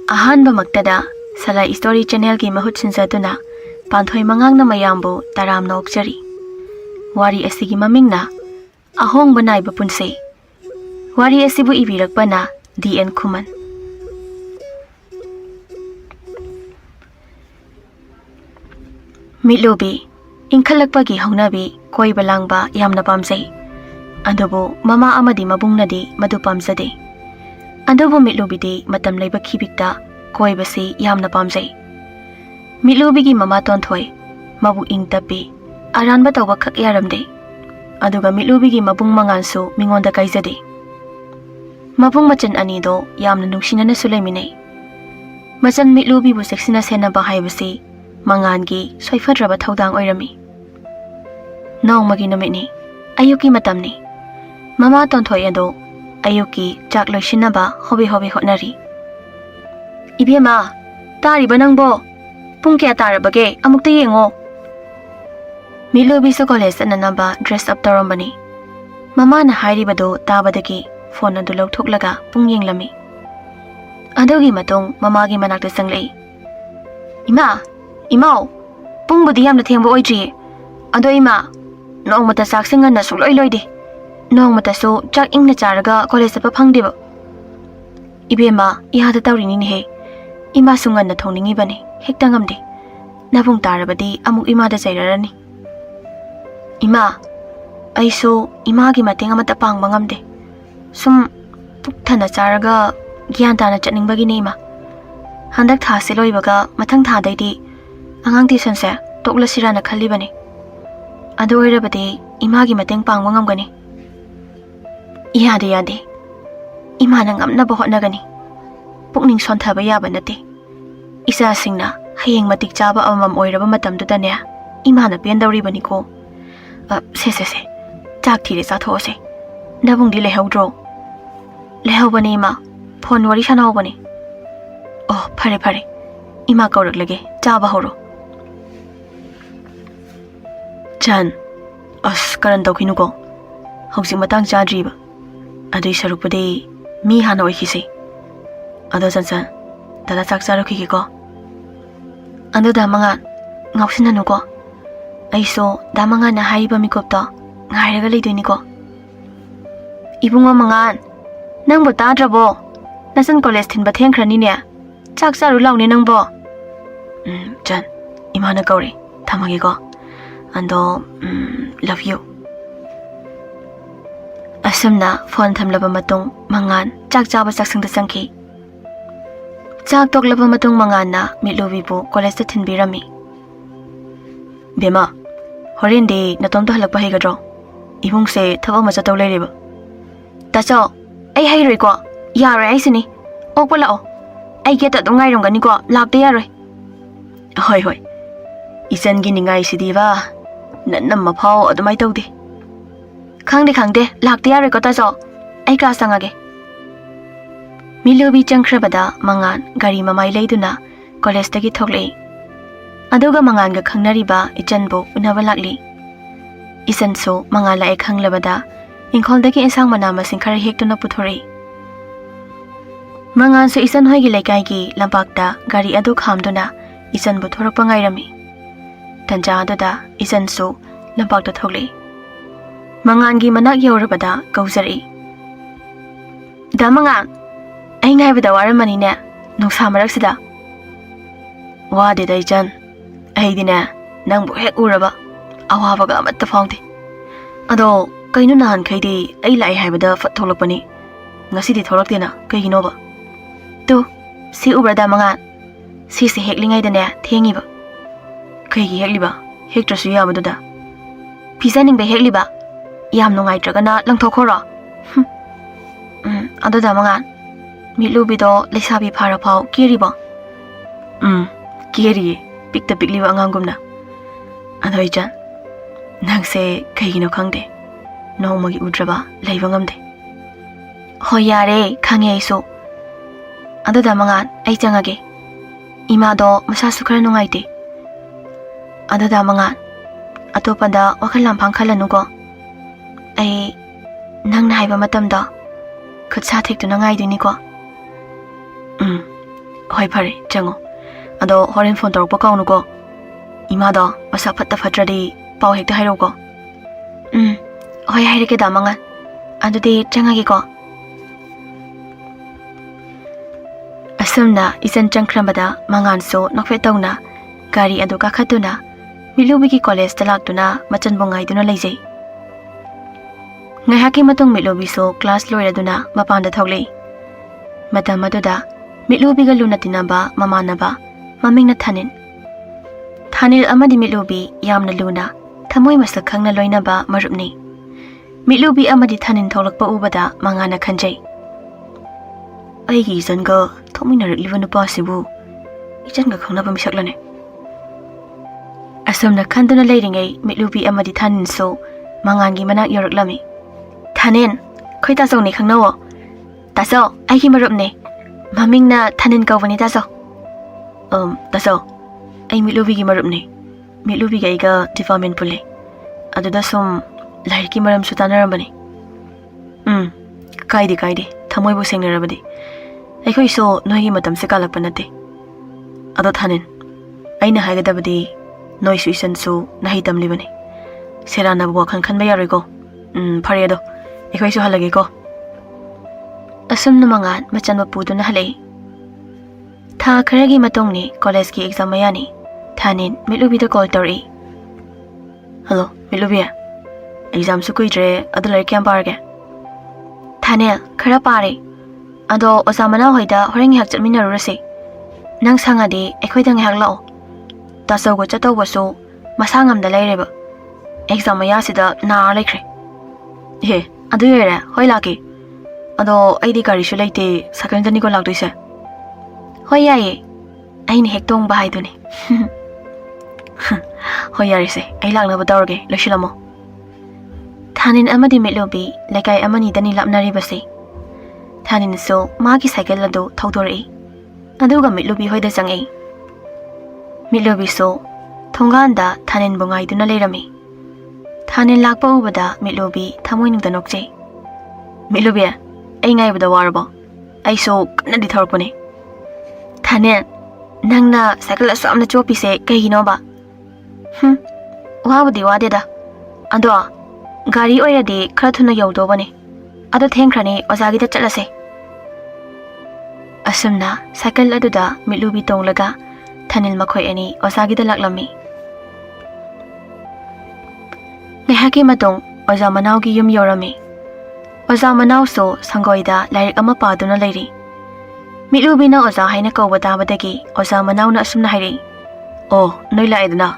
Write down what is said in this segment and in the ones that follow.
Ahongba maktada Salai Story Channel ki mahut sinsaduna Panthoi Mangang Mayambu taram na okjari. Wari asigi mamingna Ahongba naiba Punshi. Wari asibu ibirakpa na D.N Khuman. Mitlubi ingkhalakpagi haunabi koiba langba yamna pamjai. Adubu mama amadi mabungnadi madu pamjade. Adubu mitlubidi matam laiba khibikta koibasi yamna pamjai. Mitlubigi mama tonthoi mabu ingtapi aranba tawba khak yaramde. Aduga mitlubigi mabung mangansu mingonda kaijade. Mabung machan anido yamna nungsinana sulaiminai. Machan mitlubi bu seksina senaba haibasi mangangi soifadraba thaudang oirami. Nongmagi namitni ayuki matamni. Mama tonthoi ado ayuki chak loisinaba hobi hotnari. Ibema tariba nangbo pung kya tarabage amukta yengo. Mitlubi sa college ananaba dress up tarambani. Mama na hairibado tabadagi phone adu lauthoklaga pung yenglami. Adogi matong mamagi manakta sanglei. Imao, pung budi yamna thengbo oidri. Ado ima, nong mata sak singa na suloi loide. Nong mata so chak ingna charaga college pa phangdeba. Ibema, ihada tawrini ni he. Ima sunga na thongningi bani, hekta ngamde. Nabung tarabadi amuk ima da jairarani. Ima, aiso ima gi matenga mata pangba ngamde. Sum pukthana charaga gyan tana chatningbagi ne ima. Handak tha se loibaga mathang tha daidi angang ti sonse tokla sirana khalli bani. Ado oirabadi imagi mateng pangwa ngamgani. Yade. Ima na ngamnaba hotnagani. Pukning sonthaba yaba nate. Isa singna hayeng matik chaba amam oiraba matamdudane ima na pendawribani ko. Se. Chak thire chathose. Nabungdi lehaudro. Lehaubani ima. Phone wari sanaubani. Oh, phare. Ima kauraklage chaba horo. Chan, karan tawkinuko. Hausi matang chadriba. Adui sarupadi mi hana oikisi. Ado chan, dada chak charukiki ko. Ando damangan ngausinanu ko. Aiso damangan na haiba mikopta ngairaga leidoini ko. Ibunga mangan, nangbo tadrabo. Nasan college thinba thengkhrani ne. Chak charu launi nangbo. Chan, imana kauri. Thamagi ko. Ando love you. Asamna phone thamlaba matung mangan chak chaba chaksangda changki. Chak toklaba matung mangan na mitlubi bu college ta thinbirami. Bema, horinde natomta halakpa haigadro. Ibung se thaba macha taw leiriba. Tacho, ai hairoi ko. Yare aisini. Okpa lao. Ai geta dum ngairongani ko lapte yaroi. Hoi. Isan gi ningai sidiba. Nanam mapao adumai tawde. Khangde lakte yare ko tacho. Ai class tangage. Mitlubi changkhrabada mangan gari mamai leiduna college tagi thoklei. Aduga mangan ga khangnariba ichanbo unaba lakli. Isan so mangala e khanglabada ingkholdagi insang mana masing khara hektuna puthorei. Mangan so isan hoigi laikai gi lampakta gari adu khamduna isan bu thorakpa ngairami. Tanja adada isan so lampakta thoklei. Mangan gi manak yaurabada kauzari. Da mangan, ai ngaibada waramani ne nungsa maraksida. Wade dai jan. Ai dina nangbu hek uraba awabaga amatta phangde. Ado kainu nahan khaidi ai lai haibada fat tholakpani. Ngasidi tholaktena kaiginoba. Tu si ubrada mangan. Si heklingai dane thengiba. Kaigi hekliba hektrasu yabaduda. Pisaning be hekliba. Yam nungai tragana langthokhora. Adoda mangan. Mitlubi do lesabi phara phau kiriba. Kiri pikta pikliba angangumna. Adoi jan. Nangse kaigino khangde. Nongmagi udraba leiba ngamde. Hoyare khange aiso. Adoda mangan ai changage. Ima do masa sukhara nungaite. Adoda mangan atopada wakhal lampang khalanu ko. Ai nang haiba matamda khutsa thektu na ngai duni ko. Hoi phare chango. Ado horen phone torpa kaunuko. Ima do masa phatta phatradi pau hekta hairoko. Hoi haireke da mangan. Adudi changagi ko. Asumna isan changkrambada mangan so nokfe tawna gari adu kakhatuna Milubigi college talaktuna machan bongai duna leijai. Ngaihaki matung Milubi so class loiraduna mapanda thoglei. Matam aduda Milubiga luna tinaba mamanaba mamingna Thanin. Thanil amadi Milubi yamna luna thamoi masak khangna loinaba marupni. Milubi amadi Thanin tholakpa ubada mangana khanjai. Aigi izanga thominarakliba nupa sibu ichanga khangnaba misaklane. Asumna khanduna leiringai Milubi amadi Thanin so mangangi manak yoraklami. Thanin khoi taso ni khangnawo. Taso aigi marupne. Mamingna Thanin kawani taso. Taso ai Milubi gi marupne. Milubi ga iga department pule. Aduda sum lairki maram sutanarambani. Kaidi thamoi bu sengnarabadi. Aikhoi so noigi matam se kalakpa nate. Ado Thanin aina haigadabadi Noi su isan su nahi tamli bane. Serana buwa khan bayaroi ko. Phare ado. Ekhoi su halage ko. Asum numangan machan mapudu na halei. Tha kharagi matong ni college ki exam ayani. Thanin Milubi da call tori. Hello, Milubi. Exam su kuidre adu lai kyam parge. Thanil khara pare. Ado osamana hoida horeng hak chatminarurase. Nang sangadi ekhoi dang hak lao. Taso go chato waso masangam da laireba. Exam ya sida na laikre. He, adu yera hoi laki. Ado aidi gari shu laite sakang jani ko lagdoise. Hoi yaye. Aini hektong bahai dune. Hoi yari se, ai lagna badawrge loshilamo. Thanin amadi Milubi laikai amani dani lapnari base. Thanin so magi cycle adu thawdori. Aduga Milubi hoida changai. Milubi so thonganda Thanin bungai duna leirami. Thanin lakpa ubada Milubi thamoi nungda nokjai. Milubi ai ngai bada warbo. Ai so kana di thorpone. Thanin nangna cycle aso amna chopi se kahino ba. Wabudi wadeda. Ado gari oiradi khara thuna yaudo bane. Ado thengkhrani ozagi da chalase. Asumna cycle aduda Milubi tonglaga Thanil makhoi ani osagi da laklami. Ngaihaki matong oza manau gi yum yorami. Oza manau so sangoida lairik ama paduna leiri. Milubi na oza haina kawba tabadagi oza manau na asumna hairi. Oh, noi laidana.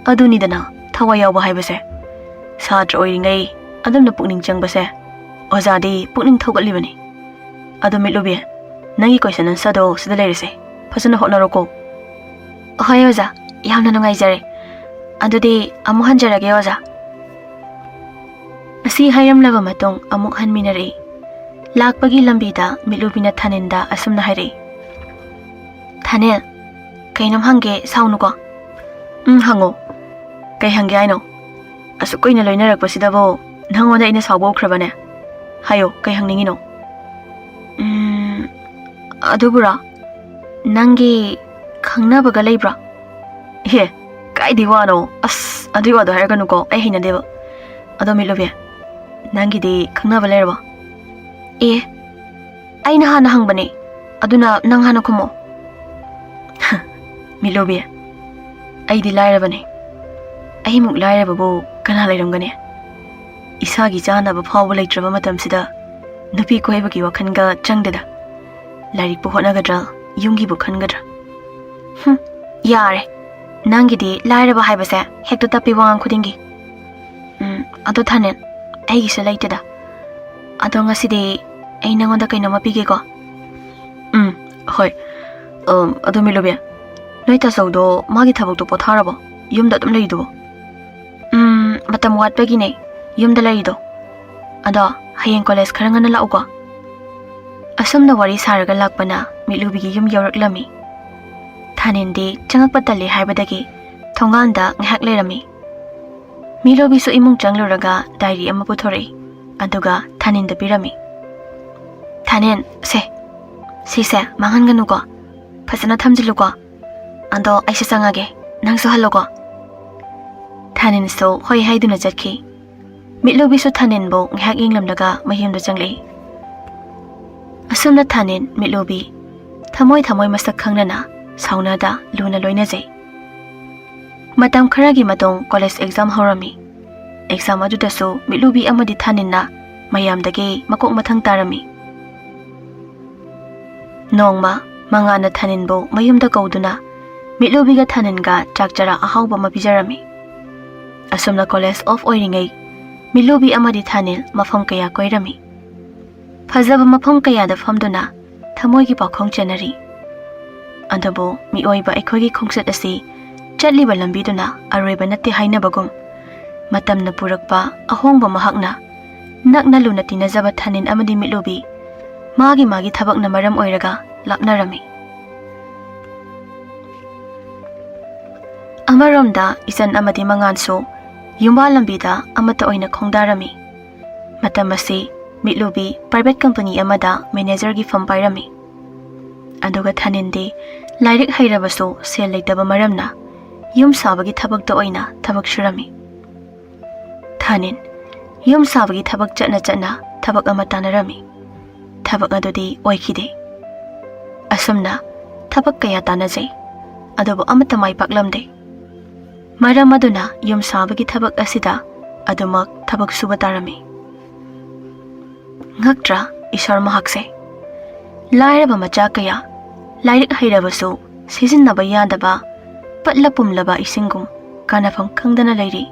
Aduni dana thawa yawba haibase. Sadra oiringai adumna pukning changbase. Oza di pukning thogatlibani. Ado Milubi nangi question answer do sida leirise. Phasana hotnaroko. Hoi oza, yamna nungaijare. Adudi amuk hanjarage oza. Asi hayamlaba matong amuk hanminari. Lakpagi lambida Milubina Thaninda asumna hairi. Thanil, kainam hange saunuko. Hango. Kay hange aino. Asukoi na loinarakpasidabo nangonda ina sawbokhrabane. Hayo, kay hangningino. Adubura, nangi khangnabaga leibra. He, kaidi wano. Adu wado haraganuko ai hinadeba. Ado Milubi, nangi di khangnaba leiraba. Aina hana hangbane. Aduna nang hana kumo. Milubi, ai di lairabane. Ai muk lairababu kana lairamgane. Isagi janaba phawba leitraba matamsida nupi koibagi wakhanga changdeda. Lairik bu hotnagadra yumgi bu khangadra. Yare. Nangi di lairaba haibase hekto tapi wangang khudingi. Ado Thanin aigi se laiteda. Ado ngasidi ai nangonda kainama pige ko. Hoi. Ado Milubi. Noi tasawdo magi thabok to potharabo. Yumda dum leidubo. Matam watpagi ne. Yumda leido. Ado hayeng college kharangana lauko. Asumna wari saraga lakpana Milubi gi yum yoraklami. Thanin di changakpa tali haibadagi thonganda ngahak leirami. Milubi su imung changluraga diary ama puthori. Aduga Thanin da pirami. Thanin se. Sise mangan ganuko. ꯐꯖꯅ ꯊꯝꯖꯤꯜꯂꯨꯀꯣ ꯑꯗꯣ ꯑꯩꯁꯨ ꯆꯪꯉꯒꯦ ꯅꯪꯁꯨ ꯍꯜꯂꯣꯀꯣ ꯊꯥꯅꯤꯟꯁꯨ ꯍꯣꯏ ꯍꯥꯏꯗꯨꯅ ꯆꯠꯈꯤ ꯃꯤꯠꯂꯨꯕꯤꯁꯨ ꯊꯥꯅꯤꯟꯕꯨ ꯉꯥꯏꯍꯥꯛ ꯌꯦꯡꯂꯝꯂꯒ ꯃꯌꯨꯝꯗ ꯆꯪꯂꯛꯏ ꯑꯁꯨꯝꯅ ꯊꯥꯅꯤꯟ ꯃꯤꯠꯂꯨꯕꯤ ꯊꯃꯣꯏ ꯃꯁꯛ ꯈꯪꯅꯅ ꯁꯥꯎꯅꯗ ꯂꯨꯅ ꯂꯣꯏꯅꯖꯩ ꯃꯇꯝ ꯈꯔꯒꯤ ꯃꯇꯨꯡ ꯀꯣꯂꯦꯖ ꯑꯦꯛꯖꯥꯝ ꯍꯧꯔꯝꯃꯤ ꯑꯦꯛꯖꯥꯝ ꯑꯗꯨꯗꯁꯨ ꯃꯤꯠꯂꯨꯕꯤ ꯑꯃꯗꯤ ꯊꯥꯅꯤꯟꯅ ꯃꯌꯥꯝꯗꯒꯤ ꯃꯀꯣꯛ ꯃꯊꯪ ꯇꯥꯔꯝꯃꯤ ꯅꯣꯡꯃ ꯃꯉꯥꯟꯅ ꯊꯥꯅꯤꯟꯕꯨ ꯃꯌꯨꯝꯗ ꯀꯧꯗꯨꯅ ꯃꯤꯠꯂꯨꯕꯤꯒ ꯊꯥꯅꯤꯟꯒ ꯆꯥꯛ ꯆꯔꯥ ꯑꯍꯥꯎꯕ ꯑꯃ ꯄꯤꯖꯔꯝꯃꯤ ꯑꯁꯨꯝꯅ ꯀꯣꯂꯦꯖ ꯑꯣꯐ ꯑꯣꯏꯔꯤꯉꯩ ꯃꯤꯠꯂꯨꯕꯤ ꯑꯃꯗꯤ ꯊꯥꯅꯤꯟ ꯃꯐꯝ ꯀꯌꯥ ꯀꯣꯏꯔꯝꯃꯤ ꯐꯖꯕ ꯃꯐꯝ ꯀꯌꯥꯗ ꯐꯝꯗꯨꯅ ꯊꯃꯣꯏꯒꯤ ꯄꯥꯎꯈꯣꯡ ꯆꯟꯅꯔꯤ ꯑꯗꯨꯕꯨ ꯃꯤꯑꯣꯏꯕ ꯑꯩꯈꯣꯏꯒꯤ ꯈꯣꯡꯆꯠ ꯑꯁꯤ ꯆꯠꯂꯤꯕ ꯂꯝꯕꯤꯗꯨꯅ ꯑꯔꯣꯏꯕ ꯅꯠꯇꯦ ꯍꯥꯏꯅꯕꯒꯨꯝ ꯃꯇꯝꯅ ꯄꯨꯔꯛꯄ ꯑꯍꯣꯡꯕ ꯃꯍꯥꯛꯅ ꯅꯛꯅ ꯂꯨꯅ ꯇꯤꯟꯅꯖꯕ ꯊꯥꯅꯤꯟ ꯑꯃꯗꯤ ꯃꯤꯠꯂꯨꯕꯤ ꯃꯥꯒꯤ ꯊꯕꯛꯅ ꯃꯔꯝ ꯑꯣꯏꯔꯒ ꯂꯥꯞꯅꯔꯝꯃꯤ ꯑꯃꯔꯣꯝꯗ ꯏꯆꯟ ꯑꯃꯗꯤ ꯃꯉꯥꯟꯁꯨ ꯌꯨꯝꯕꯥꯜ ꯂꯝꯕꯤꯗ ꯑꯃꯠꯇ ꯑꯣꯏꯅ ꯈꯣꯡꯗꯥꯔꯝꯃꯤ ꯃꯇꯝ ꯑꯁꯤ ꯃꯤꯠꯂꯨꯕꯤ ꯄ꯭ꯔꯥꯏꯚꯦꯠ ꯀꯝꯄꯅꯤ ꯑꯃꯗ ꯃꯦꯅꯦꯖꯔꯒꯤ ꯐꯝ ꯄꯥꯏꯔꯝꯃꯤ ꯑꯗꯨꯒ ꯊꯥꯅꯤꯟꯗꯤ ꯂꯥꯏꯔꯤꯛ ꯍꯩꯔꯕꯁꯨ ꯁꯦꯜ ꯂꯩꯇꯕ ꯃꯔꯝꯅ ꯌꯨꯝ ꯁꯥꯕꯒꯤ ꯊꯕꯛꯇ ꯑꯣꯏꯅ ꯊꯕꯛ ꯁꯨꯔꯝꯃꯤ ꯊꯥꯅꯤꯟ ꯌꯨꯝ ꯁꯥꯕꯒꯤ ꯊꯕꯛ ꯆꯠꯅ ꯊꯕꯛ ꯑꯃ ꯇꯥꯟꯅꯔꯝꯃꯤ ꯊꯕꯛ ꯑꯗꯨꯗꯤ ꯑꯣꯏꯈꯤꯗꯦ ꯑꯁꯨꯝꯅ ꯊꯕꯛ ꯀꯌꯥ ꯇꯥꯟꯅꯖꯩ ꯑꯗꯨꯕꯨ ꯑꯃꯠꯇ ꯃꯥꯏ ꯄꯥꯛꯂꯝꯗꯦ ꯃꯔꯝ ꯑꯗꯨꯅ ꯌꯨꯝ ꯁꯥꯕꯒꯤ ꯊꯕꯛ ꯑꯁꯤꯗ ꯑꯗꯨꯃꯛ ꯊꯕꯛ ꯁꯨꯕ ꯇꯥꯔꯝꯃꯤ ꯉꯛꯇ꯭ꯔꯥ ꯏꯁꯣꯔ ꯃꯍꯥꯛꯁꯦ ꯂꯥꯏꯔꯕ ꯃꯆꯥ ꯀꯌꯥ ꯂꯥꯏꯔꯤꯛ ꯍꯩꯔꯕꯁꯨ ꯁꯤꯖꯤꯟꯅꯕ ꯌꯥꯗꯕ ꯄꯠꯂ ꯄꯨꯝꯂꯕ ꯏꯁꯤꯡꯒꯨꯝ ꯀꯥꯟꯅꯐꯝ ꯈꯪꯗꯅ ꯂꯩꯔꯤ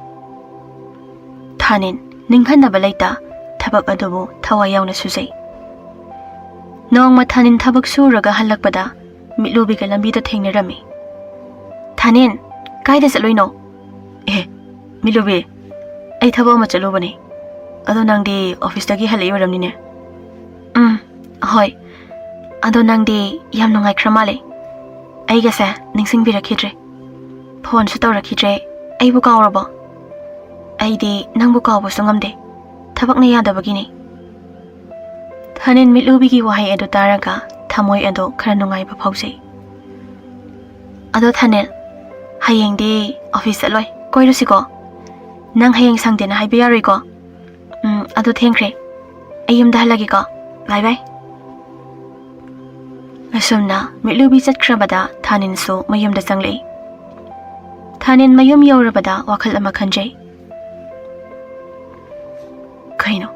ꯊꯥꯅꯤꯟ ꯅꯤꯡꯍꯟꯅꯕ ꯂꯩꯇ ꯊꯕꯛ ꯑꯗꯨꯕꯨ ꯊꯋꯥꯏ ꯌꯥꯎꯅ ꯁꯨꯖꯩ ꯅꯣꯡꯃ ꯊꯥꯅꯤꯟ ꯊꯕꯛ ꯁꯨꯔꯒ ꯍꯜꯂꯛꯄꯗ ꯃꯤꯠꯂꯨꯕꯤꯒ ꯂꯝꯕꯤꯗ ꯊꯦꯡꯅꯔꯝꯃꯤ ꯊꯥꯅꯤꯟ ꯀꯥꯏꯗ ꯆꯠꯂꯣꯏꯅꯣ ꯃꯤꯠꯂꯨꯕꯤ ꯑꯩ ꯊꯕꯛ ꯑꯃ ꯆꯠꯂꯨꯕꯅꯤ ꯑꯗꯣ ꯅꯪꯗꯤ ꯑꯣꯐꯤꯁꯇꯒꯤ ꯍꯜꯂꯛꯏ ꯑꯣꯏꯔꯝꯅꯤꯅꯦ ꯍꯣꯏ ꯑꯗꯣ ꯅꯪꯗꯤ ꯌꯥꯝ ꯅꯨꯡꯉꯥꯏꯈ꯭ꯔ ꯃꯥꯜꯂꯦ ꯑꯩꯒꯁꯦ ꯅꯤꯡꯁꯤꯡꯕꯤꯔꯛꯈꯤꯗ꯭ꯔꯦ ꯐꯣꯟꯁꯨ ꯇꯧꯔꯛꯈꯤꯗ꯭ꯔꯦ ꯑꯩꯕꯨ ꯀꯥꯎꯔꯕꯣ ꯑꯩꯗꯤ ꯅꯪꯕꯨ ꯀꯥꯎꯕꯁꯨ ꯉꯝꯗꯦ ꯊꯕꯛꯅ ꯌꯥꯗꯕꯒꯤꯅꯤ ꯊꯥꯅꯤꯟ ꯃꯤꯠꯂꯨꯕꯤꯒꯤ ꯋꯥꯍꯩ ꯑꯗꯨ ꯇꯥꯔꯒ ꯊꯃꯣꯏ ꯑꯗꯨ ꯈꯔ ꯅꯨꯡꯉꯥꯏꯕ ꯐꯥꯎꯖꯩ ꯑꯗꯣ ꯊꯥꯅꯤꯟ ꯍꯌꯦꯡꯗꯤ ꯑꯣꯐꯤꯁ ꯆꯠꯂꯣꯏ ꯀꯣꯏꯔꯨꯁꯤꯀꯣ ꯅꯪ ꯍꯌꯦꯡ ꯁꯪꯗꯦꯅ ꯍꯥꯏꯕ ꯌꯥꯔꯣꯏꯀꯣ ꯑꯗꯨ ꯊꯦꯡꯈ꯭ꯔꯦ ꯑꯩ ꯌꯨꯝꯗ ꯍꯜꯂꯒꯦꯀꯣ ꯕꯥꯏ ꯕꯥꯏ ꯑꯁꯨꯝꯅ ꯃꯤꯠꯂꯨꯕꯤ ꯆꯠꯈ꯭ꯔꯕꯗ ꯊꯥꯅꯤꯟꯁꯨ ꯃꯌꯨꯝꯗ ꯆꯪꯂꯛꯏ ꯊꯥꯅꯤꯟ ꯃꯌꯨꯝ ꯌꯧꯔꯕꯗ ꯋꯥꯈꯜ ꯑꯃ ꯈꯟꯖꯩ ꯀꯩꯅꯣ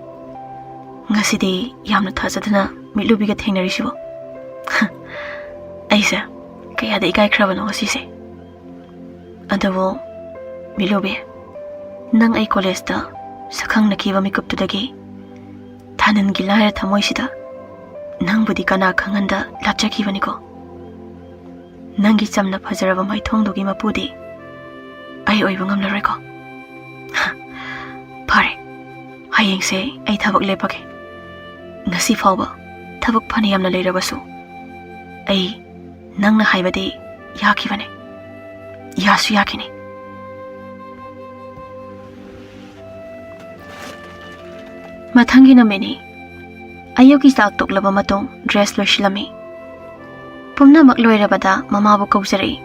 ꯉꯁꯤꯗꯤ ꯌꯥꯝꯅ ꯊꯥꯖꯗꯅ ꯃꯤꯠꯂꯨꯕꯤꯒ ꯊꯦꯡꯅꯔꯤꯁꯤꯕꯣ ꯑꯩꯁꯦ ꯀꯌꯥꯗ ꯏꯀꯥꯏꯈ꯭ꯔꯕꯅꯣ ꯉꯁꯤꯁꯦ ꯑꯗꯨꯕꯨ ꯃꯤꯠꯂꯨꯕꯤ ꯅꯪ ꯑꯩ ꯀꯣꯂꯦꯖꯇ ꯁꯛꯈꯪꯅꯈꯤꯕ ꯃꯤꯀꯨꯞꯇꯨꯗꯒꯤ ꯊꯥꯅꯤꯟꯒꯤ ꯂꯥꯏꯔ ꯊꯃꯣꯏꯁꯤꯗ ꯅꯪꯕꯨꯗꯤ ꯀꯅꯥ ꯈꯪꯍꯟꯗ ꯂꯥꯠꯆꯈꯤꯕꯅꯤꯀꯣ ꯅꯪꯒꯤ ꯆꯝꯅ ꯐꯖꯔꯕ ꯃꯥꯏꯊꯣꯡꯗꯨꯒꯤ ꯃꯄꯨꯗꯤ ꯑꯩ ꯑꯣꯏꯕ ꯉꯝꯂꯔꯣꯏꯀꯣ ꯐꯔꯦ ꯍꯌꯦꯡꯁꯦ ꯑꯩ ꯊꯕꯛ ꯂꯦꯞꯄꯒꯦ ꯉꯁꯤ ꯐꯥꯎꯕ ꯊꯕꯛ ꯐꯅ ꯌꯥꯝꯅ ꯂꯩꯔꯕꯁꯨ ꯑꯩ ꯅꯪꯅ ꯍꯥꯏꯕꯗꯤ ꯌꯥꯈꯤꯕꯅꯦ ꯌꯥꯁꯨ ꯌꯥꯈꯤꯅꯤ ꯃꯊꯪꯒꯤ ꯅꯨꯃꯤꯠꯅꯤ ꯑꯌꯨꯛꯀꯤ ꯆꯥꯛ ꯇꯣꯛꯂꯕ ꯃꯇꯨꯡ ꯗ꯭ꯔꯦꯁ ꯂꯣꯏꯁꯤꯜꯂꯝꯃꯤ ꯄꯨꯝꯅꯃꯛ ꯂꯣꯏꯔꯕꯗ ꯃꯃꯥꯕꯨ ꯀꯧꯖꯔꯛꯏ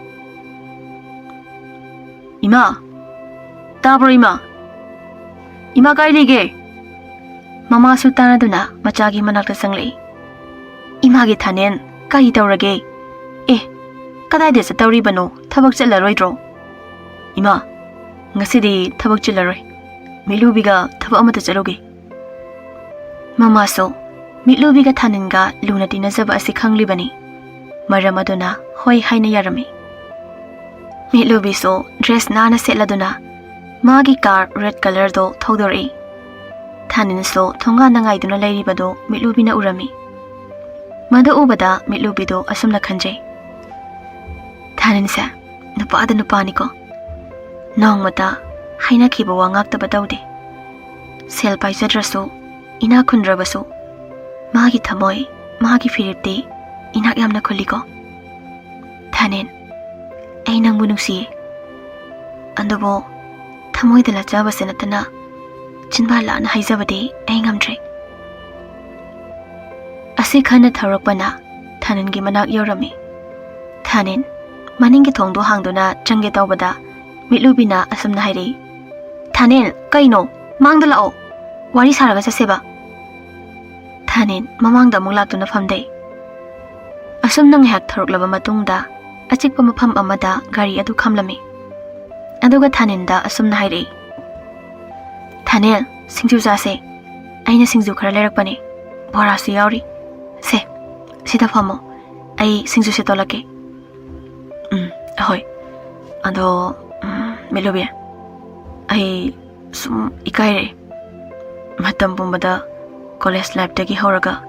ꯏꯃꯥ ꯇꯥꯕ꯭ꯔꯣ ꯏꯃꯥ ꯀꯥꯏ ꯂꯩꯒꯦ ꯃꯃꯥꯁꯨ ꯇꯥꯅꯗꯨꯅ ꯃꯆꯥꯒꯤ ꯃꯅꯥꯛꯇ ꯆꯪꯂꯛꯏ ꯏꯃꯥꯒꯤ ꯊꯥꯅꯤꯟ ꯀꯔꯤ ꯇꯧꯔꯒꯦ ꯀꯗꯥꯏꯗ ꯆꯠꯇꯧꯔꯤꯕꯅꯣ ꯊꯕꯛ ꯆꯠꯂꯔꯣꯏꯗ꯭ꯔꯣ ꯏꯃꯥ ꯉꯁꯤꯗꯤ ꯊꯕꯛ ꯆꯤꯜꯂꯔꯣꯏ ꯃꯤꯠꯂꯨꯕꯤꯒ ꯊꯕꯛ ꯑꯃꯇ ꯆꯠꯂꯨꯒꯦ ꯃꯃꯥꯁꯨ ꯃꯤꯠꯂꯨꯕꯤꯒ ꯊꯥꯅꯤꯟꯒ ꯂꯨꯅ ꯇꯤꯟꯅꯖꯕ ꯑꯁꯤ ꯈꯪꯂꯤꯕꯅꯤ ꯃꯔꯝ ꯑꯗꯨꯅ ꯍꯣꯏ ꯍꯥꯏꯅ ꯌꯥꯔꯝꯃꯤ ꯃꯤꯠꯂꯨꯕꯤꯁꯨ ꯗ꯭ꯔꯦꯁ ꯅꯥꯟꯅ ꯁꯦꯠꯂꯗꯨꯅ ꯃꯥꯒꯤ ꯀꯥꯔ ꯔꯦꯗ ꯀꯂꯔꯗꯣ ꯊꯧꯗꯣꯔꯛꯏ ꯊꯥꯅꯤꯟꯁꯨ ꯊꯣꯡꯒꯥꯟꯗ ꯉꯥꯏꯗꯨꯅ ꯂꯩꯔꯤꯕꯗꯣ ꯃꯤꯠꯂꯨꯕꯤꯅ ꯎꯔꯝꯃꯤ ꯃꯗꯨ ꯎꯕꯗ ꯃꯤꯠꯂꯨꯕꯤꯗꯣ ꯑꯁꯨꯝꯅ ꯈꯟꯖꯩ ꯊꯥꯅꯤꯟꯁꯦ ꯅꯨꯄꯥꯗ ꯅꯨꯄꯥꯅꯤꯀꯣ ꯅꯣꯡꯃꯇ ꯍꯥꯏꯅꯈꯤꯕ ꯋꯥ ꯉꯥꯛꯇꯕ ꯇꯧꯗꯦ ꯁꯦꯜ ꯄꯥꯏꯖꯗ꯭ꯔꯁꯨ ꯏꯅꯥꯛ ꯈꯨꯟꯗ꯭ꯔꯕꯁꯨ ꯃꯥꯒꯤ ꯊꯃꯣꯏ ꯃꯥꯒꯤ ꯐꯤꯔꯦꯞꯇꯤ ꯏꯅꯥꯛ ꯌꯥꯝꯅ ꯈꯨꯜꯂꯤꯀꯣ ꯊꯥꯅꯤꯟ ꯑꯩ ꯅꯪꯕꯨ ꯅꯨꯡꯁꯤꯌꯦ ꯑꯗꯨꯕꯨ ꯊꯃꯣꯏꯗ ꯂꯥꯠꯆꯕꯁꯦ ꯅꯠꯇꯅ ꯆꯤꯟꯕꯥ ꯂꯥꯟꯅ ꯍꯥꯏꯖꯕꯗꯤ ꯑꯩ ꯉꯝꯗ꯭ꯔꯦ ꯑꯁꯤ ꯈꯟꯅ ꯊꯧꯔꯛꯄꯅ ꯊꯥꯅꯤꯟꯒꯤ ꯃꯅꯥꯛ ꯌꯧꯔꯝꯃꯤ Thanin, maningi thongdo hangduna changge tawbada, mitlubina asumna hairi. Thanin, kaino, mangda lao, wari saraga saseba. Thanin, mamangda amuk laktuna famde. Asumna ngahak tharuklaba matungda, achikpa mafam amada gari adu khamlami. Aduga Thaninda asumna hairi. Thanil, singju jase. Aina singju khara lerakpani. Bora su yauri. Se, sida famo. Ai singju se tolake. Ahoy. Ando, milubi. Ai sum ikaire. Matam pumbada college life dagi horaga.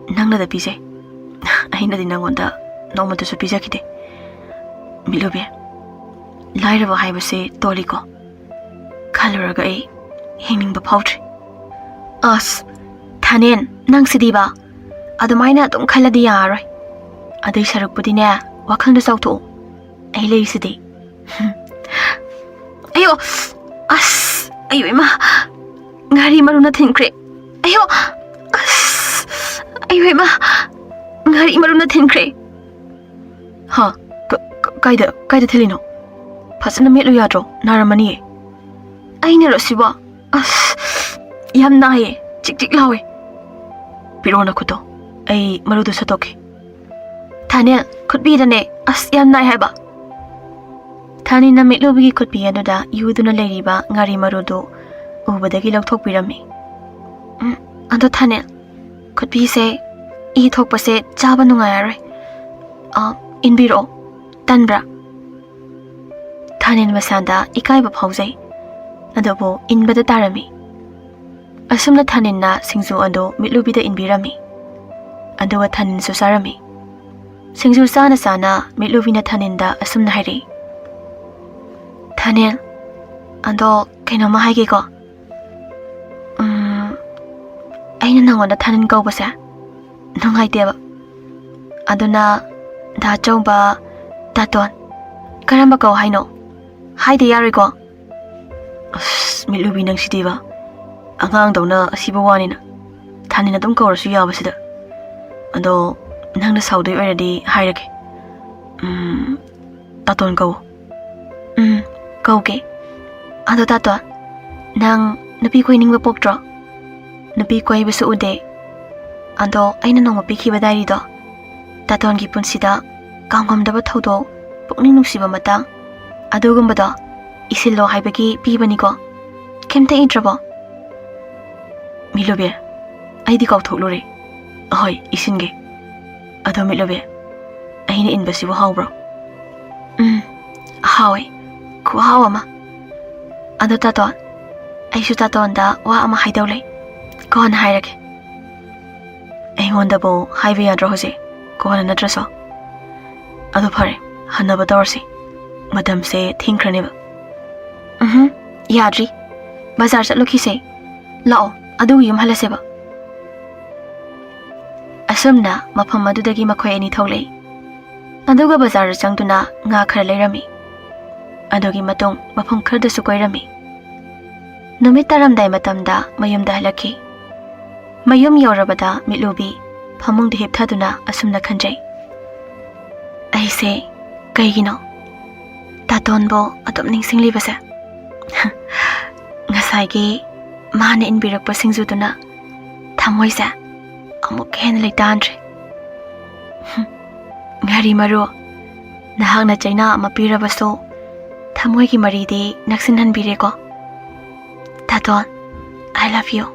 Nangna da pise. Aina di nangonda nomada su pisa kite. Milubi. Lairaba haibase toliko. Kaluraga ai hingning ba pautri. As, Thanin, nang sidiba. Adumaina tum khaladi yaroy. Aday sarukpudi ne, wakhang da sauto. Ay lay sidi. Ayo, as, ayo ima. Ngari maruna thinkre. Ayo, as, ayo ima. Ngari maruna thinkre. Ha, kaida thilino. Fasana metlo yadro, naramani. Aina rosiba. As, yam nae, chik lawe. Pirona kuto, ay marudu satoke. Thanil, could be the ne, as yam nae haba. Thanin na mitlubi could be another, yuduna lady ba, ngari marudu, ubadagi log talk pirami. Ando Thanil, could be say, e talk pa se, jaba nungayare. In biro, tanbra. Thanin masanda, ikai ba pausay. Adobo inbada tarami. Asumna Thanin na singju ando mitlubida inbirami. Andowa Thanin susarami. Singju sana mitlubina Thaninda asumna hairi. Thanil, ando kaino mahaigi ko. Aina nangonda Thanin ko basa. Nungai deba. Aduna da chomba daton. Karamba ko haino. Haide yari ko. Milubi nang sidiba. Angang daw na asiba wanina. Thanin na dum kaurasu yaba sida. Ando nang na saudoy already hairake. Taton ko. Ko ke. Ando tato. Nang napi ko ining mapokdro. Napi ko ay basu ude. Ando ay nanong mapiki ba dahil do. Taton ki punsida. Kangam dapat haudo. Pukning nuksiba matang. Ado gumbado. Isillo haibagi pibani ko. Kemta intrabo. Milobe. Ay di kau thuklore. Ahoy, isinge. Ado milobe. Ay na inbasi wo haw bro. Hawi. Ku hawa ma. Ado taton. Ay su taton da wa ama haidawle. Kohan hairake. Ay ngonda bo haibe yadro hose. Kohan natraso. Ado pare. Hanaba dorsi. Madam se thinkraneba. Yadri. Bazar sa luki se. Lao, adu yum halaseba. Asumna, mapam madudagi makoy ani thole. Aduga bazar changduna nga khara leirami. Adugi matong mapam kharda sukoirami. Numit taramday matamda mayumda halaki. Mayum yorabada mitlubi, pamung dihip thaduna asumna khanjay. Ay se, kaygino. Taton bo atom ningsing libasa. Ngasaygi mana inbirakpa singjuduna thamoisa amuk hen leitantre. Ngari maru nahangna chaina ama pirabaso thamoigi maridi naksinhan bireko. Taton, I love you.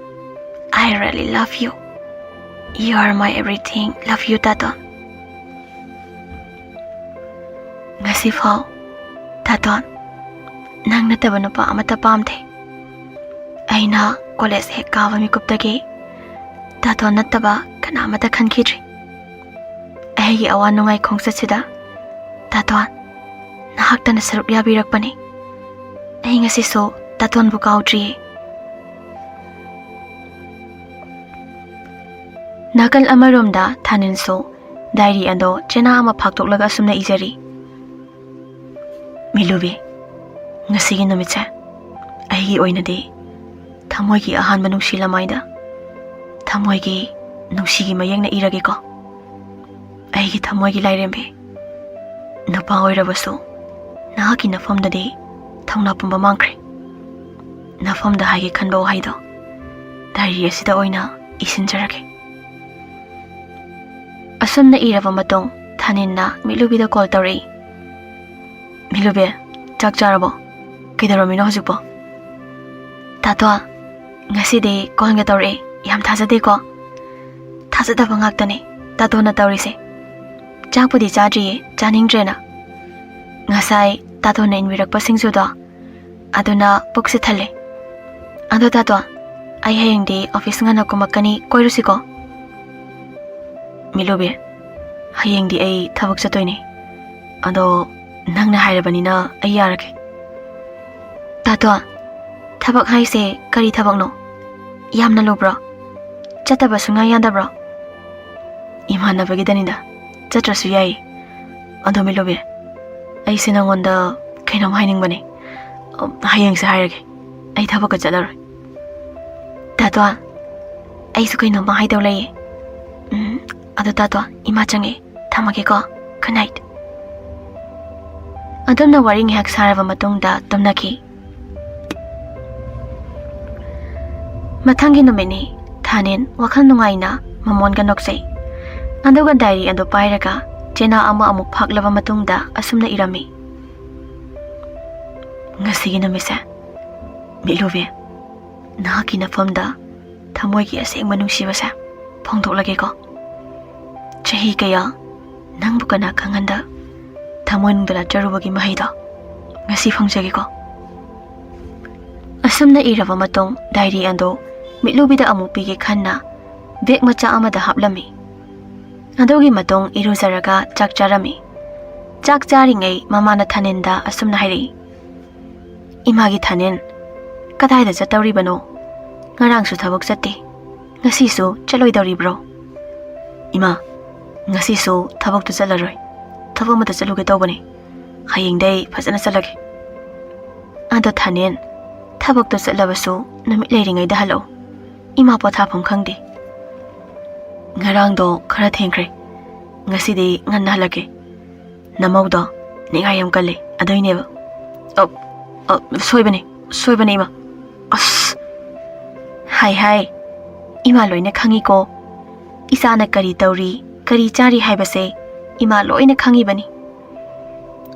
I really love you. You are my everything. Love you, Taton. Ngasi fao, Taton, nang nataba nupa amata pamte. Aina college hek kawa mikuptagi. Taton nataba kana amata khankidri. Aigi awan nungai khongsa sida. Taton, nahakta na sarup yabirakpani. Ai ngasi so Taton bu kaudri. Nakal amaromda Thanin so diary ando chena ama phaktoklaga sumna ijari. Milubi, ngasigi numitsa, aigi oinadi, thamoigi ahanba nungsi lamaida, thamoigi nungsigi mayang na irage ko, aigi thamoigi lairembe, Napa oirabasu nahaki nafamdadi thongna pumba mangkhre. Nafamda haige khanba wahaido diary asida oina isinjarake. Asumna iraba matong Thaninna Milubida call tawri. Milube chak charabo kaidaramino hojikbo. Tatwa ngasidi call nga tawri yam thajade ko. Thajadaba ngaktani tatona tawrise. Chakpudi chadriye chaningdrena. Ngasai tatona inwirakpa singsudo aduna pukse thale. Ado tatwa ai hayengdi office ngana kumakani koirusiko. Milube hayengdi ai thabak chatoini. Ado nangna hairabanina ai yarake. Tatwa thabak haise kari thabakno? Yamna lubro. Chataba sunga yandabro. Imana bagidanida. Chatrasu yai. Ado Milube ai sinangonda kainam hainingbani. Hayeng sa hairage. Ai thabak ka chalar. Tatwa ai su kainam ba haidau lai. Ado tatwa ima change thamage ko. Good night. Adamna waring hak sarava matungda tumnaki. Mathangi numini Thanin wakhal nungaina mamonga noksei. Aduga diary ado pairaga chena ama amuk phaklaba matungda asumna irami. Ngasigi namise Milube nahaki nafamda thamoigi aseng manungsibasa phongdoklage ko. Chahi kaya nangbu kana khanganda thamoinungda charubagi mahida ngasi phangjage ko. Asumna iraba matong diary ando Milubida amuk pige khanna bag macha amada haplami. Adogi matong iruzaraga chak charami. Chak charingai mamana Thaninda asumna hairi. Imagi Thanin kadaida chatawribano? Ngarangsu thabak chatti. Ngasisu chaloidawribro? Ima ngasisu thabaktu chalaroi. Thabak mata chaluge tawbani. Hayengdai phajana chalage. Ado Thanin thabaktu chatlabasu namit leiringai da halo. Ima pothafam khangdi. Ngarangdo khara thengkre. Ngasidi nganna halage. Namaudo ningayam kalle adoineba. Soibani ima. As. Hai. Ima loina khangi ko. Isana kari tawri, kari chari haibase ima loina khangi bani.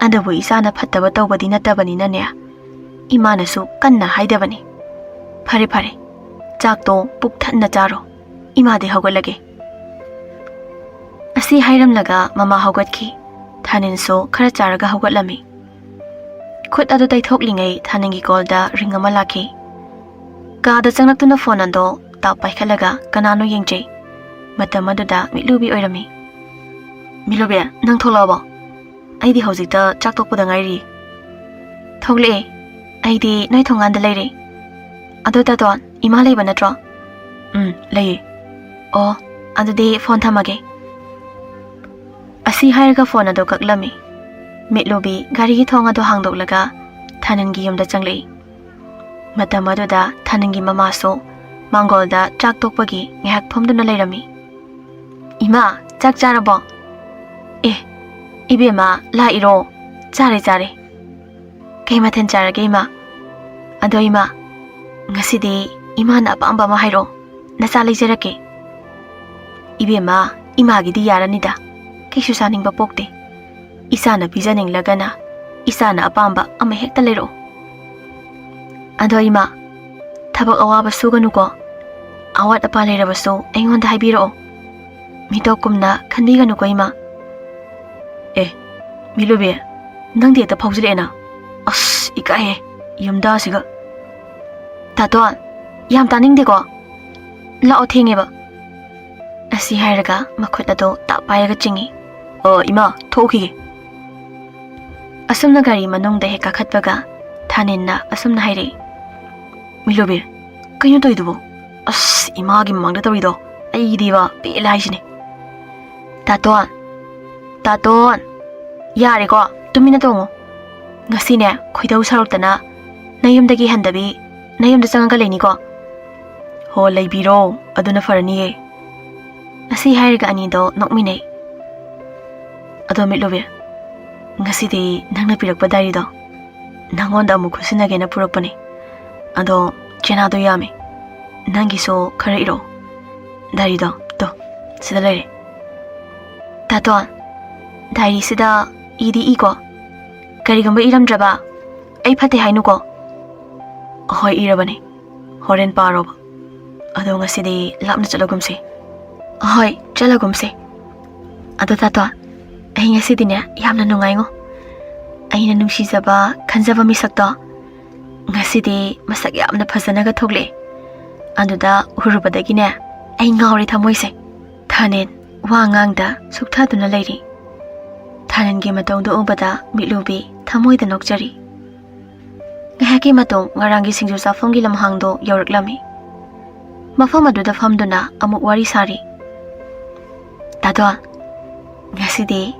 Adabu isana phattaba tawbadi natabani nane. Ima nasu kanna haidabani. Phare. Chakto puk thanna charo. Ima de hawgalage. Asi hairam laga mama hawgatki. Thanin so khara charaga hawgatlami. Khut adu taithoklingai Thaningi call da ring ama laki. Ka da changlaktuna phone ando ta paikhalaga kanano yengje. Matam aduda Milubi oirami. Milube nang tholaba. Aidi hojikta chak tokpada ngairi. Thogle aidi nai thonganda leire. Adu ta ton ima leiba natro? Lei. Oh, adudi phone thamage. Asi hairaga phone ado kaklami. Mitlubi gari thong ado hangdoklaga Thaningi yumda changlei. Matam aduda Thaningi mama so Mangolda chak tokpagi ngahak phomduna leirami. Ima chak charabo? Ibema la iro chare. Kay mathen charage ima. Ado ima ngasidi ima na apamba ma hairo nacha leijarake. Ibema imagidi yaranida. Kaisu saningba pokte. Isana pijaning lagana isana apamba ama hekta lero. Ado ima thabak awaba suganuko. Awat apa leirabasu aingonda haibiro. Mitokumna khanbiganuko ima. Milube nangdi ta phawjilena. As ikahe yumda siga. Tatwa yam taningdeko. Lao thengeba. Asi hairaga makhut ado ta paiga chingi. Ima thokige. Asumna gari manungda he kakhatbaga Thaninna asumna haire. Milube kayo toidubo? As imagi mangda tawrido ai diba pela haisine. Taton yare ko tumina tongo. Ngasine khoidau saroktana nayumdagi handabi nayumda changanga leini ko. Ho leibiro aduna faraniye. Asi hairaga anido nokmine. Ado Milube Ngasidi nangna pirakpa diary-do nangonda amuk khusinagena purakpani. Ado chenado yami. Nangiso khara iro. Diary-do to sida leire. Taton, diary sida idi iko. Karigamba iramdraba ai phate hainuko. Hoi irabani. Horen paroba. Ado ngasidi lapna chalagumse. Hoi, chalagumse. Ado taton, ai ngasidi ne yamna nungai ngo. Aina nungsizaba khanjaba misakto ngasidi masak yamna phajanaga thogle. Aduda urubadagi ne ai ngauri thamoise. Thanen wangangda sukthaduna leiri. Thanen gi matongdo ubada milubi thamoida nokjari. Ngahaki matong ngarangi singju safonggi lamhangdo yawraklami. Mafam aduda famduna amuk wari sari. Tado ngasidi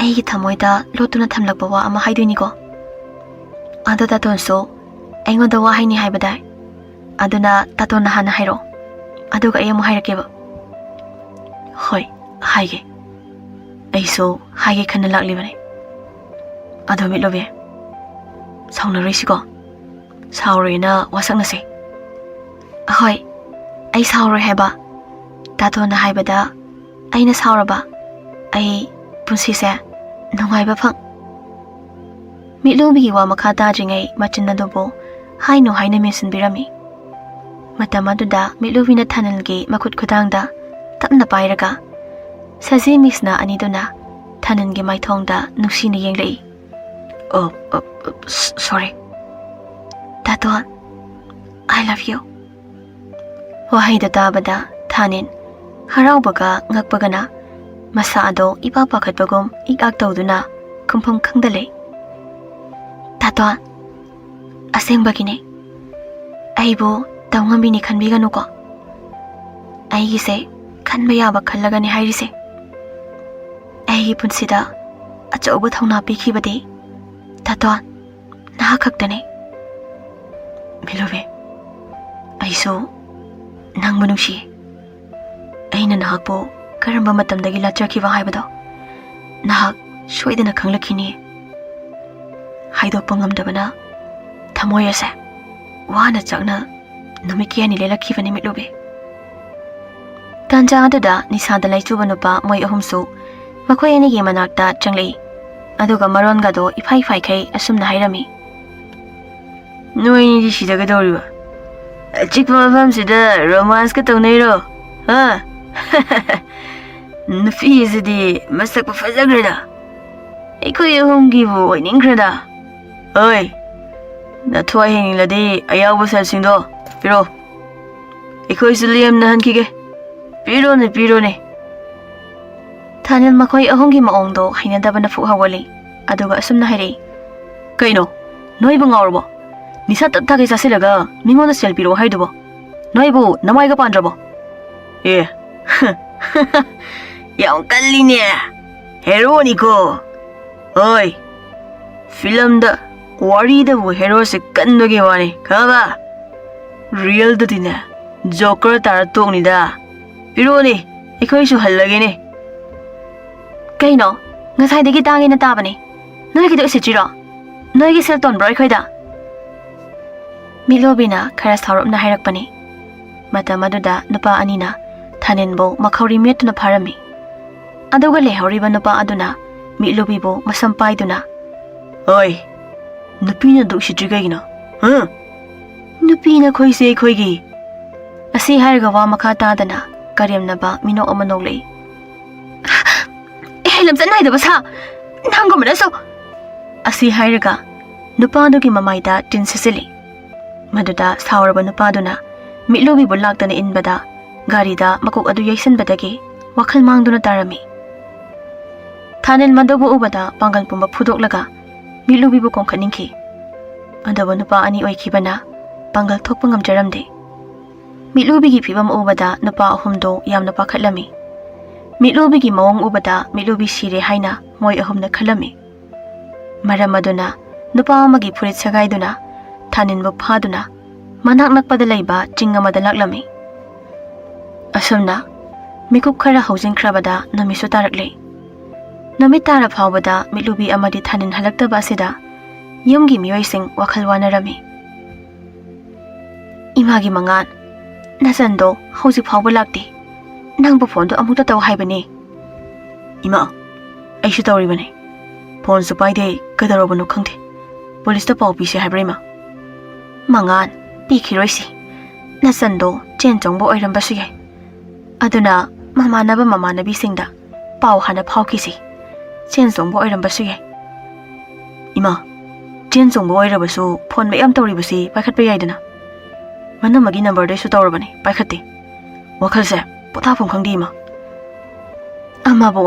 aigi thamoida lotuna thamlakpa wa ama haidoiniko. Ado tatonso aingoda wa haini haibadai. Aduna tatona hana hairo. Aduga ai amu hairakeba. Hoi, haige. Aiso haige khana laklibane. Ado mitlobe. Sauna roisiko. Saurina wasaknase. Hoi, ai sauroi heba. Tatona haibada aina sauraba. Ai Punshi se nungaiba phang. Mitlobi wa makha tadringai machin adubo haino haina mensinbirami. Matam aduda mitlobi na thanalgi makut khudangda tapna pairaga saji misna aniduna thanangi maithongda nuksina yenglei. Sorry. Taton, I love you. Wahida tabada thanin haraubaga ngakbagana masa ado ipa pakhatbagum ikak tawduna kumpham khangdale. Taton, asengbagine aibo tawngambini khanbiganu ko. Aigise khanba yaba khallagani hairise. Aigi punsida achauba thawna pikhibadi Taton naha khaktane. Milobe aiso nang manungshi aina nahakbo karamba matamdagi lachakhiba haibado nahak soidana khanglakhini. Haidokpa ngamdabana thamoy ase wana chakna numikiani lelakhibani mitlobe. Tanja aduda nisada laichuba nupa moi ahumsu makhoi anigi manakta changlei. Aduga marongado ifai kai asumna hairami. Noini di sidaga doriba achikpa mafamsida romance ka tawnairo ha. Nufisidi masak fajagrada. Aikoi ahumgibu oiningkrada. Oi, nathwai heniladi ayabu salsingdo piro. Aikoi suliyam nahankige. Piro ne. Thanil makhoi ahumgi maongdo hainadabana fu hawali. Aduga asumna hairi. Kaino, noibu ngawrbo. Nisa tapthage sasilaga mingonda sel piro haidubo. Noibu namaiga pandrabo. Yeah. Yang kalline hero niko. Oi, film da wari da hero se kandoge wani khaba. Real da dina Joker tar tokni da. Piro ni ikoi su hallage ne. Kaino ngasai degi tangi na tabani. Noi ki do sechiro. Noi ki sel ton brai khoida. Milobina khara saurupna hairakpani. Mata maduda nupa anina thanenbo makhauri metuna pharami. Aduga lehoriba nupa aduna mitlobibo masam paiduna. Oi, nupina dukshitrigayina. Nupina khoise khoigi. Asi hairga wa makha tadana karyamnaba minok amanok lei. Lamsan naidaba sa nangomana so. Asi hairga nupa adugi mamaida tin sisili. Maduda sauraba nupa aduna mitlobibo laktana inbada garida makuk adu yaisanbadagi wakhal mangduna tarami. Thanil madobu ubada pangal pumba phudoklaga mitlobibo kongkhaningki. Adaba nupa ani oikibana pangal thokpa ngamjaramde. Mitlobigi phibam ubada nupa ahumdo yamna pakhatlami. Mitlobigi mawong ubada mitlobi sire haina moi ahumna khalami. Maram aduna nupa amagi phurit sagaiduna thaninbo phaduna manak nakpada leiba chingamada laklami. Asumna mikup khara housing khrabada namisu tarakle. Namit tara faubada mitlubi amadi thanin halaktaba asida yumgi miyoising wakhal wanarami. Imagi mangan nasando hauzik fauba lakti nangbu phone do amuta taw haibani. Ima aishu tawribani phone su paide kadarobanu khangte police ta pau pise haibrima. Mangan pikhiroisi nasando chen chongbo oirambasi yai aduna mamanabi singda pau hana phaukisi chen chongbo oirambasi yai. Ima chen chongbo oirabasu phone mayam tawribasi paikhatpa yaidana manamagi number de su tawrabani paikhati wakhalse pothafam khangdi. Ima amabu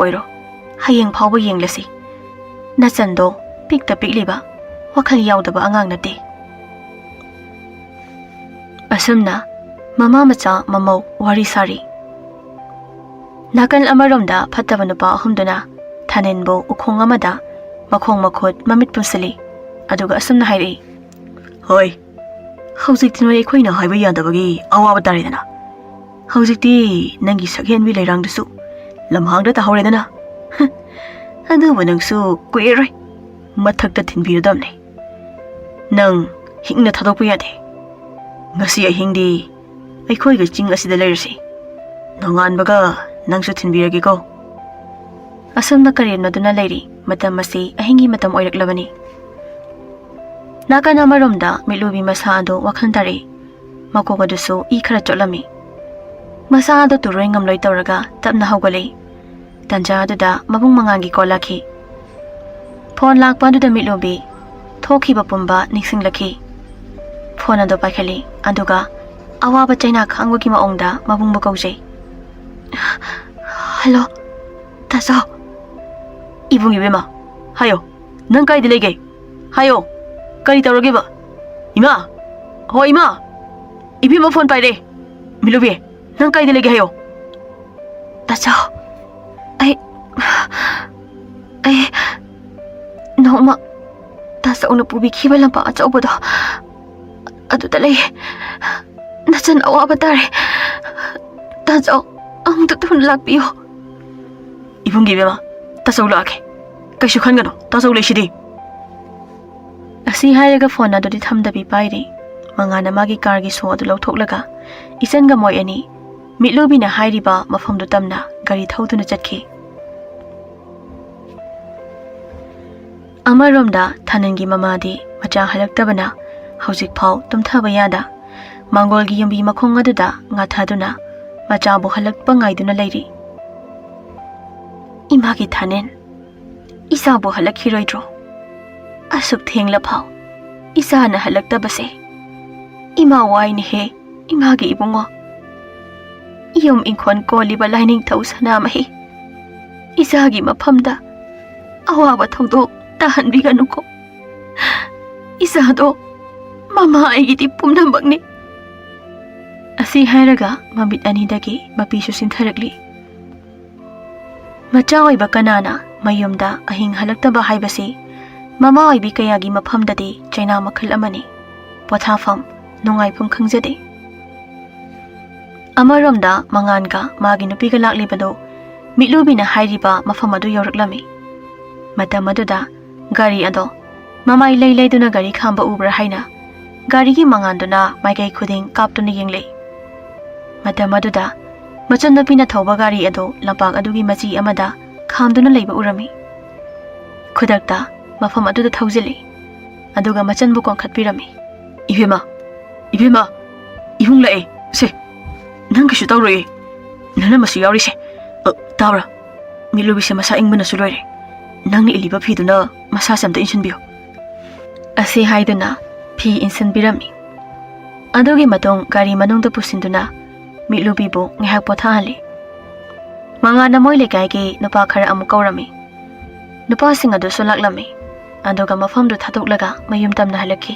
oiro hayeng phauba yenglasi nasando pikta pikliba wakhal yaudaba angang nate. Asumna mama macha mamau wari sari nakan amaromda phattaba nupa ahumduna thanenbo ukhong amada makhong makhot mamit pusali aduga asumna hairi hoi hauzik tinoi khoina haiba yadabagi awaba taridana hauzikti nangi sakhen bi leirang dusu lamhangda ta hauredana adu banangsu kuiroi mathakta thinbiradamne nang hingna thadokpa yade ngasi ahingdi aikhoiga ching asida leirasi nonganbaga nangsu thinbiragi ko. Asumna karenaduna leiri matam masi ahingi matam oiraklabani. Nakana maromda mitlubi masa ado wakhal tari makoga dusu I khara chotlami. Masa ado turoi ngamloi tawraga tapna haugali tanja aduda mabung mangangi kolaki. Phone lakpa aduda mitlubi thokiba pumba ningsinglaki. Phone ado paikhali aduga awaba chaina khangwagi maongda mabung bakaujai. Hello taso ibungi bema hayo nang kai dilege hayo kari tawrage ba ima ho ima ibima phone paire milubi nang kai dilege hayo taso ai noma taso una pubi khiba lampa achaubodo aduda lei nasan awaba tare taso ang tutun lakbiyo. Ibungi bema tasaw lake kaishu khangano tasaw leshidi. Asi hayaga phone ado di thamdabi pairi mangana magi kargi so adu lawthoklaga isanga moi ani mitlubi na hairiba mafamdu tamna gari thauduna chatki. Amaromda thanangi mamadi macha halaktabana hauzik phau tumthaba yada mangolgi yumbi makhong aduda ngathaduna macha bu halakpa ngaiduna leiri. Imagi thanen isa bu halakhiroidro asuk thengla phau isa na halaktabase ima waini he imagi ibungo yum inkhon koliba lining thau sana mahi isagi maphamda awaba thaudo tahanbiganuko isado mama aigiti pumnambakni. Asi hairaga mabit anidagi mapisu sintharakli. Macha oiba kanana mayumda ahing halaktaba haibasi mama oibi kayagi maphamdadi chaina makhal amani pothafam nungaipum khangjade. Amaromda manganga magi nupiga laklibado mitlubina hairiba mafam adu yoraklami. Matam aduda gari ado mamai leileiduna gari khamba ubra haina gari gi manganduna maigai khuding kaptuna yengle. Matam aduda machan nupina thauba gari ado lampak adugi machi amada khamduna leiba urami. Khudakta mafam aduda thaujili aduga machan bu konkhatpirami. Ibema ibung lae se nang kishu tawroi nana masu yauri se tabra milubi se masa ingbana su loire nangni iliba phiduna masa samta insinbiyo. Asi haiduna phi insinbirami adugi matong gari manungda pusinduna mitlubi bu ngihak pothahali. Mangana moi lekai ge nupa khara amu kaurami. Nupa sing adu sulaklami aduga mafamdu thatuklaga mayum tamna halaki.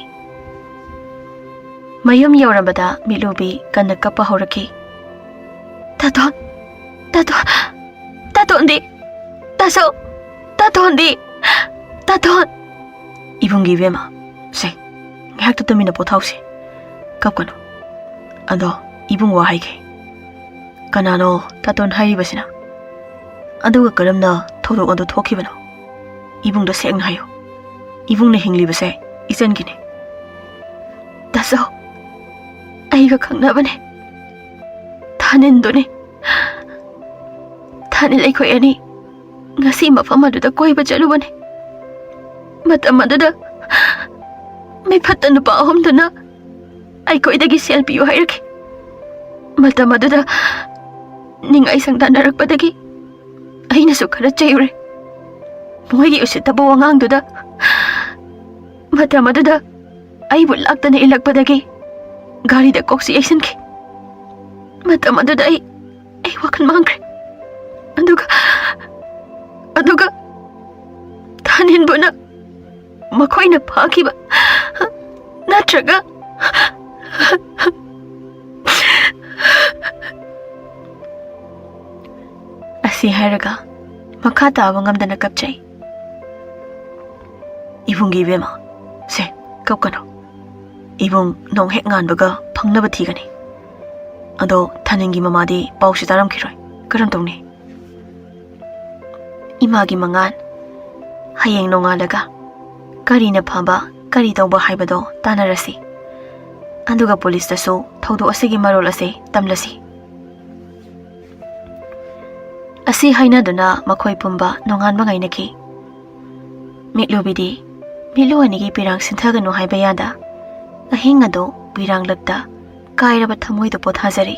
Mayum yaurabada mitlubi kanna kappa horaki. Taton di taton ibungi bema se ngihak tutamina pothause kapkano ado ibung wahai ke kanano taton hairibasina aduga karamna ꯊꯧꯗꯣꯛ ꯑꯗꯨ ꯊꯣꯛꯈꯤꯕꯅꯣ? 이붕도 ꯁꯦꯡꯅ ꯍꯥꯏꯌꯨ. 이붕ꯅ ꯍꯤꯡꯂꯤꯕꯁꯦ 이전ꯒꯤꯅꯤ. 다소 아이가 강나버네. 타넨도네. 타넨 ꯑꯩꯈꯣꯏ ꯑꯅꯤ ngasi mafam aduda koiba chalubane. Matam aduda may patan pa ahomduna ꯑꯩꯈꯣꯏꯗꯒꯤ ꯁꯦꯜ ꯄꯤꯌꯨ ꯍꯥꯏꯔꯛꯈꯤ. ꯃꯇꯝ ꯑꯗꯨꯗ ꯅꯤꯡꯉꯥꯏ ꯁꯪꯗꯥꯅꯔꯛꯄꯗꯒꯤ ꯑꯩꯅꯁꯨ ꯈꯔ ꯆꯩꯔꯦ. ꯃꯣꯏꯒꯤ ꯎꯁꯤꯠꯇꯕ ꯋꯥꯉꯥꯡꯗꯨꯗ ꯃꯇꯝ ꯑꯗꯨꯗ ꯑꯩꯕꯨ ꯂꯥꯛꯇꯅ ꯏꯜꯂꯛꯄꯗꯒꯤ ꯒꯥꯔꯤꯗ ꯀꯣꯛꯁꯤ ꯌꯩꯁꯟꯈꯤ. ꯃꯇꯝ ꯑꯗꯨꯗ ꯑꯩ ꯋꯥꯈꯜ ꯃꯥꯡꯈ꯭ꯔꯦ. ꯑꯗꯨꯒ ꯊꯥꯅꯤꯟꯕꯨꯅ ꯃꯈꯣꯏꯅ ꯐꯥꯈꯤꯕ ꯅꯠꯇ꯭ꯔꯒ ꯑꯁꯤ ꯍꯥꯏꯔꯒ ꯃꯈꯥ ꯇꯥꯕ ꯉꯝꯗꯅ ꯀꯞꯆꯩ. 이붕ꯒꯤ 이베마 세 ꯀꯞꯀꯅꯣ. 이붕 ꯅꯣꯡ ꯍꯦꯛ ꯉꯥꯟꯕꯒ ꯐꯪꯅꯕ ꯊꯤꯒꯅꯤ. ꯑꯗꯣ ꯊꯥꯅꯤꯟꯒꯤ ꯃꯃꯥꯗꯤ ꯄꯥꯎꯁꯤ ꯇꯥꯔꯝꯈꯤꯔꯣꯏ. ꯀꯔꯝ ꯇꯧꯅꯤ? 이마ꯒꯤ ꯃꯉꯥꯟ ꯍꯌꯦꯡ ꯅꯣꯡꯉꯥꯜꯂꯒ ꯀꯔꯤꯅ ꯐꯕ ꯀꯔꯤ ꯇꯧꯕ ꯍꯥꯏꯕꯗꯣ ꯇꯥꯟꯅꯔꯁꯤ. ꯑꯗꯨꯒ ꯄꯨꯂꯤꯁꯇꯁꯨ ꯊꯧꯗꯣꯛ ꯑꯁꯤꯒꯤ ꯃꯔꯣꯜ ꯑꯁꯤ ꯇꯝꯂꯁꯤ. ꯑꯁꯤ ꯍꯥꯏꯅꯗꯨꯅ ꯃꯈꯣꯏ ꯄꯨꯝꯕ ꯅꯣꯡꯉꯥꯟꯕ ꯉꯥꯏꯅꯈꯤ. ꯃꯤꯠꯂꯨꯕꯤꯗꯤ ꯃꯤꯠꯂꯨ ꯑꯅꯤꯒꯤ ꯄꯤꯔꯥꯡ ꯁꯤꯟꯊꯒꯅꯨ ꯍꯥꯏꯕ ꯌꯥꯗ ꯑꯍꯤꯡ ꯑꯗꯨ ꯄꯤꯔꯥꯡꯂꯛꯇ ꯀꯥꯏꯔꯕ ꯊꯃꯣꯏꯗ ꯄꯣꯊꯥꯖꯔꯤ.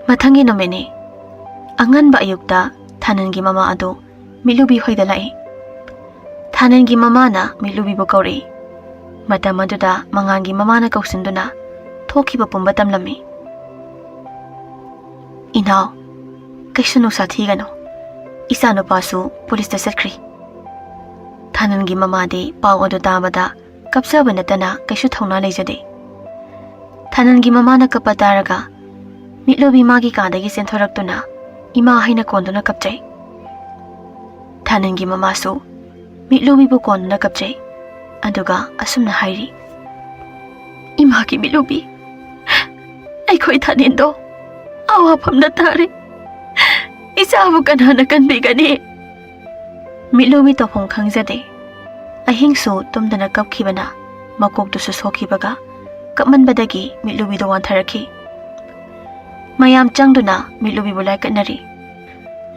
ꯃꯊꯪꯒꯤ ꯅꯨꯃꯤꯠꯅꯤ. ꯑꯉꯟꯕ ꯑꯌꯨꯛꯇ ꯊꯥꯅꯟꯒꯤ ꯃꯃꯥ ꯑꯗꯨ ꯃꯤꯠꯂꯨꯕꯤ ꯍꯣꯏꯗ ꯂꯥꯛꯏ. ꯊꯥꯅꯟꯒꯤ ꯃꯃꯥꯅ ꯃꯤꯠꯂꯨꯕꯤꯕꯨ ꯀꯧꯔꯛꯏ. ꯃꯇꯝ ꯑꯗꯨꯗ ꯃꯉꯥꯟꯒꯤ ꯃꯃꯥꯅ ꯀꯧꯁꯤꯟꯗꯨꯅ ꯊꯣꯛꯈꯤꯕ ꯄꯨꯝꯕ ꯇꯝꯂꯝꯃꯤ. ꯏꯅꯥꯎ, ꯀꯩꯁꯨ ꯅꯨꯡꯁꯥ ꯊꯤꯒꯅꯨ. ꯏꯆꯥꯅꯨꯄꯥꯁꯨ ꯄꯨꯂꯤꯁꯇ ꯆꯠꯈ꯭ꯔꯤ. ꯊꯥꯅꯟꯒꯤ ꯃꯃꯥꯗꯤ ꯄꯥꯎ ꯑꯗꯨ ꯇꯥꯕꯗ ꯀꯞꯆꯕ ꯅꯠꯇꯅ ꯀꯩꯁꯨ ꯊꯧꯅꯥ ꯂꯩꯖꯗꯦ. ꯊꯥꯅꯟꯒꯤ ꯃꯃꯥꯅ ꯀꯞꯄ ꯇꯥꯔꯒ ꯃꯤꯠꯂꯨꯕꯤ ꯃꯥꯒꯤ ꯀꯥꯗꯒꯤ ꯆꯦꯟꯊꯣꯔꯛꯇꯨꯅ ꯏꯃꯥ ꯍꯥꯏꯅ ꯀꯣꯟꯗꯨꯅ ꯀꯞꯆꯩ. ꯊꯥꯅꯟꯒꯤ ꯃꯃꯥꯁꯨ ꯃꯤꯠꯂꯨꯕꯤꯕꯨ ꯀꯣꯟꯗꯨꯅ ꯀꯞꯆꯩ. ꯑꯗꯨꯒ ꯑꯁꯨꯝꯅ ꯍꯥꯏꯔꯤ. 이마ꯒꯤ ꯃꯤꯠꯂꯨꯕꯤ, ꯑꯩꯈꯣꯏ ꯊꯥꯅꯤꯟꯗꯣ ꯑꯋꯥꯐꯝꯗ ꯇꯥꯔꯦ. ꯏꯆꯥꯕꯨ ꯀꯅꯥꯅ ꯀꯟꯕꯤꯒꯅꯤ? ꯃꯤꯠꯂꯨꯕꯤ ꯇꯧꯐꯝ ꯈꯪꯖꯗꯦ. ꯑꯍꯤꯡꯁꯨ ꯇꯨꯝꯗꯅ ꯀꯞꯈꯤꯕꯅ ꯃꯀꯣꯛꯇꯨꯁꯨ ꯁꯣꯛꯈꯤꯕꯒ ꯀꯞꯃꯟꯕꯗꯒꯤ ꯃꯤꯠꯂꯨꯕꯤꯗꯣ ꯋꯥꯟꯊꯔꯛꯈꯤ. ꯃꯌꯥꯝ ꯆꯪꯗꯨꯅ ꯃꯤꯠꯂꯨꯕꯤꯕꯨ ꯂꯥꯏꯀꯠꯅꯔꯤ.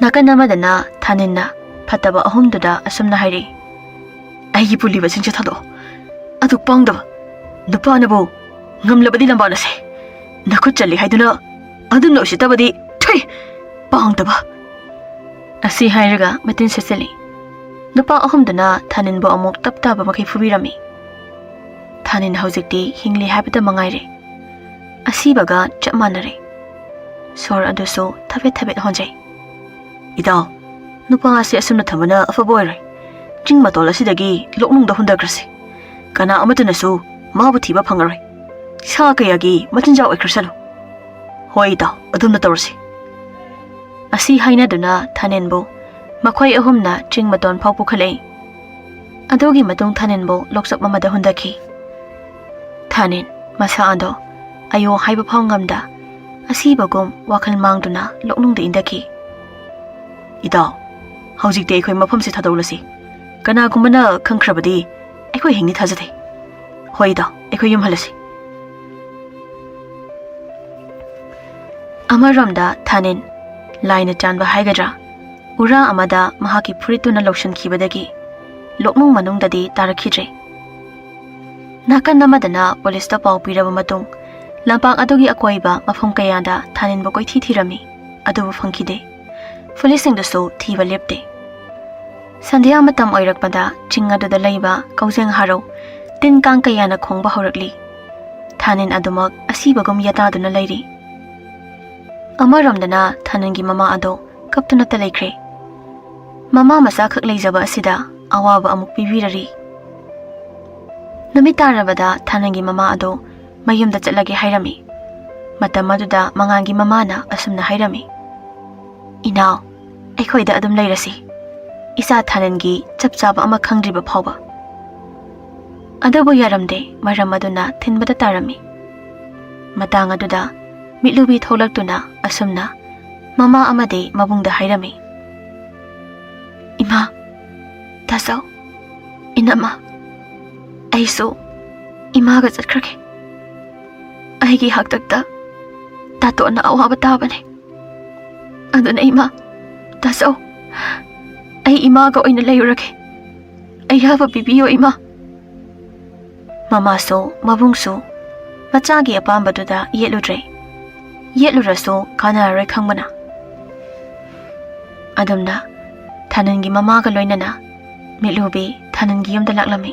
ꯅꯥꯀꯟ ꯑꯃꯗꯅ ꯊꯥꯅꯤꯟꯅ ꯐꯠꯇꯕ ꯑꯍꯨꯝꯗꯨꯗ ꯑꯁꯨꯝꯅ ꯍꯥꯏꯔꯤ. ꯑꯩꯒꯤ ꯄꯨꯜꯂꯤꯕꯁꯤꯡꯁꯦ ꯊꯥꯗꯣꯛꯑꯣ. ꯑꯗꯨ ꯄꯥꯡꯗꯕ ꯅꯨꯄꯥꯅꯕꯨ ꯉꯝꯂꯕꯗꯤ ꯂꯝꯕꯥꯅꯁꯦ. ꯅꯈꯨꯠ ꯆꯜꯂꯤ ꯍꯥꯏꯗꯨꯅ ꯑꯗꯨꯝꯅ ꯎꯁꯤꯠꯇꯕꯗꯤ ꯊꯨꯏ. ꯄꯥꯡꯗꯕ. ꯑꯁꯤ ꯍꯥꯏꯔꯒ ꯃꯇꯤꯟ ꯁꯦꯠꯆꯜꯂꯤ. ꯅꯨꯄꯥ ꯑꯍꯨꯝꯗꯨꯅ ꯊꯥꯅꯤꯟꯕꯨ ꯑꯃꯨꯛ ꯇꯞꯇꯥꯕ ꯃꯈꯩ ꯐꯨꯕꯤꯔꯝꯃꯤ. ꯊꯥꯅꯤꯟ ꯍꯧꯖꯤꯛꯇꯤ ꯍꯤꯡꯂꯤ ꯍꯥꯏꯕꯇ ꯃꯉꯥꯏꯔꯦ. ꯑꯁꯤꯕꯒ ꯆꯞ ꯃꯥꯟꯅꯔꯦ. ꯁꯣꯔ ꯑꯗꯨꯁꯨ ꯊꯕꯦꯠ ꯊꯕꯦꯠ ꯍꯣꯟꯖꯩ. ꯏꯇꯥꯎ, ꯅꯨꯄꯥ ꯑꯁꯤ ꯑꯁꯨꯝꯅ ꯊꯝꯕꯅ ꯑꯐꯕ ꯑꯣꯏꯔꯣꯏ. ꯆꯤꯡ ꯃꯇꯣꯜ ꯑꯁꯤꯗꯒꯤ ꯂꯣꯛꯅꯨꯡꯗ ꯍꯨꯟꯗꯈ꯭ꯔꯁꯤ. ꯀꯅꯥ ꯑꯃꯠꯇꯅꯁꯨ ꯃꯥꯕꯨ ꯊꯤꯕ ꯐꯪꯉꯔꯣꯏ. ꯁꯥ ꯀꯌꯥꯒꯤ ꯃꯆꯤꯟꯖꯥꯛ ꯑꯣꯏꯈ꯭ꯔꯁꯅꯨ. ꯍꯣꯏ ꯏꯇꯥꯎ, ꯑꯗꯨꯝꯅ ꯇꯧꯔꯁꯤ. ꯑꯁꯤ ꯍꯥꯏꯅꯗꯨꯅ ꯊꯥꯅꯤꯟꯕꯨ ꯃꯈꯣꯏ ꯑꯍꯨꯝꯅ ꯆꯤꯡ ꯃꯇꯣꯟ ꯐꯥꯎ ꯄꯨꯈꯠꯂꯛꯏ. ꯑꯗꯨꯒꯤ ꯃꯇꯨꯡ ꯊꯥꯅꯤꯟꯕꯨ ꯂꯣꯛꯆꯞ ꯑꯃꯗ ꯍꯨꯟꯗꯈꯤ. ꯊꯥꯅꯤꯟ ꯃꯁꯥ ꯑꯗꯣ ꯑꯌꯣ ꯍꯥꯏꯕ ꯐꯥꯎ ꯉꯝꯗ ꯑꯁꯤꯕꯒꯨꯝ ꯋꯥꯈꯜ ꯃꯥꯡꯗꯨꯅ ꯂꯣꯛꯅꯨꯡꯗ ꯏꯟꯗꯈꯤ. ꯏꯇꯥꯎ, ꯍꯧꯖꯤꯛꯇꯤ ꯑꯩꯈꯣꯏ ꯃꯐꯝꯁꯤ ꯊꯥꯗꯣꯛꯂꯁꯤ. ꯀꯅꯥꯒꯨꯝꯕꯅ ꯈꯪꯈ꯭ꯔꯕꯗꯤ ꯑꯩꯈꯣꯏ ꯍꯤꯡꯅꯤ ꯊꯥꯖꯗꯦ. ꯍꯣꯏ ꯏꯇꯥꯎ, ꯑꯩꯈꯣꯏ ꯌꯨꯝ ꯍꯜꯂꯁꯤ. ꯑꯃꯔꯣꯝꯗ ꯊꯥꯅꯤꯟ ꯂꯥꯏꯅ ꯆꯥꯟꯕ ꯍꯥꯏꯒꯗ꯭ꯔꯥ ꯎꯔꯥ ꯑꯃꯗ ꯃꯍꯥꯛꯀꯤ ꯐꯨꯔꯤꯠꯇꯨꯅ ꯂꯧꯁꯤꯟꯈꯤꯕꯗꯒꯤ ꯂꯣꯛꯅꯨꯡ ꯃꯅꯨꯡꯗꯗꯤ ꯇꯥꯔꯛꯈꯤꯗ꯭ꯔꯦ. ꯅꯥꯀꯟ ꯑꯃꯗꯅ ꯄꯨꯂꯤꯁꯇ ꯄꯥꯎ ꯄꯤꯔꯕ ꯃꯇꯨꯡ ꯂꯝꯄꯥꯛ ꯑꯗꯨꯒꯤ ꯑꯀꯣꯏꯕ ꯃꯐꯝ ꯀꯌꯥꯗ ꯊꯥꯅꯤꯟꯕꯨ ꯀꯣꯏꯊꯤ ꯊꯤꯔꯝꯃꯤ. ꯑꯗꯨꯕꯨ ꯐꯪꯈꯤꯗꯦ. ꯄꯨꯂꯤꯁꯁꯤꯡꯗꯨꯁꯨ ꯊꯤꯕ ꯂꯦꯞꯇꯦ. ꯁꯟꯙ꯭ꯌꯥ ꯃꯇꯝ ꯑꯣꯏꯔꯛꯄꯗ ꯆꯤꯡ ꯑꯗꯨꯗ ꯂꯩꯕ ꯀꯧꯖꯦꯡ ꯍꯥꯔꯧ ꯇꯤꯟ ꯀꯥꯡ ꯀꯌꯥꯅ ꯈꯣꯡꯕ ꯍꯧꯔꯛꯂꯤ. ꯊꯥꯅꯤꯟ ꯑꯗꯨꯃꯛ ꯑꯁꯤꯕꯒꯨꯝ ꯌꯥꯇꯥꯗꯨꯅ ꯂꯩꯔꯤ. ꯑꯃꯔꯣꯝꯗꯅ ꯊꯥꯅꯤꯟꯒꯤ ꯃꯃꯥ ꯑꯗꯣ ꯀꯞꯇꯨꯅꯇ ꯂꯩꯈ꯭ꯔꯦ. ꯃꯃꯥ ꯃꯆꯥ ꯈꯛ ꯂꯩꯖꯕ ꯑꯁꯤꯗ ꯑꯋꯥꯕ ꯑꯃꯨꯛ ꯄꯤꯕꯤꯔꯔꯤ. ꯅꯨꯃꯤꯠ ꯇꯥꯔꯕꯗ ꯊꯥꯅꯤꯟꯒꯤ ꯃꯃꯥ ꯑꯗꯣ ꯃꯌꯨꯝꯗ ꯆꯠꯂꯒꯦ ꯍꯥꯏꯔꯝꯃꯤ. ꯃꯇꯝ ꯑꯗꯨꯗ ꯃꯉꯥꯟꯒꯤ ꯃꯃꯥꯅ ꯑꯁꯨꯝꯅ ꯍꯥꯏꯔꯝꯃꯤ. ꯏꯅꯥꯎ, ꯑꯩꯈꯣꯏꯗ ꯑꯗꯨꯝ ꯂꯩꯔꯁꯤ. ꯏꯆꯥ ꯊꯥꯅꯤꯟꯒꯤ ꯆꯞ ꯆꯥꯕ ꯑꯃ ꯈꯪꯗ꯭ꯔꯤꯕ ꯐꯥꯎꯕ. ꯑꯗꯨꯕꯨ ꯌꯥꯔꯝꯗꯦ. ꯃꯔꯝ ꯑꯗꯨꯅ ꯊꯤꯟꯕꯗ ꯇꯥꯔꯝꯃꯤ. ꯃꯇꯥꯡ ꯑꯗꯨꯗ ꯃꯤꯠꯂꯨꯕꯤ ꯊꯣꯛꯂꯛꯇꯨꯅ ꯑꯁꯨꯝꯅ ꯃꯃꯥ ꯑꯃꯗꯤ ꯃꯕꯨꯡꯗ ꯍꯥꯏꯔꯝꯃꯤ. Ima, Taso, Inama, Aiso, Imaga Zakrake. Aigi Hakta, Tato na Ahongba Tabane. Aduna Ima, Taso, Ay Imaga oina layurake. Ay haba bibiyo Ima. Mamaso, Mabungso, Machagi apambaduda yeludre. Yeluraso kana ray khangmana. Adamna, Tanangi mamaga loinana, Mitlubi, Tanangi yumda laklami.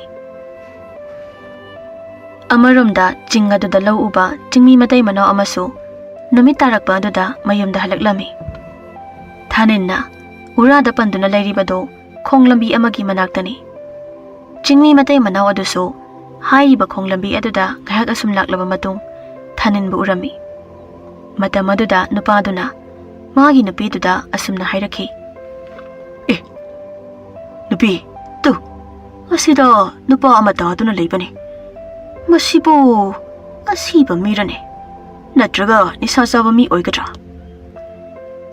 Amarumda, Jinga duda law uba, Jingmi Meetei Manau amasu, Numit tarakpa duda mayumda halaklami. Taninna, Urada panduna layribado, Khonglambi amagi manaktani. Jingmi Meetei Manau aduso, Haiba Khonglambi aduda ngahak asum laklaba matung, Taninbu urami. Matam aduda nupaduna, Magi nupi duda asumna hairaki. Nupi, tu, asida nupa amata aduna leibane. Masibo, asiba mirane. Natraga nisasaba mi oigadra.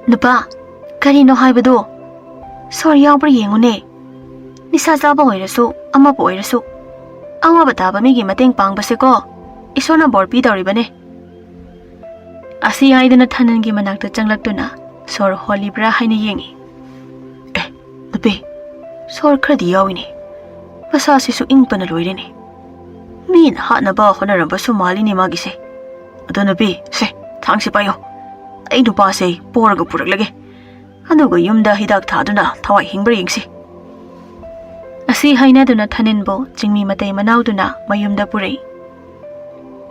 Nupa, karino haibado. Sorry yawbra yengune. Nisasaba oirasu, amapa oirasu. Awaba taba migi mateng pangbase ko. Isona bor pidawribane. Asi haidana Tanangi manakta changlaktuna, sor holibra haina yengi. Nupi, Sor kradi yawini. Masasisu ingpana loirene. Min hatnaba honaramba sumali ni magise. Adunabi, se, thangsi payo. Ay nupa se, poraga puraglage. Anuga yumda hidak thaduna, thawai hingbra yingsi. Asi hainaduna Taninbo, Jingmi Meetei Manau duna, mayumda purei.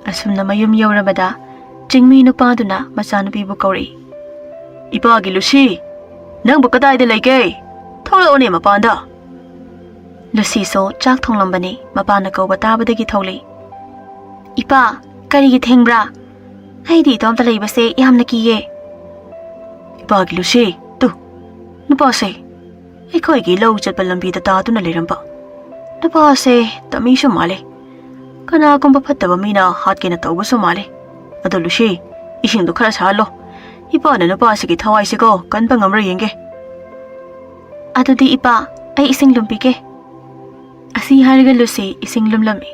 Asumna mayum yawrabada, Jingmi nupaduna, machanupibu kaurei. Ipagi Lucy, nangbu kadayda laygay? Tholaone mapanda. Lucy so chak thonglambani mapana kauba tabadagi tholi. Ipa, karigi thengbra? Haidi tomta leibase yamna kiye. Ipagi Lucy, tu, nupa se. Aikoigi law chatpa lambi da taduna leiramba. Nupa se tamishu male. Kana kumba phattaba mina hatkena tawbasu male. Ado Lucy, isingdu khara salo. Ipa na nupa se ki thawai se ko kanpa ngamra yenge. Adudi Ipa, ay ising lumpike. Asi haraga Lucy ising lumlami.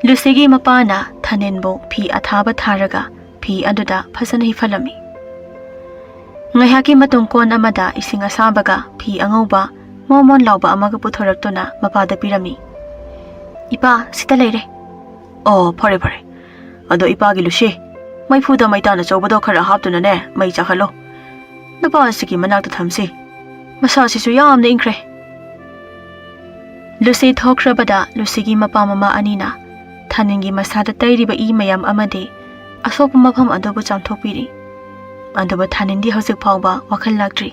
Lucy gi mapana Taninbo pi Athouba tharaga pi aduda phasana hifalami. Ngayhaki matungkon amada ising asabaga pi Ahongba momon lawba amaga puthoraktuna mapada pirami. Ipa, sita leire. Oh, phare phare. Ado Ipa gi Lucy, mai phuda mai tana chawbado khara haptuna ne mai chakhalo. Napa asigi manakta thamsi. Masasisu yamna ingkre. Lucy thokrabada Lucygi mapa mama anina Taningi masada tairiba I mayam amade asopa mafam adobu chamthokpiri. Adoba Tanindi hojik phawba wakhal lakdri.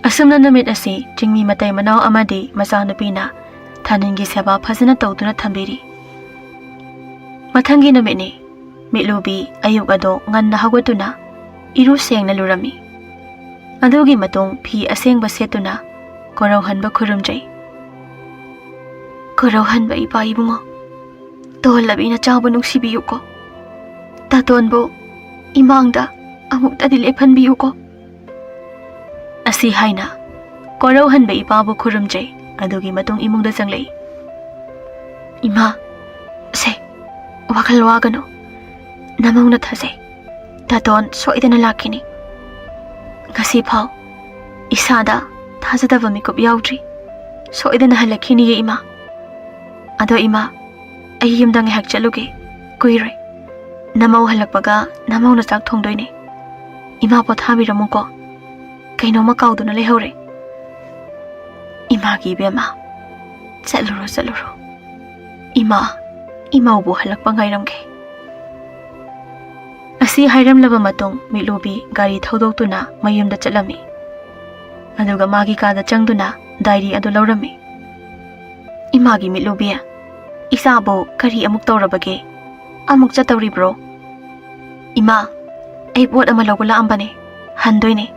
Asumna numit asi Jingmi Meetei Manau amade machanupina Taningi seba phajana tawduna thambiri. Mathangi numitni mitlubi ayuk ado nganna hawatuna Iru sengna lurami. Adugi matung pi asengba setuna korauhanba khurumjai. Korauhanba Ipa ibungo. Tohlabi na chawba nungsibiyu ko. Tatonbo imangda amuktadi lephanbiyu ko. Asi haina korauhanba Ipabu khurumjai. Adugi matung imungda changlei. Ima, se, wakhal wagano. Namangna thasai. Taton soidana lakini. Ngasi phau isada thajadaba mikup yaudri. Soidana halakini ye Ima. Ado Ima, ay yumda ngahak chaluge. Kuiroi. Namau halakpaga namau na chak thongdoine. Ima pothabiramu ko. Kainoma kauduna lehore. Ima gi bema. Chaluro. Ima ubu halakpa ngairamge. Asi hairam laba matung mitlubi gari thaudokuna mayumda chalami. Aduga magi kada changduna diary adu laurami. Imagi mitlubi isabo kari amuk tawrabage amuk chatawribro. Ima, ay pot ama lawala ambane handoine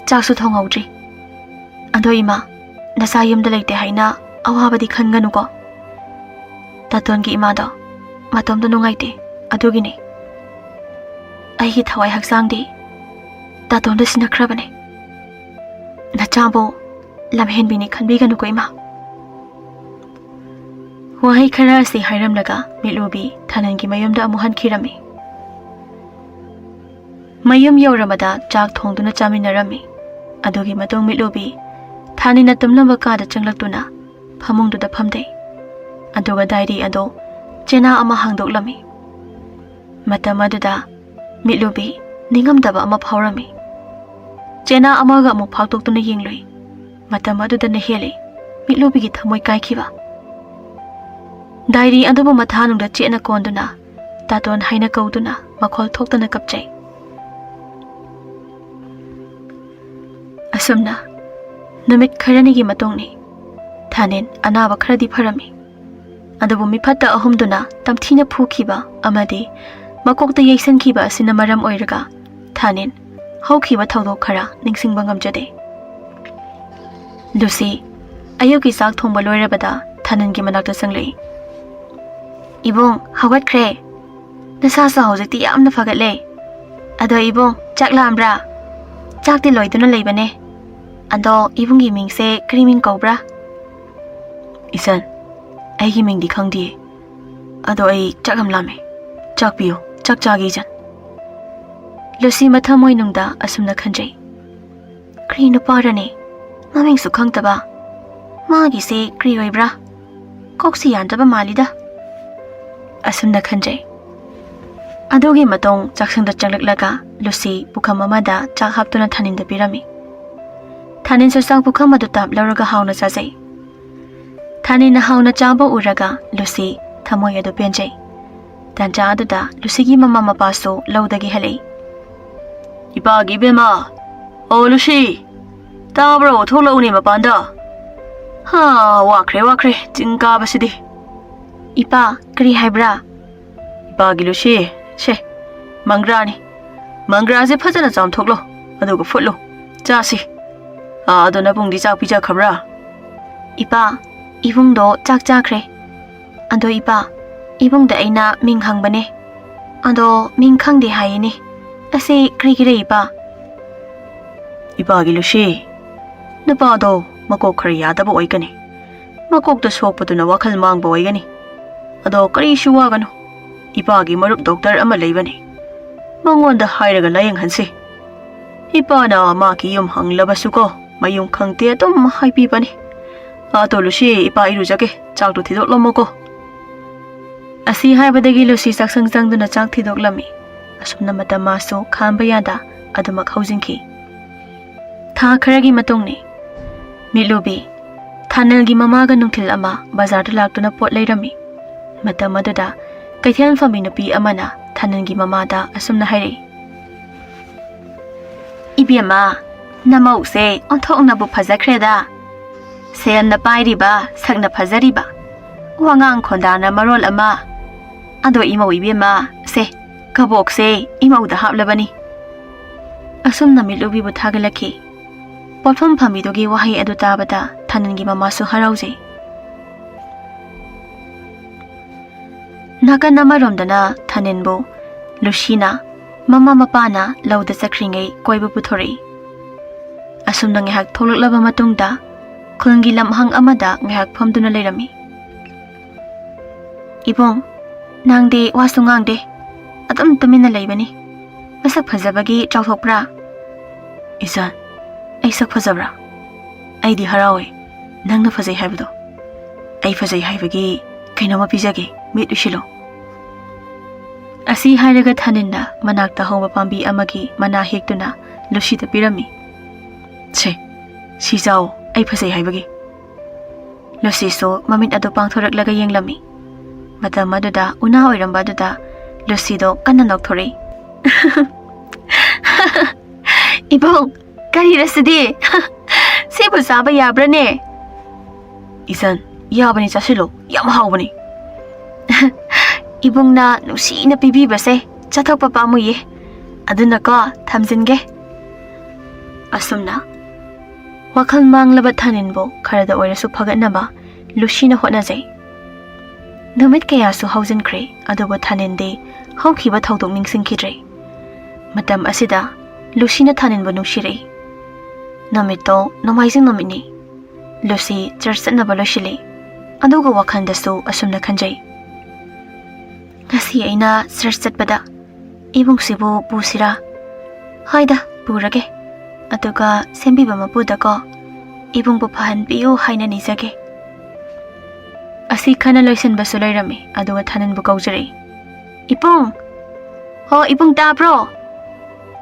chaksu thongawdri. Ado Ima, nasayumda laite haina awabadi khanganu ko. Tatongi Imado matomda nungaite adugini. Ahi thawai haksangdi ꯇꯥꯇꯣꯟꯗ ꯁꯤꯟꯅꯈ꯭ꯔꯕꯅꯤ ꯅꯆꯥꯕꯨ ꯂꯝꯍꯦꯟꯕꯤꯅꯤ ꯈꯟꯕꯤꯒꯅꯨꯀꯣ ꯏꯃꯥ ꯋꯥꯍꯩ ꯈꯔ ꯑꯁꯤ ꯍꯥꯏꯔꯝꯂꯒ ꯃꯤꯠꯂꯨꯕꯤ ꯊꯥꯅꯟꯒꯤ ꯃꯌꯨꯝꯗ ꯑꯃꯨꯛ ꯍꯟꯈꯤꯔꯝꯃꯤ ꯃꯌꯨꯝ ꯌꯧꯔꯕꯗ ꯆꯥꯛ ꯊꯣꯡꯗꯨꯅ ꯆꯥꯃꯤꯟꯅꯔꯝꯃꯤ ꯑꯗꯨꯒꯤ ꯃꯇꯨꯡ ꯃꯤꯠꯂꯨꯕꯤ ꯊꯥꯅꯤꯅ ꯇꯨꯝꯂꯝꯕ ꯀꯥꯗ ꯆꯪꯂꯛꯇꯨꯅ ꯐꯃꯨꯡꯗꯨꯗ ꯐꯝꯗꯩ ꯑꯗꯨꯒ ꯗꯥꯏꯔꯤ ꯑꯗꯨ ꯆꯦꯅꯥ ꯑꯃ ꯍꯥꯡꯗꯣꯛꯂꯝꯃꯤ ꯃꯇꯝ ꯑꯗꯨꯗ ꯃꯤꯠꯂꯨꯕꯤ ꯅꯤꯡꯉꯝꯗꯕ ꯑꯃ ꯐꯥꯎꯔꯝꯃꯤ ꯆꯦꯅꯥ ꯑꯃꯒ ꯑꯃꯨꯛ ꯐꯥꯛꯇꯣꯛꯇꯨꯅ ꯌꯦꯡꯂꯨꯏ ꯃꯇꯝ ꯑꯗꯨꯗꯅ ꯍꯦꯜꯂꯤ ꯃꯤꯠꯂꯨꯕꯤꯒꯤ ꯊꯃꯣꯏ ꯀꯥꯏꯈꯤꯕ ꯗꯥꯏꯔꯤ ꯑꯗꯨꯕꯨ ꯃꯊꯥꯅꯨꯡꯗ ꯆꯦꯠꯅ ꯀꯣꯟꯗꯨꯅ ꯇꯥꯇꯣꯟ ꯍꯥꯏꯅ ꯀꯧꯗꯨꯅ ꯃꯈꯣꯜ ꯊꯣꯛꯇꯅ ꯀꯞꯆꯩ ꯑꯁꯨꯝꯅ ꯅꯨꯃꯤꯠ ꯈꯔꯅꯤꯒꯤ ꯃꯇꯨꯡꯅꯤ ꯊꯥꯅꯦꯟ ꯑꯅꯥꯕ ꯈꯔꯗꯤ ꯐꯔꯝꯃꯤ ꯑꯗꯨꯕꯨ ꯃꯤꯐꯠꯇ ꯑꯍꯨꯝꯗꯨꯅ ꯇꯝꯊꯤꯅ ꯐꯨꯈꯤꯕ ꯑꯃꯗꯤ ꯃꯀꯣꯛꯇ ꯌꯩꯁꯟꯈꯤꯕ ꯑꯁꯤꯅ ꯃꯔꯝ ꯑꯣꯏꯔꯒ ꯊꯥꯅꯦꯟ ꯍꯧꯈꯤꯕ ꯊꯧꯗꯣꯛ ꯈꯔ ꯅꯤꯡꯁꯤꯡꯕ ꯉꯝꯖꯗꯦ ꯂꯨꯁꯤ ꯑꯌꯨꯛꯀꯤ ꯆꯥꯛ ꯊꯣꯡꯕ ꯂꯣꯏꯔꯕꯗ ꯊꯥꯅꯟꯒꯤ ꯃꯅꯥꯛꯇ ꯆꯪꯂꯛꯏ ꯏꯕꯨꯡ ꯍꯧꯒꯠꯈ꯭ꯔꯦ ꯅꯁꯥꯁꯨ ꯍꯧꯖꯤꯛꯇꯤ ꯌꯥꯝꯅ ꯐꯒꯠꯂꯦ ꯑꯗꯣ ꯏꯕꯨꯡ ꯆꯥꯛ ꯂꯥꯝꯕ꯭ꯔꯥ ꯆꯥꯛꯇꯤ ꯂꯣꯏꯗꯨꯅ ꯂꯩꯕꯅꯦ ꯑꯗꯣ ꯏꯕꯨꯡꯒꯤ ꯃꯤꯡꯁꯦ ꯀꯔꯤ ꯃꯤꯡ ꯀꯧꯕ꯭ꯔꯥ ꯏꯆꯟ ꯑꯩꯒꯤ ꯃꯤꯡꯗꯤ ꯈꯪꯗꯤꯌꯦ ꯑꯗꯣ ꯑꯩ ꯆꯥꯛ ꯌꯥꯝ ꯂꯥꯝꯃꯦ ꯆꯥꯛ ꯄꯤꯌꯨ ꯆꯥꯛ ꯆꯥꯒꯦ ꯏꯆꯟ ꯂꯨꯁꯤ ꯃꯊꯃꯣꯏꯅꯨꯡꯗ ꯑꯁꯨꯝꯅ ꯈꯟꯖꯩ ꯀꯔꯤ ꯅꯨꯄꯥꯔꯅꯦ ꯃꯃꯤꯡꯁꯨ ꯈꯪꯗꯕ ꯃꯥꯒꯤꯁꯦ ꯀꯔꯤ ꯑꯣꯏꯕ꯭ꯔꯥ ꯀꯣꯛꯁꯤ ꯌꯥꯟꯗꯕ ꯃꯥꯜꯂꯤꯗ ꯑꯁꯨꯝꯅ ꯈꯟꯖꯩ ꯑꯗꯨꯒꯤ ꯃꯇꯨꯡ ꯆꯥꯛꯁꯪꯗ ꯆꯪꯂꯛꯂꯒ ꯂꯨꯁꯤ ꯄꯨꯈꯝ ꯑꯃꯗ ꯆꯥꯛ ꯍꯥꯞꯇꯨꯅ ꯊꯥꯅꯤꯟꯗ ꯄꯤꯔꯝꯃꯤ ꯊꯥꯅꯤꯟꯁꯨ ꯆꯥꯛ ꯄꯨꯈꯝ ꯑꯗꯨ ꯇꯥꯞ ꯂꯧꯔꯒ ꯍꯥꯎꯅ ꯆꯥꯖꯩ ꯊꯥꯅꯤꯟꯅ ꯍꯥꯎꯅ ꯆꯥꯕ ꯎꯔꯒ ꯂꯨꯁꯤ ꯊꯃꯣꯏ ꯑꯗꯨ ꯄꯦꯟꯖꯩ ꯇꯥꯟꯖꯥ ꯑꯗꯨꯗ ꯂꯨꯁꯤꯒꯤ ꯃꯃꯥ ꯃꯄꯥꯁꯨ ꯂꯧꯗꯒꯤ ꯍꯜꯂꯛꯏ ꯏꯄꯥꯒꯤ ꯏꯕꯦꯝꯃ ꯑꯣ ꯂꯨꯁꯤ ꯇꯥꯕ꯭ꯔꯣ ꯊꯣꯛꯂꯛꯎꯅꯦ ꯃꯄꯥꯟꯗ ꯋꯥꯈ꯭ꯔꯦ ꯆꯤꯡ ꯀꯥꯕꯁꯤꯗꯤ ꯏꯄꯥ ꯀꯔꯤ ꯍꯥꯏꯕ꯭ꯔꯥ ꯏꯄꯥꯒꯤ ꯂꯨꯁꯤ ꯁꯦ ꯃꯪꯒ꯭ꯔꯥꯅꯤ ꯃꯪꯒ꯭ꯔꯥꯁꯦ ꯐꯖꯅ ꯆꯥꯝꯊꯣꯛꯂꯣ ꯑꯗꯨꯒ ꯐꯨꯠꯂꯣ ꯆꯥꯁꯤ ꯑꯗꯣ ꯅꯕꯨꯡꯗꯤ ꯆꯥꯛ ꯄꯤꯖꯈ꯭ꯔꯕ꯭ꯔꯥ ꯏꯄꯥ ꯏꯕꯨꯡꯗꯣ ꯆꯥꯛ ꯆꯥꯈ꯭ꯔꯦ ꯑꯗꯣ ꯏꯄꯥ ꯏꯕꯨꯡꯗ ꯑꯩꯅ ꯃꯤꯡ ꯍꯪꯕꯅꯦ ꯑꯗꯣ ꯃꯤꯡ ꯈꯪꯗꯦ ꯍꯥꯏꯌꯦꯅꯦ ꯑꯁꯤ ꯀꯔꯤꯒꯤꯔ ꯏꯄꯥ ꯏꯄꯥꯒꯤ ꯂꯨꯁꯤ ꯅꯨꯄꯥꯗꯣ ꯃꯀꯣꯛ ꯈꯔ ꯌꯥꯗꯕ ꯑꯣꯏꯒꯅꯤ ꯃꯀꯣꯛꯇ ꯁꯣꯛꯄꯗꯨꯅ ꯋꯥꯈꯜ ꯃꯥꯡꯕ ꯑꯣꯏꯒꯅꯤ ꯑꯗꯣ ꯀꯔꯤꯁꯨ ꯋꯥꯒꯅꯨ ꯏꯄꯥꯒꯤ ꯃꯔꯨꯞ ꯗꯣꯛꯇꯔ ꯑꯃ ꯂꯩꯕꯅꯤ ꯃꯉꯣꯟꯗ ꯍꯥꯏꯔꯒ ꯂꯥꯌꯦꯡꯍꯟꯁꯤ ꯏꯄꯥꯅ ꯃꯥꯒꯤ ꯌꯨꯝ ꯍꯪꯂꯕꯁꯨꯀꯣ ꯃꯌꯨꯝ ꯈꯪꯗꯦ ꯑꯗꯨꯝ ꯍꯥꯏꯕꯤꯕꯅꯤ ꯑꯗꯣ ꯂꯨꯁꯤ ꯏꯄꯥ ꯏꯔꯨꯖꯒꯦ ꯆꯥꯛꯇꯣ ꯊꯤꯗꯣꯛꯂꯝꯃꯣꯀꯣ ꯑꯁꯤ ꯍꯥꯏꯕꯗꯒꯤ ꯂꯨꯁꯤ ꯆꯥꯛꯁꯪ ꯆꯪꯗꯨꯅ ꯆꯥꯛ ꯊꯤꯗꯣꯛꯂꯝꯃꯤ ꯑꯁꯨꯝꯅ ꯃꯇꯝ ꯃꯥꯁꯨ ꯈꯥꯝꯕ ꯌꯥꯗ ꯑꯗꯨꯃꯛ ꯍꯧꯖꯤꯟꯈꯤ ꯊꯥ ꯈꯔꯒꯤ ꯃꯇꯨꯡꯅꯤ ꯃꯤꯠꯂꯨꯕꯤ ꯊꯥꯅꯜꯒꯤ ꯃꯃꯥꯒ ꯅꯨꯡꯊꯤꯜ ꯑꯃ ꯕꯖꯥꯔꯗ ꯂꯥꯛꯇꯨꯅ ꯄꯣꯠ ꯂꯩꯔꯝꯃꯤ ꯃꯇꯝ ꯑꯗꯨꯗ ꯀꯩꯊꯦꯜ ꯐꯝꯕꯤ ꯅꯨꯄꯤ ꯑꯃꯅ ꯊꯥꯅꯜꯒꯤ ꯃꯃꯥꯗ ꯑꯁꯨꯝꯅ ꯍꯥꯏꯔꯛꯏ ꯏꯕꯦꯝꯃ ꯅꯃꯧꯁꯦ ꯑꯣꯟꯊꯣꯛꯅꯕꯨ ꯐꯖꯈ꯭ꯔꯦꯗ ꯁꯦꯜꯅ ꯄꯥꯏꯔꯤꯕ ꯁꯛꯅ ꯐꯖꯔꯤꯕ ꯋꯥꯉꯥꯡ ꯈꯣꯟꯗꯥꯅ ꯃꯔꯣꯜ ꯑꯃ ꯑꯗꯣ ꯏꯃꯧ ꯏꯕꯦꯝꯃ ꯁꯦ ꯀꯕꯣꯛꯁꯦ ꯏꯃꯧꯗ ꯍꯥꯞꯂꯕꯅꯤ ꯑꯁꯨꯝꯅ ꯃꯤꯠꯂꯨꯕꯤꯕꯨ ꯊꯥꯒꯠꯂꯛꯈꯤ ꯄꯣꯠꯐꯝ ꯐꯝꯕꯤꯗꯨꯒꯤ ꯋꯥꯍꯩ ꯑꯗꯨ ꯇꯥꯕꯗ ꯊꯥꯅꯜꯒꯤ ꯃꯃꯥꯁꯨ ꯍꯔꯥꯎꯖꯩ ꯅꯥꯀꯟ ꯑꯃꯔꯣꯝꯗꯅ ꯊꯥꯅꯤꯟꯕꯨ ꯂꯨꯁꯤꯅ ꯃꯃꯥ ꯃꯄꯥꯅ ꯂꯧꯗ ꯆꯠꯈ꯭ꯔꯤꯉꯩ ꯀꯣꯏꯕ ꯄꯨꯊꯣꯔꯛꯏ ꯑꯁꯨꯝꯅ ꯉꯥꯏꯍꯥꯛ ꯊꯣꯛꯂꯛꯂꯕ ꯃꯇꯨꯡꯗ ꯈꯨꯜꯒꯤ ꯂꯝꯍꯥꯡ ꯑꯃꯗ ꯉꯥꯏꯍꯥꯛ ꯐꯝꯗꯨꯅ ꯂꯩꯔꯝꯃꯤ ꯏꯕꯨꯡ ꯅꯪꯗꯤ ꯋꯥꯁꯨ ꯉꯥꯡꯗꯦ ꯑꯗꯨꯝ ꯇꯨꯃꯤꯟꯅ ꯂꯩꯕꯅꯤ ꯃꯁꯛ ꯐꯖꯕꯒꯤ ꯆꯥꯎꯊꯣꯛꯄ꯭ꯔꯥ ꯏꯆꯟ ꯑꯩ ꯁꯛ ꯐꯖꯕ꯭ꯔꯥ ꯑꯩꯗꯤ ꯍꯔꯥꯎꯋꯦ ꯅꯪꯅ ꯐꯖꯩ ꯍꯥꯏꯕꯗꯣ ꯑꯩ ꯐꯖꯩ ꯍꯥꯏꯕꯒꯤ ꯀꯩꯅꯣꯝꯃ ꯄꯤꯖꯒꯦ ꯃꯤꯠ ꯎꯏꯁꯤꯜꯂꯣ ꯑꯁꯤ ꯍꯥꯏꯔꯒ ꯊꯥꯅꯤꯟꯅ ꯃꯅꯥꯛꯇ ꯍꯧꯕ ꯄꯥꯝꯕꯤ ꯑꯃꯒꯤ ꯃꯅꯥ ꯍꯦꯛꯇꯨꯅ ꯂꯨꯁꯤꯗ ꯄꯤꯔꯝꯃꯤ ꯁꯦ ꯁꯤ ꯆꯥꯎ ꯑꯩ ꯐꯖꯩ ꯍꯥꯏꯕꯒꯤ ꯂꯨꯁꯤꯁꯨ ꯃꯃꯤꯠ ꯑꯗꯨ ꯄꯥꯡꯊꯣꯔꯛꯂꯒ ꯌꯦꯡꯂꯝꯃꯤ ꯃꯇꯝ ꯑꯗꯨꯗ ꯎꯅꯥ ꯑꯣꯏꯔꯝꯕ ꯑꯗꯨꯗ ꯂꯨꯁꯤꯗꯣ ꯀꯟꯅ ꯅꯣꯛꯊꯣꯔꯛꯏ ꯏꯕꯨꯡ ꯀꯔꯤꯔꯁꯤꯗꯤ ꯁꯤꯕꯨ ꯆꯥꯕ ꯌꯥꯕ꯭ꯔꯅꯦ 이산 야반이 자실로 야마하오보니 이봉나 누시나 비비버세 자턱바 빠무예 아드나까 탐진게 아숨나 와칼 망라바 타닌보 카라다 오이라수 파갓나바 루시나 호나제 누밋 kayasу hauzinkhre adubo thaninde haukiba thaudok ningsinkhidre matam asida Lucy na thaninbu nungshirei. Namito nomaising nomini. Lucy church na baloshili. Aduga wakhandasu asumna khanjai. Ngasi aina church chatpada ibung sibu pusira. Haida purage. Aduga sembiba mapuda ko ibung bu phahanbiu haina nijage. Asi khana loisanba su loirami aduga thaninbu kaujari. Ipung. Ho ipung tabro.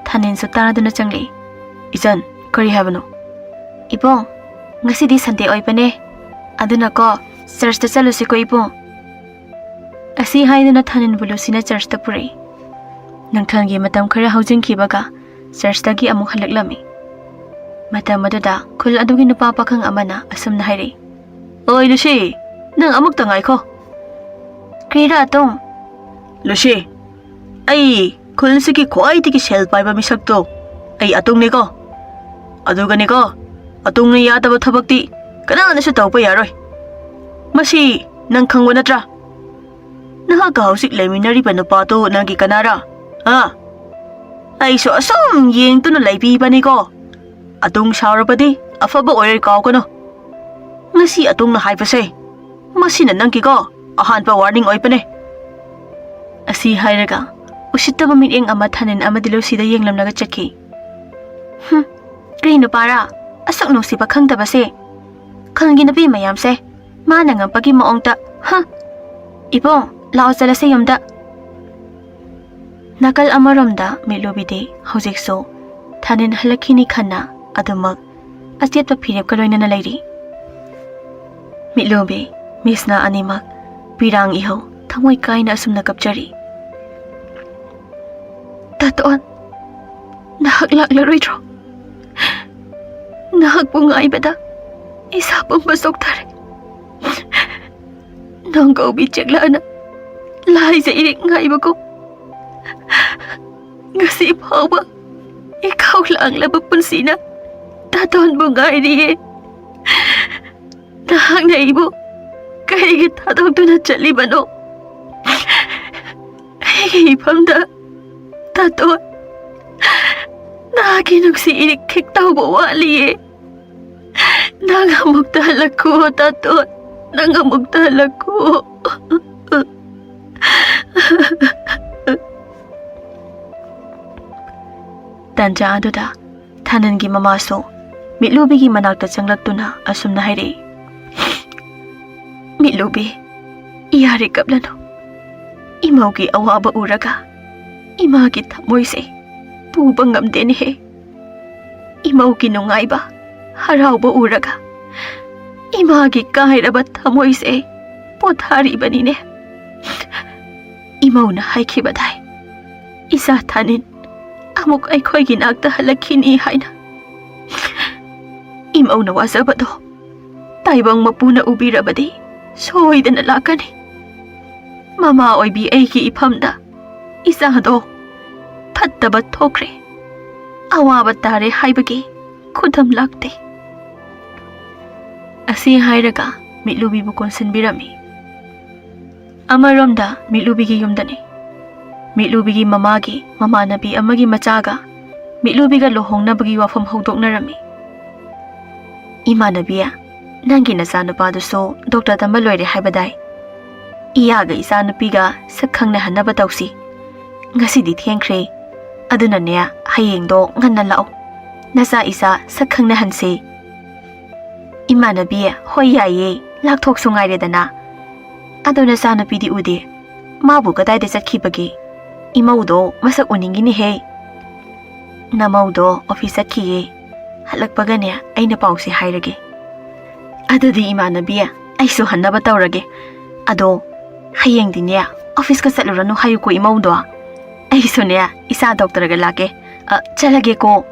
Thanin su taraduna changli. Ijan kari habano. Ipung. Ngasi di Sunday oipane. Aduna ko church ta chalusi ko ipung. Asi haiduna thanin bulusina church ta puri. Nangthangi matam khara haujingkibaga church tagi amuk halaklami. Matam aduda khul adugi nupa pakhang amana asumna hairi. Oi Lucy, nang amuk ta ngaiko. Krira atong. Lucy, ai khul siki khoi tiki sel paiba misak to. Ai atong ni ko. Aduga ni ko. Atong ni yadaba thabakti kanana su tawpa yaroi. Masi nang khangwa natra. Naha ka hausik leminari pa nupa to nangi kanara. Ha? Ay so asom yeng to na laipi pa ni ko. Atong saurapadi afaba oiray kaw ko no. Ngasi atong na haipasay. Masi na nangki ko. Ahan pa warning oy pa ni. Asi hairaga. Usita ba mining amathanin amadilo sida yeng lamnaga chaki. Kri no para. Asak nung si pakhang tabase. Khalgi na pi mayam se. Manang ang pagi maong ta. Ha? Ipong. Lao sala sa yomda. Nakal amaromda milubidi haujikso thanin halakini khana adumak asyat pa phirep kaloina na lairi. Milubi misna animak pirang iho thamoi kaina asumna kapchari. Taton nahaklak laroitro. Nahakpong aibada isa pong basok tare. Nang kaubi chekla na lahi sa irik nga iba ko. Ngasi ipawa, ikaw lang labag Punsina. Taton mo nga iri eh. Nahang na ibo, kahigit tatong to na chaliban o. Higipam da, taton. Nakinog si irik kiktaw bawali eh. Nangamog talag ko, taton. Nangamog talag ko. Tanja aduda thanan gi mamaso mitlubi gi manakta changlaktuna asumna hairi. Mitlubi iyari kablano imaw gi awaba uraga ima gi thamoise puba ngamde ni he. Imaw gi nungaiba harawba uraga ima gi kahairaba thamoise pothari bani ne. Imaw na haikibadai isa thanin amuk aikhoi ginagta halakhini haina. Imaw na wasabado taibang mapuna ubirabadi soidana lakani. Mama oibi aiki iphamda isado phattaba thokre awaba tare haibagi khudam lakte. Asi hairaga mitlubi bu konsinbirami. Amaromda mitlubi gi yumdani. Mitlubi gi mamagi mamanabi amagi machaga mitlubi ga lohongnabagi wafam hawdoknarami. Imanabiya nangi nachanupa so doctor tamba loire haibadai. Iyaga ichanupiga sakhangna hanaba tawsi. Ngasidi thengkhre aduna ne hayengdo nganna lao. Nacha isa sakhangna hanse. Imanabiya hoi yaye lakthok sungai redana. Aduna chanupidi ude mabu kadai de chakhibagi. Imaudo masak uningini he. Namaudo office atkiye. Halakpagane aina pause hairage. Adudi imanabiya aisu hannaba tawrage. Ado hayengdine office ka chatluranu hayuko imaudo. Aisu ne isa doctor ga lake. Chalage ko.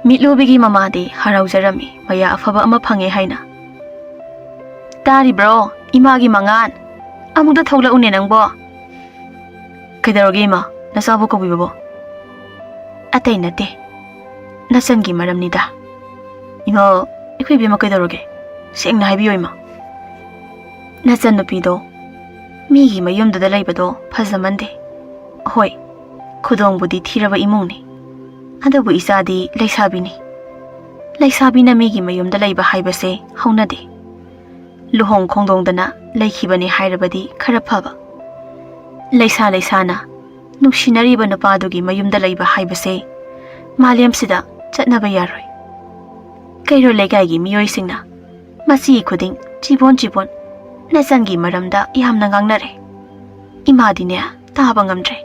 Mitlubigi mamadi haraujarami maya afaba ama phange haina. Tari bro imagi mangan. Amuda thogla une nangbo. Kaidaroge ma nasabu ko bibabo. Atay nate. Nasangi maramnida. Ima ikwi bima kaidaroge. Sengna haibiyo ima. Nasan nupido. Migi mayumda da laibado pazamande. Hoi. Khudong budi thiraba imungni. ꯑꯗꯨꯕꯨ ꯏꯆꯥꯗꯤ ꯂꯩꯁꯥꯕꯤꯅꯤ. ꯂꯩꯁꯥꯕꯤꯅ ꯃꯤꯒꯤ ꯃꯌꯨꯝꯗ ꯂꯩꯕ ꯍꯥꯏꯕꯁꯦ ꯍꯧꯅꯗꯦ. ꯂꯨꯍꯣꯡ ꯈꯣꯡꯗꯣꯡꯗꯅ ꯂꯩꯈꯤꯕꯅꯤ ꯍꯥꯏꯔꯕꯗꯤ ꯈꯔ ꯐꯕ. ꯂꯩꯁꯥꯅ ꯅꯨꯡꯁꯤꯅꯔꯤꯕ ꯅꯨꯄꯥꯗꯨꯒꯤ ꯃꯌꯨꯝꯗ ꯂꯩꯕ ꯍꯥꯏꯕꯁꯦ ꯃꯥꯂꯦꯝꯁꯤꯗ ꯆꯠꯅꯕ ꯌꯥꯔꯣꯏ. ꯀꯩꯔꯣꯜ ꯂꯩꯀꯥꯏꯒꯤ ꯃꯤꯑꯣꯏꯁꯤꯡꯅ ꯃꯁꯤ ꯈꯨꯗꯤꯡ ꯆꯤꯕꯣꯟ ꯅꯆꯟꯒꯤ ꯃꯔꯝꯗ ꯌꯥꯝꯅ ꯉꯥꯡꯅꯔꯦ. ꯏꯃꯥꯗꯤꯅꯦ ꯇꯥꯕ ꯉꯝꯗ꯭ꯔꯦ.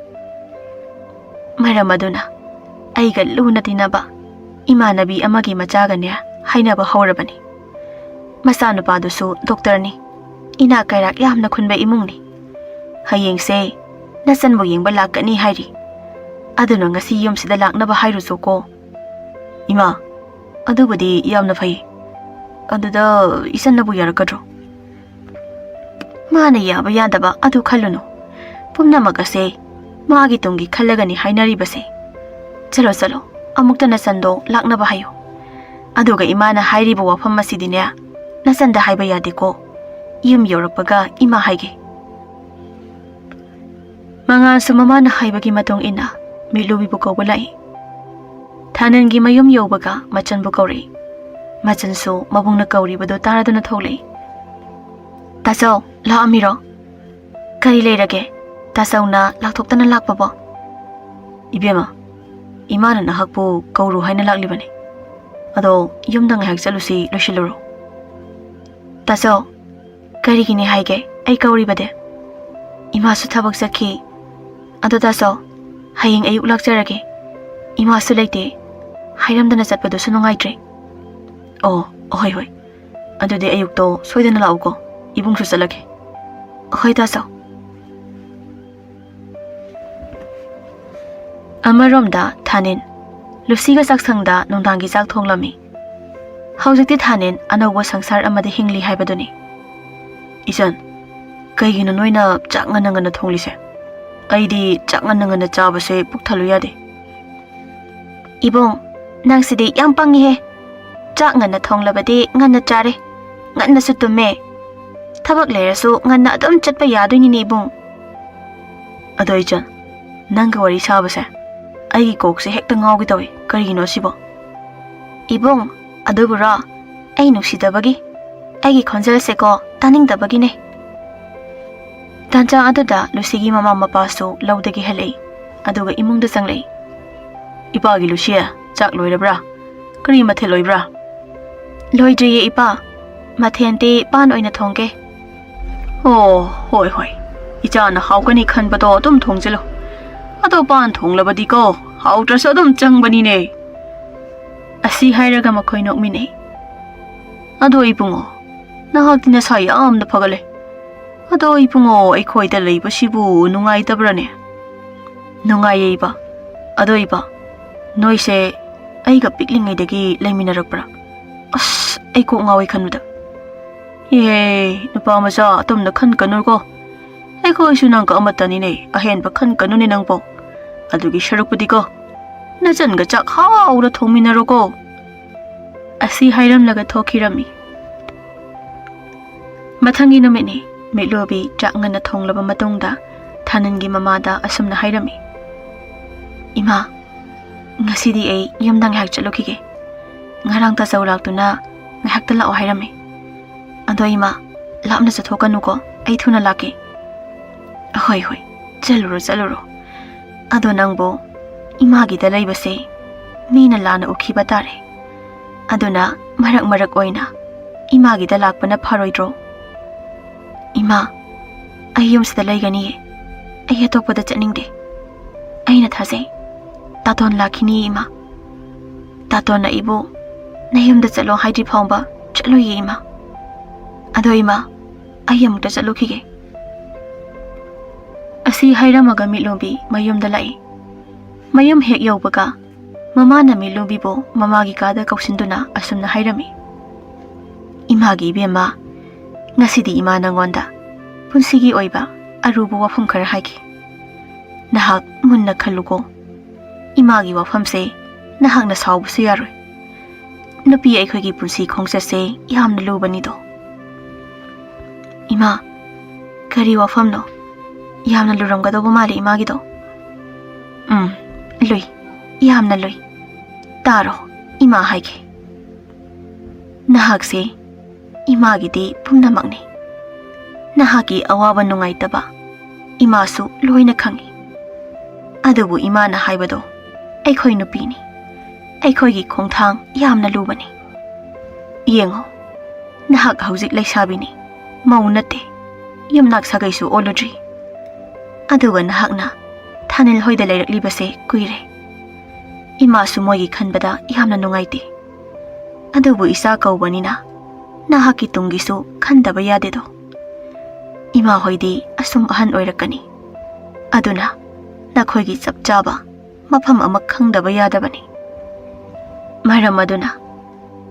ꯃꯔꯝ ꯑꯗꯨꯅ ꯑꯩꯒ ꯂꯨꯅ ꯇꯤꯟꯅꯕ ꯏꯃꯥꯟꯅꯕꯤ ꯑꯃꯒꯤ ꯃꯆꯥꯒꯅꯦ ꯍꯥꯏꯅꯕ ꯍꯧꯔꯕꯅꯤ. ꯃꯆꯥꯅꯨꯄꯥꯗꯨꯁꯨ ꯗꯣꯛꯇꯔꯅꯤ. ꯏꯅꯥꯛ ꯀꯩꯔꯥꯛ ꯌꯥꯝꯅ ꯈꯨꯟꯕ ꯏꯃꯨꯡꯅꯤ. ꯍꯌꯦꯡꯁꯦ ꯅꯆꯟꯕꯨ ꯌꯦꯡꯕ ꯂꯥꯛꯀꯅꯤ ꯍꯥꯏꯔꯤ. ꯑꯗꯨꯅ ꯉꯁꯤ ꯌꯨꯝꯁꯤꯗ ꯂꯥꯛꯅꯕ ꯍꯥꯏꯔꯨꯁꯨ ꯀꯣ. 이마, ꯑꯗꯨꯕꯨꯗꯤ ꯌꯥꯝꯅ ꯐꯩ. ꯑꯗꯨꯗ 이ꯆꯟꯅꯕꯨ ꯌꯥꯔꯛꯀꯗ꯭ꯔꯣ? ꯃꯥꯅ ꯌꯥꯕ ꯌꯥꯗꯕ ꯑꯗꯨ ꯈꯜꯂꯨꯅꯨ. ꯄꯨꯝꯅꯃꯛ ꯑꯁꯦ ꯃꯥꯒꯤ ꯇꯨꯡꯒꯤ ꯈꯜꯂꯒꯅꯤ ꯍꯥꯏꯅꯔꯤꯕꯁꯦ. ꯆꯠꯂꯣ ꯑꯃꯨꯛꯇ ꯅꯆꯟꯗꯣ ꯂꯥꯛꯅꯕ ꯍꯥꯏꯌꯨ. ꯑꯗꯨꯒ ꯏꯃꯥꯅ ꯍꯥꯏꯔꯤꯕ ꯋꯥꯐꯝ ꯑꯁꯤꯗꯤꯅꯦ ꯅꯆꯟꯗ ꯍꯥꯏꯕ ꯌꯥꯗꯦꯀꯣ. ꯌꯨꯝ ꯌꯧꯔꯛꯄꯒ ꯏꯃꯥ ꯍꯥꯏꯒꯦ. ꯃꯉꯥꯜꯁꯨ ꯃꯃꯥꯅ ꯍꯥꯏꯕꯒꯤ ꯃꯇꯨꯡ ꯏꯟꯅ ꯃꯤꯠꯂꯨꯕꯤꯕꯨ ꯀꯧꯕ ꯂꯥꯛꯏ. ꯊꯥꯅꯟꯒꯤ ꯃꯌꯨꯝ ꯌꯧꯕꯒ ꯃꯆꯟꯕꯨ ꯀꯧꯔꯛꯏ. ꯃꯆꯟꯁꯨ ꯃꯕꯨꯡꯅ ꯀꯧꯔꯤꯕꯗꯨ ꯇꯥꯔꯗꯨꯅ ꯊꯣꯛꯂꯛꯏ. ꯇꯥꯆꯧ ꯂꯥꯛꯑꯝꯃꯤꯔꯣ? ꯀꯔꯤ ꯂꯩꯔꯒꯦ? ꯇꯥꯆꯧꯅ ꯂꯥꯛꯊꯣꯛꯇꯅ ꯂꯥꯛꯄꯕꯣ? 이베마, 이마는 나학부 거우루 하이나 락리바니. 아도 yumda ngahak chalusi losiluro. Taso, karigini haige ay kauribade. Imasu thabak sakhi. Ado taso, hayeng ayuk lakjarage. Imasu leite. Hairamdana chatpadusu nungaitre. Hoi. Adode ayukto soidana lauko. Ibungsu chalake. Hoi taso. Amaromda Thanin Luciga saksangda nungdangi sak thonglami. Haujikti Thanin anauba sangsar amadi hingli haibaduni. 이전, kaigino noina chak ngana thonglise. Aidi chak ngana chabase pukthalo yade. Ibong, nangsidi yang pangi he. Chak ngana thonglabadi ngana chare. Ngana su tumme. Thabak leirasu ngana adum chatpa yaduini ni ibong. Ado ijan, nanga wari sabase. 아이기 kokse hekta ngawgi tawi karigino sibo. Ibong, adubura. Ay nuksidabagi. Aygi khonjalse ko taningdabagine. Tancha aduda Lucigi mama mapasu laudagi halei. Aduga imungda sanglei. Ipagi Lucia, chak loirabra. Kari mathel loibra. Loidriye ipa. Mathente pan oina thongke. Hoi. Ichana haukani khanbado adum thongjalo. Ado pan thonglabadi ko hautrasu adum changbani ne. Asi hairaga makhoi nokmine. Ado ibungo. Nahaktina sa yamna phagale. Ado ibungo aikhoida leibasibu nungaidabrane. Nungaiye iba. Ado iba. Noise aiga piklingaidagi laiminarakbra. As aiko ngawai khanuda. Ye nupa macha atumna khan kanurko. Aiko isu nang ka amatani ne ahen ba khan kanuni nangpo. Adugi sharukpudi ko. Najan ga chak haura thongminaro ko. Asi hairamlaga thokirami. Mathangi numini mitlobi chak ngana thonglaba matungda Thanangi mamada asumna hairami. Ima, ngasidi ay yumdang hak chalukige. Ngarang tasaw laktuna ngahak tala o hairami. Ando ima, lapna sa thokanu ko ay thuna laki. Hoy, chaluro. Ado nangbo, imagi dalay base, mina lana ukiba tare. Ado na marak oina, imagi dalak pa na paroidro. Ima, ay yung sa dalay gani, ay atok pa da chaningde. Ay nathase, taton laki ni ima. Taton na ibo, na yung da chalong haidri paumba, chalo ye ima. Ado ima, ay yung da chalo kige. Asi hairamaga mitlobi mayum dalai. Mayum hek yaubaga, mama na mitlobi bo mamagi kada kausinduna asumna hairami. Imagi ibema, ngasidi ima nangonda, punsigi oiba, arubu wafam kara haiki. Nahak munna khalugo, imagi wafamse, nahak na saubusu yaroy. Nupi ay kogi punsi khongsase yamna lubanido. Ima, kari wafam no. Yamna luramgado bumali imagido. Lui. Yamna lui. Taro, ima haige. Nahakse, imagidi pumnamakni. Nahaki awaba nungaitaba, imasu loina khangi. Adubu imana haibado, aikhoi nupini. Aikhoigi khongthang yamna lubani. Yengo, nahak hauzik laisabini, mau nate, yumnak sagaisu oludri. Aduga nahakna, thanil hoida lairaklibase kuire. Imasu moigi khanbada yamna nungaiti. Adubu isa kaubanina, nahaki tungisu khandaba yadedo. Ima hoidi asum ahan oirakani. Aduna, nakhoigi chapchaba, mafam ama khangdaba yadabani. Maram aduna,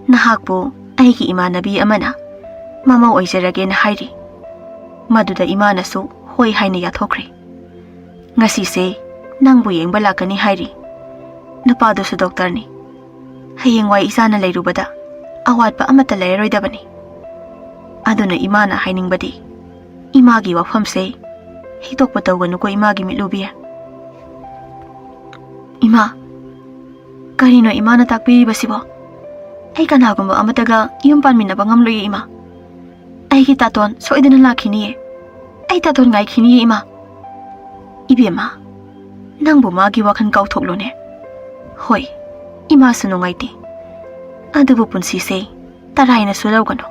nahakbu aigi imanabi amana, mama oizarage na hairi. Maduda imanasu hoi haina yathokri. Ngasi se, nangbu yengba lakani hairi. Napadosu doktor ni. Hayengwai isana lairubada, awatpa amata lairoidabani. Aduna imana hainingbadi, imagi wafamse, hitokpa tawganuko imagi mitlubiya. Ima, karino imana takpiribasibo? Ay kanagumba amataga yung panminaba ngamloy ima. Ay kitaton soidana lakiniye. Ay taton ngay kiniye ima. Ibiyama, nang bumagi wakan kauthoklo ne. Hoy, ima sunungayti. Adubo punsi se, taray na sulaw gano.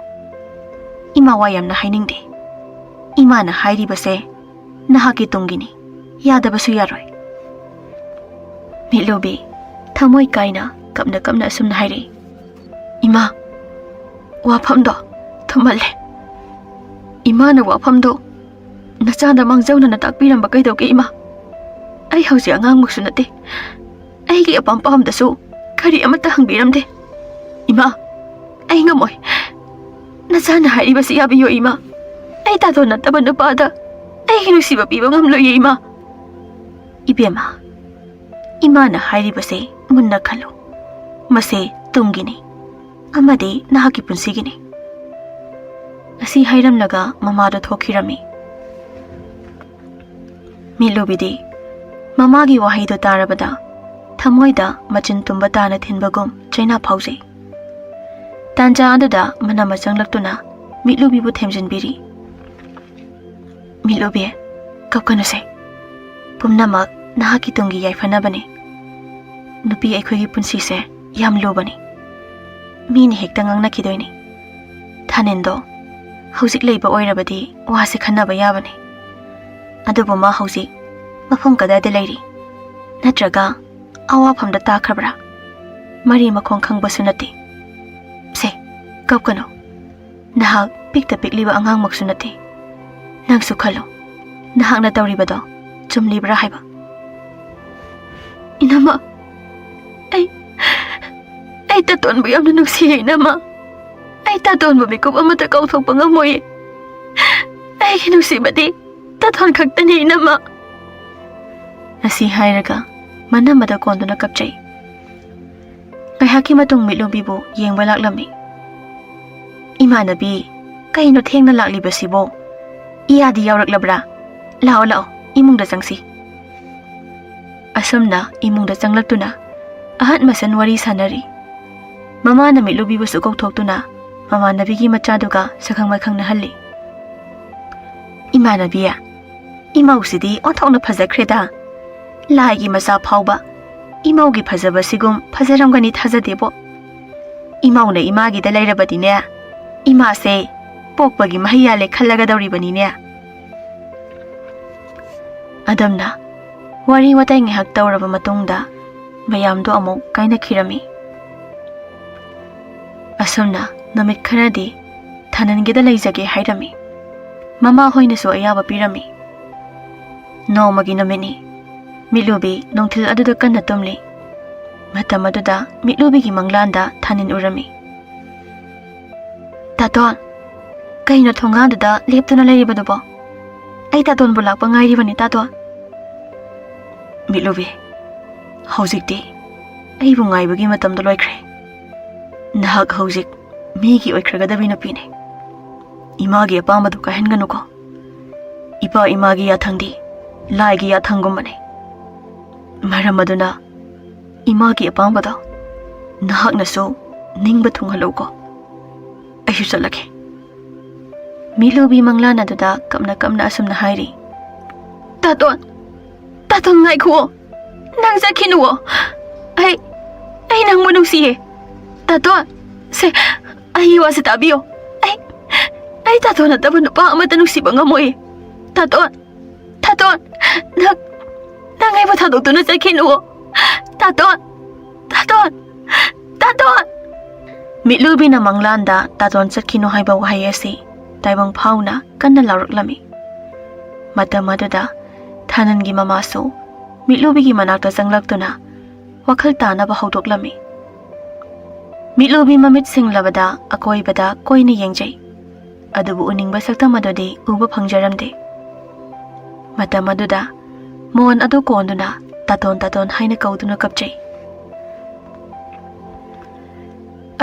Ima wayam na hainingdi. Ima na hairi base, nahakitong gini. Yada basu yaroy. Milobi, tamoy kaina, kapna asum na hairi. Ima, wapamdo, tumale. Ima na wapamdo, nasana mangzaw na natakpiran ba kayo kay ima? Ay hausi angang magsunate. Ay ki apampaham daso, kari amatahang biramde. Ima, ay ngamoy. Nasana hari ba siya biyo ima? Ay tato na taban na pada. Ay hinusiba piba ngamloy ima. Ibiyama, ima na hari ba si munna kalo. Mase tunggini. Amadi nahakipunsigini. Asi hairam naga mamado thokirami. Milubidi, mamagi wahido tarabada, thamoida machin tumba tana thinbagum chaina phauze. Tanja aduda manama changlaktuna milubi bu themjinbiri. Milubi, kapkanuse. Pumnamak nahaki tungi yaifanabani. Nupi aikhogi punsi se yam lubani. Mini hekta ngangnakidoini. Thanendo, hauzik leiba oirabadi wase khanaba yabani. Adubu ma hauzik mafam kadade leiri. Natraga awafamda takhrabra. Mari makhong khangbasu nati. Se, kapkano. Nahak pikta pikliba angang maksu nati. Nangsu khalo. Nahak na tawribado chumlibra haiba. Inama, ay taton bu yamna nugsiyay nama. Ay taton bu bikup amata kauthok pangamoy. Ay hinusibadi, taton kaktani nama. Asi hairaga, manamada kondo na kapchay. Ngayhaki matong mitlubi bu yengba laklami. Imanabi, kayo no teng na lakliba sibo. Iyadi yawrak labra. Lao, imong da sangsi. Asam na imong da sanglagtuna. Ahat masan wari sanari. Mama na mitlubi bu sukok toktuna. Mama na bigi machaduga sakang makhang nahalli. Imanabiya, imaw sidi ontok na phazakreda. Laigi masa phawba. Imaw gi phazaba sigum phazaramgani thazadebo. Imaw na imagi da lairabadi ne. Ima se pokpagi mahiyale khallaga dawribani ne. Adamna, wari watai ngihak tawraba matungda mayamdo amok kaina khirami. Asumna namit kharadi thanangida leijage hairami. Mama hoina so ayaba pirami. No magi namini. Milubi nongthil aduda kanna tumli. Matam aduda mitlubi gi manglanda thanin urami. Taton, kaino thonga aduda leptuna lairibadubo. Ay taton bu lakpa ngairibani taton. Mitlubi, hauzikti ay bu ngaibagi matamdo loikre. Nahak hauzik migi oikragadabi nupine. Imagi apamadu kahenganuko. Ipa imagi yathangdi, laigi yathangumane. Maramaduna, imagi apamado, ꯅꯍꯥꯛꯅꯁꯨ ꯅꯤꯡꯕ ꯊꯨꯡꯍꯜꯂꯨꯀꯣ ꯑꯩꯁꯨ ꯆꯠꯂꯒꯦ ꯃꯤꯠꯂꯨꯕꯤ ꯃꯪꯂꯥꯟ ꯑꯗꯨꯗ ꯀꯞꯅ ꯀꯞꯅ ꯑꯁꯨꯝꯅ ꯍꯥꯏꯔꯤ ꯇꯥꯇꯣꯟ ꯉꯥꯏꯈꯨꯑꯣ ꯅꯪ ꯆꯠꯈꯤꯅꯨꯑꯣ ꯑꯩ ꯅꯪꯕꯨ ꯅꯨꯡꯁꯤꯌꯦ ꯇꯥꯇꯣꯟ ꯁꯦ ꯑꯩꯒꯤ ꯋꯥꯁꯦ ꯇꯥꯕꯤꯌꯣ ꯑꯩ ꯇꯥꯇꯣꯟ ꯅꯠꯇꯕ ꯅꯨꯄꯥ ꯑꯃꯠꯇ ꯅꯨꯡꯁꯤꯕ ꯉꯝꯃꯣꯏ ꯇꯥꯇꯣꯟ ꯅꯪ ꯑꯩꯕꯨ ꯊꯥꯗꯣꯛꯇꯨꯅ ꯆꯠꯈꯤꯅꯨꯑꯣ ꯇꯥꯇꯣꯟ ꯃꯤꯠꯂꯨꯕꯤꯅ ꯃꯪꯂꯥꯟꯗ ꯇꯥꯇꯣꯟ ꯆꯠꯈꯤꯅꯨ ꯍꯥꯏꯕ ꯋꯥꯍꯩ ꯑꯁꯤ ꯇꯥꯏꯕꯪ ꯐꯥꯎꯅ ꯀꯟꯅ ꯂꯥꯎꯔꯛꯂꯝꯃꯤ ꯃꯇꯝ ꯑꯗꯨꯗ ꯊꯥꯅꯟꯒꯤ ꯃꯃꯥꯁꯨ ꯃꯤꯠꯂꯨꯕꯤꯒꯤ ꯃꯅꯥꯛꯇ ꯆꯪꯂꯛꯇꯨꯅ ꯋꯥꯈꯜ ꯇꯥꯅꯕ ꯍꯧꯗꯣꯛꯂꯝꯃꯤ ꯃꯤꯠꯂꯨꯕꯤ ꯃꯃꯤꯠ ꯁꯤꯡꯂꯕꯗ ꯑꯀꯣꯏꯕꯗ ꯀꯣꯏꯅ ꯌꯦꯡꯖꯩ ꯑꯗꯨꯕꯨ ꯎꯅꯤꯡꯕ ꯁꯛꯇꯝ ꯑꯗꯨꯗꯤ ꯎꯕ ꯐꯪꯖꯔꯝꯗꯦ ꯃꯇꯝ ꯑꯗꯨꯗ ꯃꯣꯟ ꯑꯗꯨ ꯀꯣꯟꯗꯨꯅ ꯇꯥꯇꯣꯟ ꯍꯥꯏꯅ ꯀꯧꯗꯨꯅ ꯀꯞꯆꯩ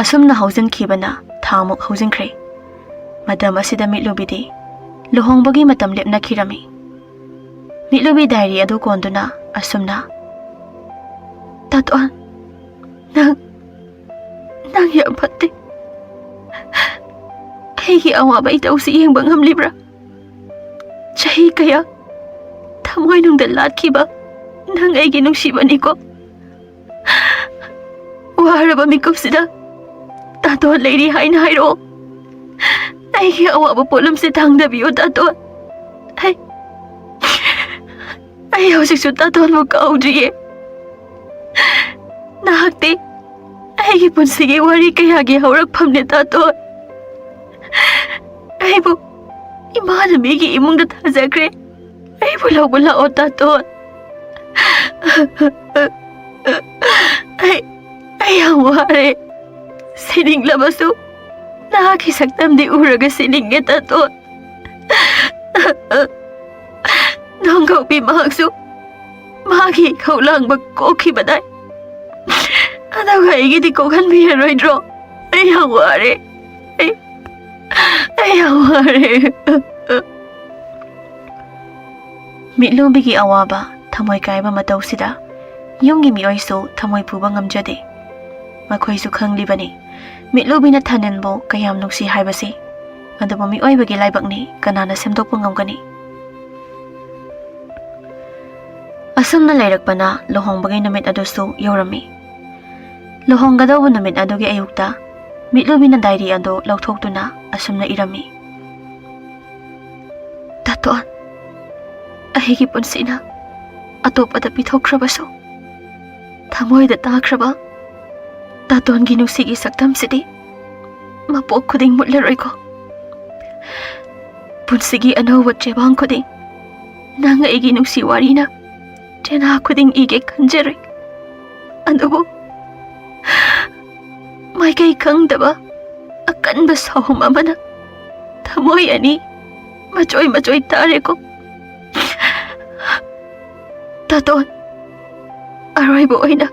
ꯑꯁꯨꯝꯅ ꯍꯧꯖꯤꯟꯈꯤꯕꯅ ꯊꯥꯃꯨꯛ ꯍꯧꯖꯤꯟꯈ꯭ꯔꯦ ꯃꯇꯝ ꯑꯁꯤꯗ ꯃꯤꯠꯂꯨꯕꯤꯗꯤ ꯂꯨꯍꯣꯡꯕꯒꯤ ꯃꯇꯝ ꯂꯦꯞꯅꯈꯤꯔꯝꯃꯤ ꯃꯤꯠꯂꯨꯕꯤ ꯗꯥꯏꯔꯤ ꯑꯗꯨ ꯀꯣꯟꯗꯨꯅ ꯑꯁꯨꯝꯅ ꯇꯥꯇꯣꯟ ꯅꯪ ꯌꯥꯝ ꯐꯠꯇꯦ ꯑꯩꯒꯤ ꯑꯋꯥꯕ ꯏꯇꯧꯁꯤ ꯌꯦꯡꯕ ꯉꯝꯂꯤꯕ꯭ꯔꯥ ꯆꯍꯤ ꯀꯌꯥ ꯊꯃꯣꯏꯅꯨꯡꯗ ꯂꯥꯠꯈꯤꯕ ꯅꯪ ꯑꯩꯒꯤ ꯅꯨꯡꯁꯤꯕꯅꯤꯀꯣ ꯋꯥꯔꯕ ꯃꯤꯀꯨꯞꯁꯤꯗ ꯇꯥꯇꯣꯟ ꯂꯩꯔꯤ ꯍꯥꯏꯅ ꯍꯥꯏꯔꯛꯑꯣ ꯑꯩꯒꯤ ꯑꯋꯥꯕ ꯄꯣꯠꯂꯨꯝꯁꯦ ꯊꯥꯡꯗꯕꯤꯌꯣ ꯇꯥꯇꯣꯟ ꯑꯩ ꯍꯧꯖꯤꯛꯁꯨ ꯇꯥꯇꯣꯟꯕꯨ ꯀꯥꯎꯗ꯭ꯔꯤꯌꯦ ꯅꯍꯥꯛꯇꯤ ꯑꯩꯒꯤ ꯄꯨꯟꯁꯤꯒꯤ ꯋꯥꯔꯤ ꯀꯌꯥꯒꯤ ꯍꯧꯔꯛꯐꯝꯅꯦ ꯇꯥꯇꯣꯟ ꯑꯩꯕꯨ ꯏꯃꯥꯅ ꯃꯤꯒꯤ ꯏꯃꯨꯡꯗ ꯊꯥꯖꯈ꯭ꯔꯦ ꯑꯩꯕꯨ ꯂꯧꯕ ꯂꯥꯛꯑꯣ ꯇꯥꯇꯣꯟ ꯑꯩ ꯌꯥꯝ ꯋꯥꯔꯦ ꯁꯤꯅꯤꯡꯂꯕꯁꯨ ꯅꯍꯥꯛꯀꯤ ꯁꯛꯇꯝꯗꯤ ꯎꯔꯒ ꯁꯤꯅꯤꯡꯉꯦ ꯇꯥꯇꯣꯟ ꯅꯣꯡꯒꯧꯕꯤ ꯃꯍꯥꯛꯁꯨ ꯃꯥꯒꯤ ꯏꯈꯧ ꯂꯥꯡꯕ ꯀꯣꯛꯈꯤꯕꯗꯥꯏ ꯑꯗꯨꯒ ꯑꯩꯒꯤꯗꯤ ꯀꯣꯛꯍꯟꯕꯤꯔꯔꯣꯏꯗ꯭ꯔꯣ ꯑꯩ ꯌꯥꯝ ꯋꯥꯔꯦ ꯑꯩ ꯌꯥꯝ ꯋꯥꯔꯦ ꯃꯤꯠꯂꯨꯕꯤꯒꯤ ꯑꯋꯥꯕ ꯊꯃꯣꯏ ꯀꯥꯏꯕ ꯃꯇꯧꯁꯤꯗ ꯌꯨꯝꯒꯤ ꯃꯤꯑꯣꯏꯁꯨ ꯊꯃꯣꯏ ꯄꯨꯕ ꯉꯝꯖꯗꯦ ꯃꯈꯣꯏꯁꯨ ꯈꯪꯂꯤꯕꯅꯤ ꯃꯤꯠꯂꯨꯕꯤꯅ ꯊꯥꯅꯤꯟꯕꯨ ꯀꯌꯥꯝ ꯅꯨꯡꯁꯤ ꯍꯥꯏꯕꯁꯤ ꯑꯗꯨꯕꯨ ꯃꯤꯑꯣꯏꯕꯒꯤ ꯂꯥꯏꯕꯛꯅꯤ ꯀꯅꯥꯅ ꯁꯦꯝꯗꯣꯛꯄ ꯉꯝꯒꯅꯤ ꯑꯁꯨꯝꯅ ꯂꯩꯔꯛꯄꯅ ꯂꯨꯍꯣꯡꯕꯒꯤ ꯅꯨꯃꯤꯠ ꯑꯗꯨꯁꯨ ꯌꯧꯔꯝꯃꯤ ꯂꯨꯍꯣꯡꯒꯗꯧꯕ ꯅꯨꯃꯤꯠ ꯑꯗꯨꯒꯤ ꯑꯌꯨꯛꯇ ꯃꯤꯠꯂꯨꯕꯤꯅ ꯗꯥꯏꯔꯤ ꯑꯗꯨ ꯂꯧꯊꯣꯛꯇꯨꯅ ꯑꯁꯨꯝꯅ ꯏꯔꯝꯃꯤ ꯇꯥꯇꯣꯟ ꯑꯩꯒꯤ ꯄꯨꯟꯁꯤꯅ ꯑꯇꯣꯞꯄꯗ ꯄꯤꯊꯣꯛꯈ꯭ꯔꯕꯁꯨ ꯊꯃꯣꯏꯗ ꯇꯥꯈ꯭ꯔꯕ ꯇꯥꯇꯣꯟꯒꯤ ꯅꯨꯡꯁꯤꯒꯤ ꯁꯛꯇꯝꯁꯤꯗꯤ ꯃꯄꯣꯛ ꯈꯨꯗꯤꯡ ꯃꯨꯠꯂꯔꯣꯏꯀꯣ ꯄꯨꯟꯁꯤꯒꯤ ꯑꯅꯧꯕ ꯆꯦꯕꯥꯡ ꯈꯨꯗꯤꯡ ꯅꯪ ꯑꯩꯒꯤ ꯅꯨꯡꯁꯤ ꯋꯥꯔꯤꯅ ꯆꯦꯅꯥ ꯈꯨꯗꯤꯡ ꯏꯒꯦ ꯈꯟꯖꯔꯤ ꯑꯗꯨꯕꯨ ꯃꯥꯏꯀꯩ ꯈꯪꯗꯕ ꯑꯀꯟꯕ ꯁꯥꯎꯝ ꯑꯃꯅ ꯊꯃꯣꯏ ꯑꯅꯤ ꯃꯆꯣꯏ ꯇꯥꯔꯦꯀꯣ ꯇꯥꯇꯣꯟ ꯑꯔꯣꯏꯕ ꯑꯣꯏꯅ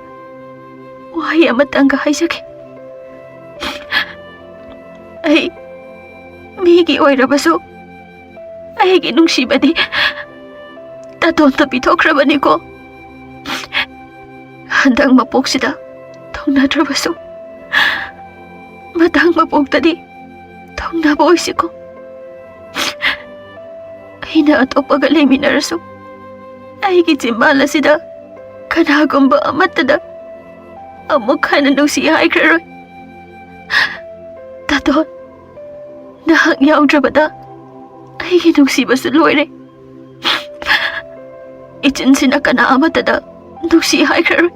ꯋꯥꯍꯩ ꯑꯃꯇꯪꯒ ꯍꯥꯏꯖꯒꯦ ꯑꯩ ꯃꯤꯒꯤ ꯑꯣꯏꯔꯕꯁꯨ ꯑꯩꯒꯤ ꯅꯨꯡꯁꯤꯕꯗꯤ ꯇꯥꯇꯣꯟꯗ ꯄꯤꯊꯣꯛꯈ꯭ꯔꯕꯅꯤꯀꯣ ꯍꯟꯗꯛ ꯃꯄꯣꯛꯁꯤꯗ ꯊꯨꯡꯅꯗ꯭ꯔꯕꯁꯨ ꯃꯊꯪ ꯃꯄꯣꯛꯇꯗꯤ ꯊꯨꯡꯅꯕ ꯑꯣꯏꯁꯤꯀꯣ ꯑꯩꯅ ꯑꯇꯣꯞꯄꯒ ꯂꯩꯃꯤꯟꯅꯔꯁꯨ ꯑꯩꯒꯤ ꯆꯤꯝꯕꯥꯜ ꯑꯁꯤꯗ ꯀꯅꯥꯒꯨꯝꯕ ꯑꯃꯠꯇꯗ ꯑꯃꯨꯛ ꯍꯟꯅ ꯅꯨꯡꯁꯤ ꯍꯥꯏꯈ꯭ꯔꯔꯣꯏ ꯇꯥꯇꯣꯟ ꯅꯍꯥꯛ ꯌꯥꯎꯗ꯭ꯔꯕꯗ ꯑꯩꯒꯤ ꯅꯨꯡꯁꯤꯕꯁꯨ ꯂꯣꯏꯔꯦ ꯏꯆꯤꯟꯁꯤꯅ ꯀꯅꯥ ꯑꯃꯠꯇꯗ ꯅꯨꯡꯁꯤ ꯍꯥꯏꯈ꯭ꯔꯔꯣꯏ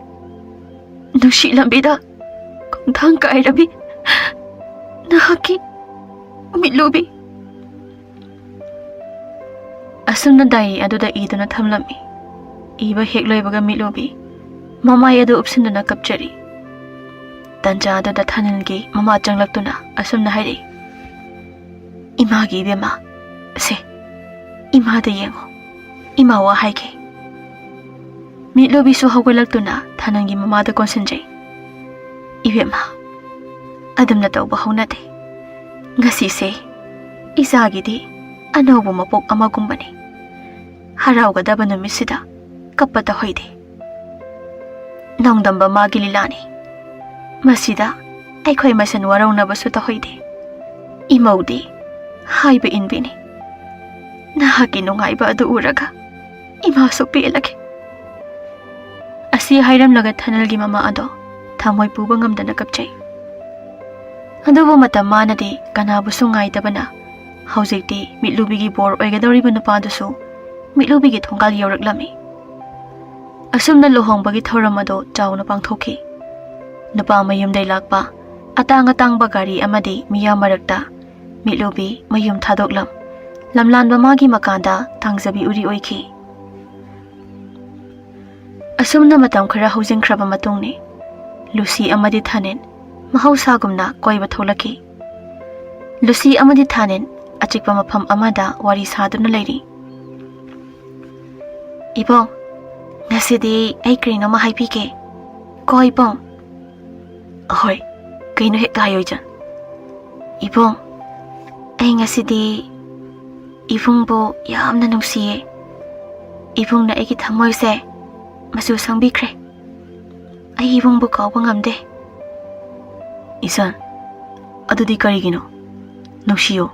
ꯅꯨꯡꯁꯤ ꯂꯝꯕꯤꯗ ꯈꯣꯡꯊꯥꯡ ꯀꯥꯏꯔꯕꯤ ꯅꯍꯥꯛꯀꯤ ꯃꯤꯠꯂꯨꯕꯤ ꯑꯁꯨꯝꯅ ꯗꯥꯏꯔꯤ ꯑꯗꯨꯗ ꯏꯗꯨꯅ ꯊꯝꯂꯝꯃꯤ ꯏꯕ ꯍꯦꯛ ꯂꯣꯏꯕꯒ ꯃꯤꯠꯂꯨꯕꯤ ꯃꯃꯥꯏ ꯑꯗꯨ ꯎꯞꯁꯤꯟꯗꯨꯅ ꯀꯞꯆꯔꯤ ꯇꯟꯖꯥ ꯑꯗꯨꯗ ꯊꯥꯅꯤꯜꯒꯤ ꯃꯃꯥ ꯆꯪꯂꯛꯇꯨꯅ ꯑꯁꯨꯝꯅ ꯍꯥꯏꯔꯛꯏ ꯏꯃꯥꯒꯤ ꯏꯕꯦꯝꯃ ꯁꯦ ꯏꯃꯥꯗ ꯌꯦꯡꯉꯣ ꯏꯃꯥ ꯋꯥ ꯍꯥꯏꯒꯦ ꯃꯤꯠꯂꯨꯕꯤꯁꯨ ꯍꯧꯒꯠꯂꯛꯇꯨꯅ ꯊꯥꯅꯜꯒꯤ ꯃꯃꯥꯗ ꯀꯣꯟꯁꯤꯟꯖꯩ ꯏꯕꯦꯝꯃ ꯑꯗꯨꯝꯅ ꯇꯧꯕ ꯍꯧꯅꯗꯦ ꯉꯁꯤꯁꯦ ꯏꯆꯥꯒꯤꯗꯤ ꯑꯅꯧꯕ ꯃꯄꯣꯛ ꯑꯃꯒꯨꯝꯕꯅꯤ ꯍꯔꯥꯎꯒꯗꯕ ꯅꯨꯃꯤꯠꯁꯤꯗ ꯀꯞꯄ ꯇꯧꯍꯩꯗꯦ ꯅꯣꯡꯗꯝꯕ ꯃꯥꯒꯤ ꯂꯤꯂꯥꯅꯤ Masida, ꯑꯩꯈꯣꯏ ꯃꯁꯦꯟ ꯋꯥꯔꯧꯅꯕꯁꯨ ꯇꯧꯍꯩꯗꯦ. ꯏꯃꯧꯗꯤ ꯍꯥꯏꯕ ꯏꯟꯕꯤꯅꯤ. ꯅꯍꯥꯛꯀꯤ ꯅꯨꯡꯉꯥꯏꯕ ꯑꯗꯨ ꯎꯔꯒ ꯏꯃꯥꯁꯨ ꯄꯦꯜꯂꯒꯦ. ꯑꯁꯤ ꯍꯥꯏꯔꯝꯂꯒ ꯊꯅꯜꯒꯤ ꯃꯃꯥ ꯑꯗꯣ ꯊꯃꯣꯏ ꯄꯨꯕ ꯉꯝꯗꯅ ꯀꯞꯆꯩ. ꯑꯗꯨꯕꯨ ꯃꯇꯝ ꯃꯥꯅꯗꯤ ꯀꯅꯥꯕꯨꯁꯨ ꯉꯥꯏꯗꯕꯅ ꯍꯧꯖꯤꯛꯇꯤ ꯃꯤꯠꯂꯨꯕꯤꯒꯤ ꯕꯣꯔ ꯑꯣꯏꯒꯗꯧꯔꯤꯕ ꯅꯨꯄꯥꯗꯨꯁꯨ ꯃꯤꯠꯂꯨꯕꯤꯒꯤ ꯊꯣꯡꯒꯥꯜ ꯌꯧꯔꯛꯂꯝꯃꯤ. ꯑꯁꯨꯝꯅ ꯂꯨꯍꯣꯡꯕꯒꯤ ꯊꯧꯔꯝ ꯑꯗꯨ ꯆꯥꯎꯅ ꯄꯥꯡꯊꯣꯛꯈꯤ. ꯅꯨꯄꯥ ꯃꯌꯨꯝꯗꯩ ꯂꯥꯛꯄ ꯑꯇꯥꯡ-ꯑꯇꯥꯡꯕ ꯒꯥꯔꯤ ꯑꯃꯗꯤ ꯃꯤꯌꯥꯝ ꯃꯔꯛꯇ ꯃꯤꯠꯂꯨꯕꯤ ꯃꯌꯨꯝ ꯊꯥꯗꯣꯛꯂꯝ ꯂꯝꯂꯥꯟꯕ ꯃꯥꯒꯤ ꯃꯀꯥꯟꯗ ꯊꯥꯡꯖꯕꯤ ꯎꯔꯤ ꯑꯣꯏꯈꯤ. ꯑꯁꯨꯝꯅ ꯃꯇꯝ ꯈꯔ ꯍꯧꯖꯤꯟꯈ꯭ꯔꯕ ꯃꯇꯨꯡꯅꯤ ꯂꯨꯁꯤ ꯑꯃꯗꯤ ꯊꯥꯅꯦꯟ ꯃꯍꯧꯁꯥꯒꯨꯝꯅ ꯀꯣꯏꯕ ꯊꯣꯛꯂꯛꯈꯤ. ꯂꯨꯁꯤ ꯑꯃꯗꯤ ꯊꯥꯅꯦꯟ ꯑꯆꯤꯛꯄ ꯃꯐꯝ ꯑꯃꯗ ꯋꯥꯔꯤ ꯁꯥꯗꯨꯅ ꯂꯩꯔꯤ. ꯏꯕꯣꯡ, ꯉꯁꯤꯗꯤ ꯑꯩ ꯀꯔꯤꯅꯣꯃ ꯍꯥꯏꯕꯤꯒꯦ. ꯀꯣ ꯏꯕꯣꯡ? ꯑꯍꯣꯏ, ꯀꯩꯅꯣ ꯍꯦꯛꯇ ꯍꯥꯏꯌꯣ ꯏꯆꯟ. ꯏꯕꯣꯡ, ꯑꯩ ꯉꯁꯤꯗꯤ ꯏꯕꯨꯡꯕꯨ ꯌꯥꯝꯅ ꯅꯨꯡꯁꯤꯌꯦ. ꯏꯕꯨꯡꯅ ꯑꯩꯒꯤ ꯊꯃꯣꯏꯁꯦ ꯃꯆꯨ ꯁꯪꯕꯤꯈ꯭ꯔꯦ. ꯑꯩ ꯏꯕꯨꯡꯕꯨ ꯀꯥꯎꯕ ꯉꯝꯗꯦ. ꯏꯆꯟ, ꯑꯗꯨꯗꯤ ꯀꯔꯤꯒꯤꯅꯣ? ꯅꯨꯡꯁꯤꯌꯣ,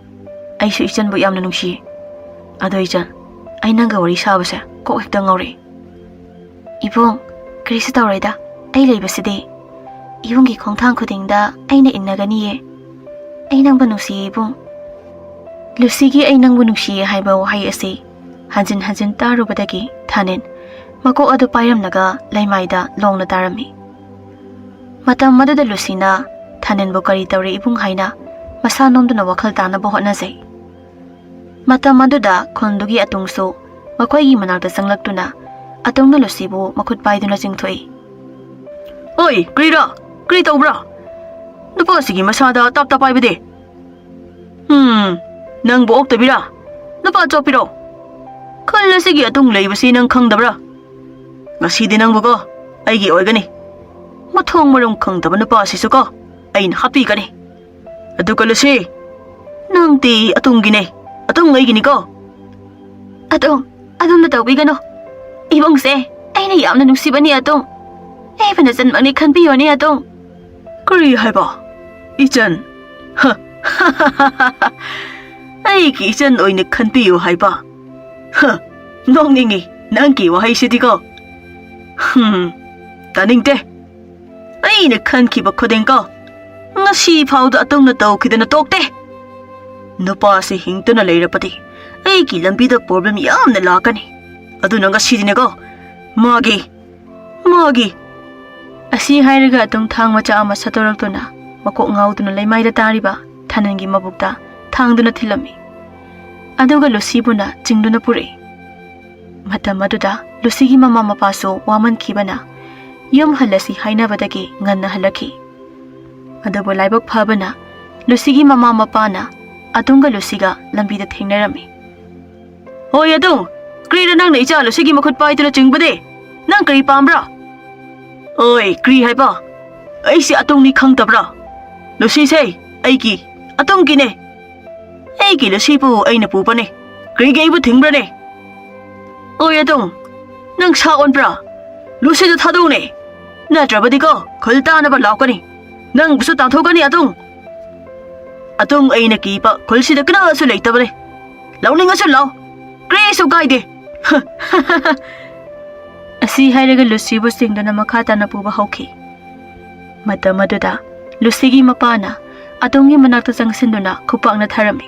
ꯑꯩꯁꯨ ꯏꯆꯟꯕꯨ ꯌꯥꯝꯅ ꯅꯨꯡꯁꯤꯌꯦ. ꯑꯗꯣ ꯏꯆꯟ, ꯑꯩ ꯅꯪꯒ ꯋꯥꯔꯤ ꯁꯥꯕꯁꯦ ꯀꯣꯛ ꯍꯦꯛꯇ ꯉꯥꯎꯔꯛꯏ. ꯏꯕꯨꯡ, ꯀꯔꯤꯁꯨ ꯇꯧꯔꯣꯏꯗ. ꯑꯩ ꯂꯩꯕꯁꯤꯗꯤ ꯏꯕꯨꯡꯒꯤ ꯈꯣꯡꯊꯥꯡ ꯈꯨꯗꯤꯡꯗ ꯑꯩꯅ ꯏꯟꯅꯒꯅꯤꯌꯦ. ꯑꯩ ꯅꯪꯕꯨ ꯅꯨꯡꯁꯤꯌꯦ ꯏꯕꯨꯡ. ꯂꯨꯁꯤꯒꯤ ꯑꯩ ꯅꯪꯕꯨ ꯅꯨꯡꯁꯤꯌꯦ ꯍꯥꯏꯕ ꯋꯥꯍꯩ ꯑꯁꯤ ꯍꯟꯖꯤꯟ ꯍꯟꯖꯤꯟ ꯇꯥꯔꯨꯕꯗꯒꯤ ꯊꯥꯅꯦꯟ ꯃꯀꯣꯛ ꯑꯗꯨ ꯄꯥꯏꯔꯝꯂꯒ ꯂꯩꯃꯥꯏꯗ ꯂꯣꯡꯅ ꯇꯥꯔꯝꯃꯤ. ꯃꯇꯝ ꯑꯗꯨꯗ ꯂꯨꯁꯤꯅ ꯊꯥꯅꯦꯟꯕꯨ ꯀꯔꯤ ꯇꯧꯔꯦ ꯏꯕꯨꯡ ꯍꯥꯏꯅ ꯃꯁꯥ ꯅꯣꯝꯗꯨꯅ ꯋꯥꯈꯜ ꯇꯥꯅꯕ ꯍꯣꯠꯅꯖꯩ. ꯃꯇꯝ ꯑꯗꯨꯗ ꯈꯨꯟꯗꯨꯒꯤ ꯑꯇꯨꯡꯁꯨ ꯃꯈꯣꯏꯒꯤ ꯃꯅꯥꯛꯇ ꯆꯪꯂꯛꯇꯨꯅ ꯑꯇꯨꯡꯅ ꯂꯨꯁꯤꯕꯨ ꯃꯈꯨꯠ ꯄꯥꯏꯗꯨꯅ ꯆꯤꯡꯊꯣꯛꯏ. ꯑꯣꯏ, ꯀꯔꯤꯔꯥ? ꯀꯔꯤ ꯇꯧꯕ꯭ꯔꯥ? ꯅꯨꯄꯥꯁꯤꯒꯤ ꯃꯁꯥꯗ ꯇꯥꯞ ꯄꯥꯏꯕꯗꯤ? ꯅꯪꯕꯨ ꯑꯣꯛꯇꯕꯤꯔꯥ? ꯅꯨꯄꯥ ꯆꯣꯞꯄꯤꯔꯣ? ꯈꯜ ꯑꯁꯤꯒꯤ ꯑꯇꯨꯡ ꯂꯩꯕꯁꯤ ꯅꯪ ꯈꯪꯗꯕ꯭ꯔꯥ? ꯉꯁꯤꯗꯤ ꯅꯪꯕꯨꯀꯣ ꯑꯩꯒꯤ ꯑꯣꯏꯒꯅꯤ. ꯃꯊꯣꯡ ꯃꯔꯝ ꯈꯪꯗꯕ ꯅꯨꯄꯥꯁꯤꯁꯨꯀꯣ ꯑꯩꯅ ꯍꯥꯠꯄꯤꯒꯅꯤ. ꯑꯗꯨꯒ ꯂꯨꯁꯤ, ꯅꯪꯗꯤ ꯑꯇꯨꯡꯒꯤꯅꯦ. ꯑꯇꯨꯡ ꯑꯩꯒꯤꯅꯤꯀꯣ. ꯑꯗꯨꯝꯅ ꯇꯧꯕꯤꯒꯅꯨ. ꯏꯕꯨꯡꯁꯦ ꯑꯩꯅ ꯌꯥꯝꯅ ꯅꯨꯡꯁꯤꯕꯅꯤ ꯑꯇꯨꯡ. ꯑꯩꯕꯨ ꯅꯆꯟꯃꯛꯅꯤ ꯈꯟꯕꯤꯌꯣꯅꯦ ꯑꯇꯨꯡ. ꯀꯔꯤ ꯍꯥꯏꯕ? ꯏꯆꯟ? ꯑꯩꯒꯤ ꯏꯆꯟ ꯑꯣꯏꯅ ꯈꯟꯕꯤꯌꯨ ꯍꯥꯏꯕ? ꯅꯣꯛꯅꯤꯡꯉꯤ ꯅꯪꯒꯤ ꯋꯥꯍꯩꯁꯤꯗꯤꯀꯣ. ꯇꯥꯅꯤꯡꯗꯦ. ꯑꯩꯅ ꯈꯟꯈꯤꯕ ꯈꯨꯗꯤꯡꯀꯣ ꯉꯁꯤ ꯐꯥꯎꯗ ꯑꯇꯨꯡꯅ ꯇꯧꯈꯤꯗꯅ ꯇꯣꯛꯇꯦ. ꯅꯨꯄꯥꯁꯤ ꯍꯤꯡꯗꯨꯅ ꯂꯩꯔꯕꯗꯤ ꯑꯩꯒꯤ ꯂꯝꯕꯤꯗ ꯄ꯭ꯔꯣꯕ꯭ꯂꯦꯝ ꯌꯥꯝꯅ ꯂꯥꯛꯀꯅꯤ. ꯑꯗꯨꯅ ꯉꯁꯤꯗꯤꯅꯦꯀꯣ ꯃꯥꯒꯤ ꯑꯁꯤ ꯍꯥꯏꯔꯒ ꯑꯇꯨꯡ ꯊꯥꯡ ꯃꯆꯥ ꯑꯃ ꯁꯠꯇꯣꯔꯛꯇꯨꯅ ꯃꯀꯣꯛ ꯉꯥꯎꯗꯨꯅ ꯂꯩꯃꯥꯏꯗ ꯇꯥꯔꯤꯕ ꯊꯥꯅꯟꯒꯤ ꯃꯕꯨꯛꯇ ꯊꯥꯡꯗꯨꯅ ꯊꯤꯜꯂꯝꯃꯤ. ꯑꯗꯨꯒ ꯂꯨꯁꯤꯕꯨꯅ ꯆꯤꯡꯗꯨꯅ ꯄꯨꯔꯛꯏ. ꯃꯇꯝ ꯑꯗꯨꯗ ꯂꯨꯁꯤꯒꯤ ꯃꯃꯥ ꯃꯄꯥꯁꯨ ꯋꯥꯃꯟꯈꯤꯕꯅ ꯌꯨꯝ ꯍꯜꯂꯁꯤ ꯍꯥꯏꯅꯕꯗꯒꯤ ꯉꯟꯅ ꯍꯜꯂꯛꯈꯤ. ꯑꯗꯨꯕꯨ ꯂꯥꯏꯕꯛ ꯐꯕꯅ ꯂꯨꯁꯤꯒꯤ ꯃꯃꯥ ꯃꯄꯥꯅ ꯑꯇꯨꯡꯒ ꯂꯨꯁꯤꯒ ꯂꯝꯕꯤꯗ ꯊꯦꯡꯅꯔꯝꯃꯤ. ꯍꯣꯏ ꯑꯇꯨꯡ, ꯀꯔꯤꯔ ꯅꯪꯅ ꯏꯆꯥ ꯂꯨꯁꯤꯒꯤ ꯃꯈꯨꯠ ꯄꯥꯏꯗꯨꯅ ꯆꯤꯡꯕꯗꯤ? ꯅꯪ ꯀꯔꯤ ꯄꯥꯝꯕ꯭ꯔꯥ? ꯑꯣꯏ, ꯀꯔꯤ ꯍꯥꯏꯕ? ꯑꯩꯁꯤ ꯑꯇꯨꯡꯅꯤ ꯈꯪꯗꯕ꯭ꯔꯥ? ꯂꯨꯁꯤꯁꯦ ꯑꯩꯒꯤ ꯑꯇꯨꯡꯒꯤꯅꯦ. ꯑꯩꯒꯤ ꯂꯨꯁꯤꯕꯨ ꯑꯩꯅ ꯄꯨꯕꯅꯦ. ꯀꯔꯤꯒꯤ ꯑꯩꯕꯨ ꯊꯤꯡꯕ꯭ꯔꯅꯦ? ꯑꯣꯏ ꯑꯇꯨꯡ, ꯅꯪ ꯁꯥ ꯑꯣꯟꯕ꯭ꯔꯥ? ꯂꯨꯁꯤꯗꯨ ꯊꯥꯗꯣꯛꯎꯅꯦ. ꯅꯠꯇ꯭ꯔꯕꯗꯤꯀꯣ ꯈꯨꯜ ꯇꯥꯅꯕ ꯂꯥꯛꯀꯅꯤ. ꯅꯪꯕꯨꯁꯨ ꯇꯥꯟꯊꯣꯛꯀꯅꯤ ꯑꯇꯨꯡ. ꯑꯇꯨꯡ, ꯑꯩꯅ ꯀꯤꯕ ꯈꯨꯜꯁꯤꯗ ꯀꯅꯥꯁꯨ ꯂꯩꯇꯕꯅꯦ. ꯂꯧꯅꯤꯡꯉꯁꯨ ꯂꯥꯎ, ꯀꯔꯤꯁꯨ ꯀꯥꯏꯗꯦ. ꯑꯁꯤ ꯍꯥꯏꯔꯒ ꯂꯨꯁꯤꯕꯨ ꯆꯤꯡꯗꯨꯅ ꯃꯈꯥ ꯇꯥꯅ ꯄꯨꯕ ꯍꯧꯈꯤ. ꯃꯇꯝ ꯑꯗꯨꯗ ꯂꯨꯁꯤꯒꯤ ꯃꯄꯥꯅ ꯑꯇꯨꯡꯒꯤ ꯃꯅꯥꯛꯇ ꯆꯪꯁꯤꯟꯗꯨꯅ ꯈꯨꯄꯥꯛꯅ ꯊꯥꯔꯝꯃꯤ.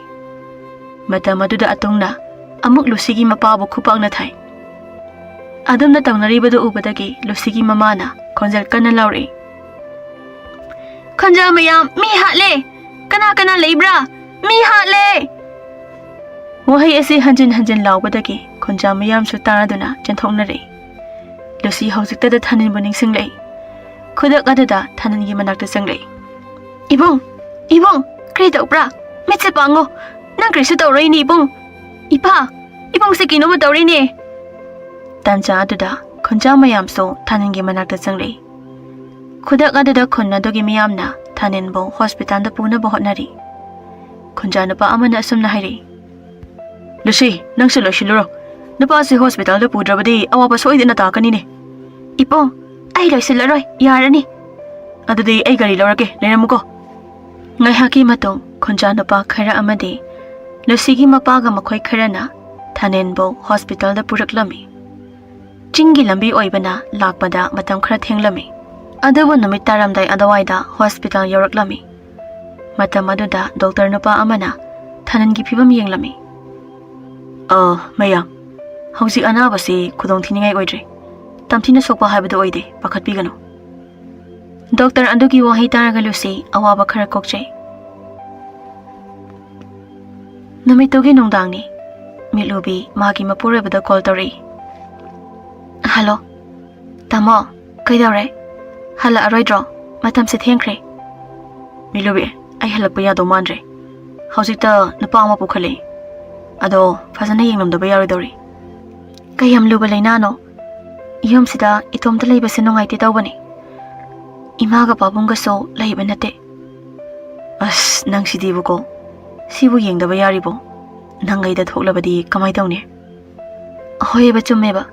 ꯃꯇꯝ ꯑꯗꯨꯗ ꯑꯇꯨꯡꯅ ꯑꯃꯨꯛ ꯂꯨꯁꯤꯒꯤ ꯃꯄꯥꯕꯨ ꯈꯨꯄꯥꯛꯅ ꯊꯥꯏ. ꯑꯗꯨꯝꯅ ꯇꯧꯅꯔꯤꯕꯗꯨ ꯎꯕꯗꯒꯤ ꯂꯨꯁꯤꯒꯤ ꯃꯃꯥꯅ ꯈꯣꯟꯖꯦꯜ ꯀꯟꯅ ꯂꯥꯎꯔꯛꯏ. ꯈꯣꯟꯖꯥ ꯃꯌꯥꯝ, ꯃꯤ ꯍꯥꯠꯂꯦ! ꯀꯅꯥ ꯂꯩꯕ꯭ꯔꯥ? ꯃꯤ ꯍꯥꯠꯂꯦ! ꯋꯥꯍꯩ ꯑꯁꯤ ꯍꯟꯖꯤꯟ ꯍꯟꯖꯤꯟ ꯂꯥꯎꯕꯗꯒꯤ ꯈꯣꯟꯖꯥ ꯃꯌꯥꯝꯁꯨ ꯇꯥꯗꯨꯅ ꯆꯦꯟꯊꯣꯛꯅꯔꯛꯏ. ꯂꯨꯁꯤ ꯍꯧꯖꯤꯛꯇꯗ ꯊꯥꯅꯟꯕꯨ ꯅꯤꯡꯁꯤꯡꯂꯛꯏ. ꯈꯨꯗꯛ ꯑꯗꯨꯗ ꯊꯥꯅꯟꯒꯤ ꯃꯅꯥꯛꯇ ꯆꯪꯂꯛꯏ. ꯏꯕꯨꯡ, ꯀꯔꯤ ꯇꯧꯕ꯭ꯔꯥ? ꯃꯤꯠꯁꯦ ꯄꯥꯡꯉꯣ. ꯅꯪ ꯀꯔꯤꯁꯨ ꯇꯧꯔꯣꯏꯅꯦ ꯏꯕꯨꯡ. ꯏꯄꯥ, ꯏꯕꯨꯡꯁꯦ ꯀꯩꯅꯣꯝꯃ ꯇꯧꯔꯤꯅꯦ. ꯇꯥꯟꯖꯥ ꯑꯗꯨꯗ ꯈꯨꯟꯖꯥ ꯃꯌꯥꯝꯁꯨ ꯊꯥꯅꯟꯒꯤ ꯃꯅꯥꯛꯇ ꯆꯪꯂꯛꯏ. ꯈꯨꯗꯛ ꯑꯗꯨꯗ ꯈꯨꯟ ꯑꯗꯨꯒꯤ ꯃꯤꯌꯥꯝꯅ ꯊꯥꯅꯟꯕꯨ ꯍꯣꯁꯄꯤꯇꯥꯜꯗ ꯄꯨꯅꯕ ꯍꯣꯠꯅꯔꯤ. ꯈꯨꯟꯖꯥ ꯅꯨꯄꯥ ꯑꯃꯅ ꯑꯁꯨꯝꯅ ꯍꯥꯏꯔꯛꯏ. ꯂꯨꯁꯤ, ꯅꯪꯁꯨ ꯂꯣꯏꯁꯤꯜꯂꯨꯔꯣ. ꯅꯨꯄꯥꯁꯤ ꯍꯣꯁꯄꯤꯇꯥꯜꯗ ꯄꯨꯗ꯭ꯔꯕꯗꯤ ꯑꯋꯥꯕ ꯁꯣꯏꯗꯅ ꯇꯥꯀꯅꯤꯅꯦ. ꯏꯕꯨꯡ, ꯑꯩ ꯂꯣꯏꯁꯤꯜꯂꯔꯣꯏ, ꯌꯥꯔꯅꯤ. ꯑꯗꯨꯗꯤ ꯑꯩ ꯒꯥꯔꯤ ꯂꯧꯔꯒꯦ ꯂꯩꯔꯝꯃꯨꯀꯣ ꯉꯥꯏꯍꯥꯛꯀꯤ ꯃꯇꯨꯡ ꯈꯨꯟꯖꯥ ꯅꯨꯄꯥ ꯈꯔ ꯑꯃꯗꯤ ꯂꯨꯁꯤꯒꯤ ꯃꯄꯥꯒ ꯃꯈꯣꯏ ꯈꯔꯅ ꯊꯥꯅꯦꯟꯕꯨ ꯍꯣꯁꯄꯤꯇꯥꯜꯗ ꯄꯨꯔꯛꯂꯝꯃꯤ ꯆꯤꯡꯒꯤ ꯂꯝꯕꯤ ꯑꯣꯏꯕꯅ ꯂꯥꯛꯄꯗ ꯃꯇꯝ ꯈꯔ ꯊꯦꯡꯂꯝꯃꯤ ꯑꯗꯨꯕꯨ ꯅꯨꯃꯤꯠ ꯇꯥꯔꯝꯗꯥꯏ ꯑꯗꯨꯋꯥꯏꯗ ꯍꯣꯁꯄꯤꯇꯥꯜ ꯌꯧꯔꯛꯂꯝꯃꯤ ꯃꯇꯝ ꯑꯗꯨꯗ ꯗꯣꯛꯇꯔ ꯅꯨꯄꯥ ꯑꯃꯅ ꯊꯥꯅꯟꯒꯤ ꯐꯤꯕꯝ ꯌꯦꯡꯂꯝꯃꯤ ꯃꯌꯥꯝ ꯍꯧꯖꯤꯛ ꯑꯅꯥꯕꯁꯤ ꯈꯨꯗꯣꯡꯊꯤꯅꯤꯡꯉꯥꯏ ꯑꯣꯏꯗ꯭ꯔꯦ ꯇꯝꯊꯤꯅ ꯁꯣꯛꯄ ꯍꯥꯏꯕꯗꯨ ꯑꯣꯏꯗꯦ ꯄꯥꯈꯠꯄꯤꯒꯅꯨ ꯗꯣꯛꯇꯔ ꯑꯗꯨꯒꯤ ꯋꯥꯍꯩ ꯇꯥꯔꯒ ꯂꯨꯁꯤ ꯑꯋꯥꯕ ꯈꯔ ꯀꯣꯛꯆꯩ ꯅꯨꯃꯤꯠꯇꯨꯒꯤ ꯅꯨꯡꯗꯥꯡꯅꯤ ꯃꯤꯠꯂꯨꯕꯤ ꯃꯥꯒꯤ ꯃꯄꯨꯔꯣꯏꯕꯗ ꯀꯣꯜ ꯇꯧꯔꯛꯏ ꯍꯜꯂꯣ ꯇꯥꯃꯣ ꯀꯩꯗꯧꯔꯦ ꯍꯜꯂꯛꯑꯔꯣꯏꯗ꯭ꯔꯣ ꯃꯇꯝꯁꯦ ꯊꯦꯡꯈ꯭ꯔꯦ ꯃꯤꯠꯂꯨꯕꯤ ꯑꯩ ꯍꯜꯂꯛꯄ ꯌꯥꯗꯧ ꯃꯥꯟꯗ꯭ꯔꯦ ꯍꯧꯖꯤꯛꯇ ꯅꯨꯄꯥ ꯑꯃ ꯄꯨꯈꯠꯂꯛꯏ ꯑꯗꯣ ꯐꯖꯅ ꯌꯦꯡꯂꯝꯗꯕ ꯌꯥꯔꯣꯏꯗꯧꯔꯤ ꯀꯌꯥꯝ ꯂꯨꯕ ꯂꯩꯅꯥꯅꯣ ꯌꯨꯝꯁꯤꯗ ꯏꯇꯣꯝꯇ ꯂꯩꯕꯁꯦ ꯅꯨꯡꯉꯥꯏꯇꯦ ꯇꯧꯕꯅꯤ ꯏꯃꯥꯒ ꯄꯥꯕꯨꯡꯒꯁꯨ ꯂꯩꯕ ꯅꯠꯇꯦ ꯑꯁ ꯅꯪꯁꯤꯗꯤꯕꯀꯣ ꯁꯤꯕꯨ ꯌꯦꯡꯗꯕ ꯌꯥꯔꯤꯕꯣ ꯅꯪꯒꯩꯗ ꯊꯣꯛꯂꯕꯗꯤ ꯀꯃꯥꯏ ꯇꯧꯅꯤ ꯍꯣꯏꯕ ꯆꯨꯝꯃꯦꯕ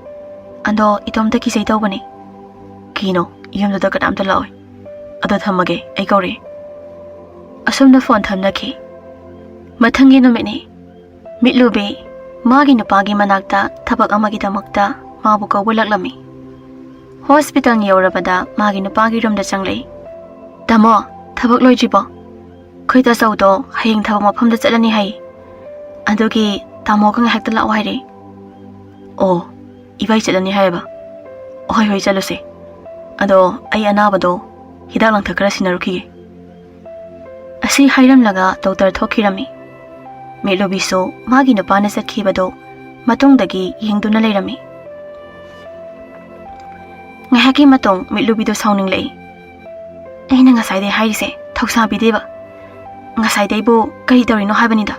ꯑꯗꯣ ꯏꯇꯣꯝꯇ ꯀꯤꯖꯩ ꯇꯧꯕꯅꯤ ꯀꯤꯅꯣ ꯌꯨꯝꯗꯨꯗ ꯀꯅꯥꯝꯇ ꯂꯥꯛꯑꯣꯏ ꯑꯗꯣ ꯊꯝꯃꯒꯦ ꯑꯩ ꯀꯧꯔꯛꯏ ꯑꯁꯨꯝꯅ ꯐꯣꯟ ꯊꯝꯅꯈꯤ ꯃꯊꯪꯒꯤ ꯅꯨꯃꯤꯠꯅꯤ ꯃꯤꯠꯂꯨꯕꯤ ꯃꯥꯒꯤ ꯅꯨꯄꯥꯒꯤ ꯃꯅꯥꯛꯇ ꯊꯕꯛ ꯑꯃꯒꯤꯗꯃꯛꯇ ꯃꯥꯕꯨ ꯀꯧꯕ ꯂꯥꯛꯂꯝꯃꯤ ꯍꯣꯁꯄꯤꯇꯥꯜ ꯌꯧꯔꯕꯗ ꯃꯥꯒꯤ ꯅꯨꯄꯥꯒꯤ ꯔꯨꯝꯗ ꯆꯪꯂꯛꯏ ꯇꯥꯃꯣ ꯊꯕꯛ ꯂꯣꯏꯗ꯭ꯔꯤꯕꯣ ꯑꯩꯈꯣꯏ ꯇꯥꯆꯧꯗꯣ ꯍꯌꯦꯡ ꯊꯕꯛ ꯃꯐꯝꯗ ꯆꯠꯂꯅꯤ ꯍꯥꯏ ꯑꯗꯨꯒꯤ ꯇꯥꯃꯣꯒ ꯉꯥꯏꯍꯥꯛꯇ ꯂꯥꯛꯑꯣ ꯍꯥꯏꯔꯤ ꯑꯣ ꯏꯕꯥꯏ ꯆꯠꯂꯅꯤ ꯍꯥꯏꯌꯦꯕ ꯍꯣꯏ ꯍꯣꯏ ꯆꯠꯂꯨꯁꯦ ꯑꯗꯣ ꯑꯩ ꯑꯅꯥꯕꯗꯣ ꯍꯤꯗꯥꯛ ꯂꯥꯡꯊꯛ ꯈꯔ ꯁꯤꯟꯅꯔꯨꯈꯤꯒꯦ ꯑꯁꯤ ꯍꯥꯏꯔꯝꯂꯒ ꯗꯣꯛꯇꯔ ꯊꯣꯛꯈꯤꯔꯝꯃꯤ ꯃꯤꯠꯂꯨꯕꯤꯁꯨ ꯃꯥꯒꯤ ꯅꯨꯄꯥꯅ ꯆꯠꯈꯤꯕꯗꯣ ꯃꯇꯨꯡꯗꯒꯤ ꯌꯦꯡꯗꯨꯅ ꯂꯩꯔꯝꯃꯤ ꯉꯥꯏꯍꯥꯛꯀꯤ ꯃꯇꯨꯡ ꯃꯤꯠꯂꯨꯕꯤꯗꯣ ꯁꯥꯎꯅꯤꯡꯂꯛꯏ ꯑꯩꯅ ꯉꯁꯥꯏꯗꯩ ꯍꯥꯏꯔꯤꯁꯦ ꯊꯧꯁꯥꯕꯤꯗꯦꯕ ꯉꯁꯥꯏꯗꯩꯕꯨ ꯀꯔꯤ ꯇꯧꯔꯤꯅꯣ ꯍꯥꯏꯕꯅꯤꯗ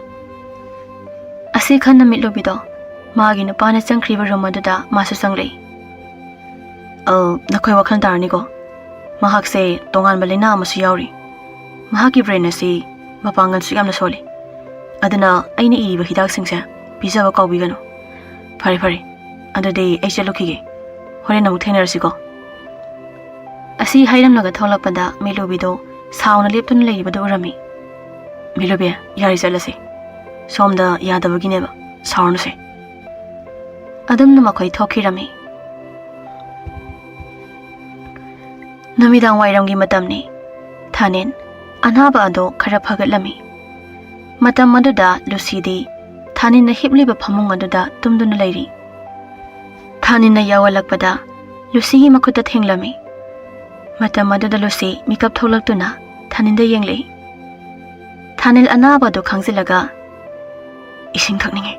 ꯑꯁꯤ ꯈꯟꯅ ꯃꯤꯠꯂꯨꯕꯤꯗꯣ ꯃꯥꯒꯤ ꯅꯨꯄꯥꯅ ꯆꯪꯈ꯭ꯔꯤꯕ ꯔꯨꯝ ꯑꯗꯨꯗ ꯃꯥꯁꯨ ꯆꯪꯂꯛꯏ ꯅꯈꯣꯏ ꯋꯥꯈꯜ ꯇꯥꯔꯅꯤꯀꯣ ꯃꯍꯥꯛꯁꯦ ꯇꯣꯉꯥꯟꯕ ꯂꯩꯅꯥ ꯑꯃꯁꯨ ꯌꯥꯎꯔꯤ ꯃꯍꯥꯛꯀꯤ ꯕ꯭ꯔꯦꯟ ꯑꯁꯤ ꯃꯄꯥꯡꯒꯜꯁꯨ ꯌꯥꯝꯅ ꯁꯣꯜꯂꯤ ꯑꯗꯨꯅ ꯑꯩꯅ ꯏꯔꯤꯕ ꯍꯤꯗꯥꯛꯁꯤꯡꯁꯦ ꯄꯤꯖꯕ ꯀꯥꯎꯕꯤꯒꯅꯨ ꯐꯔꯦ ꯐꯔꯦ ꯑꯗꯨꯗꯤ ꯑꯩ ꯆꯠꯂꯨꯈꯤꯒꯦ ꯍꯣꯔꯦꯟ ꯑꯃꯨꯛ ꯊꯦꯡꯅꯔꯁꯤꯀꯣ ꯑꯁꯤ ꯍꯥꯏꯔꯝꯂꯒ ꯊꯣꯛꯂꯛꯄꯗ ꯃꯤꯠꯂꯨꯕꯤꯗꯣ ꯁꯥꯎꯅ ꯂꯦꯞꯇꯨꯅ ꯂꯩꯔꯤꯕꯗꯨ ꯎꯔꯝꯃꯤ ꯃꯤꯠꯂꯨꯕꯤ ꯌꯥꯔꯤ ꯆꯠꯂꯁꯤ ꯁꯣꯝꯗ ꯌꯥꯗꯕꯒꯤꯅꯦꯕ ꯁꯥꯎꯔꯅꯨꯁꯦ ꯑꯗꯨꯝꯅ ꯃꯈꯣꯏ ꯊꯣꯛꯈꯤꯔꯝꯃꯤ ꯅꯨꯃꯤꯗꯥꯡ ꯋꯥꯏꯔꯝꯒꯤ ꯃꯇꯝꯅꯤ ꯊꯥꯅꯦꯟ ꯑꯅꯥꯕ ꯑꯗꯨ ꯈꯔ ꯐꯒꯠꯂꯝꯃꯤ ꯃꯇꯝ ꯑꯗꯨꯗ ꯂꯨꯁꯤꯗꯤ ꯊꯥꯅꯤꯟꯅ ꯍꯤꯞꯂꯤꯕ ꯐꯃꯨꯡ ꯑꯗꯨꯗ ꯇꯨꯝꯗꯨꯅ ꯂꯩꯔꯤ ꯊꯥꯅꯤꯟꯅ ꯌꯥꯎꯍꯜꯂꯛꯄꯗ ꯂꯨꯁꯤꯒꯤ ꯃꯈꯨꯠꯇ ꯊꯦꯡꯂꯝꯃꯤ ꯃꯇꯝ ꯑꯗꯨꯗ ꯂꯨꯁꯤ ꯃꯤꯀꯞ ꯊꯣꯛꯂꯛꯇꯨꯅ ꯊꯥꯅꯤꯟꯗ ꯌꯦꯡꯂꯛꯏ ꯊꯥꯅꯤꯜ ꯑꯅꯥꯕ ꯑꯗꯨ ꯈꯪꯖꯤꯜꯂꯒ ꯏꯁꯤꯡ ꯊꯛꯅꯤꯡꯉꯤ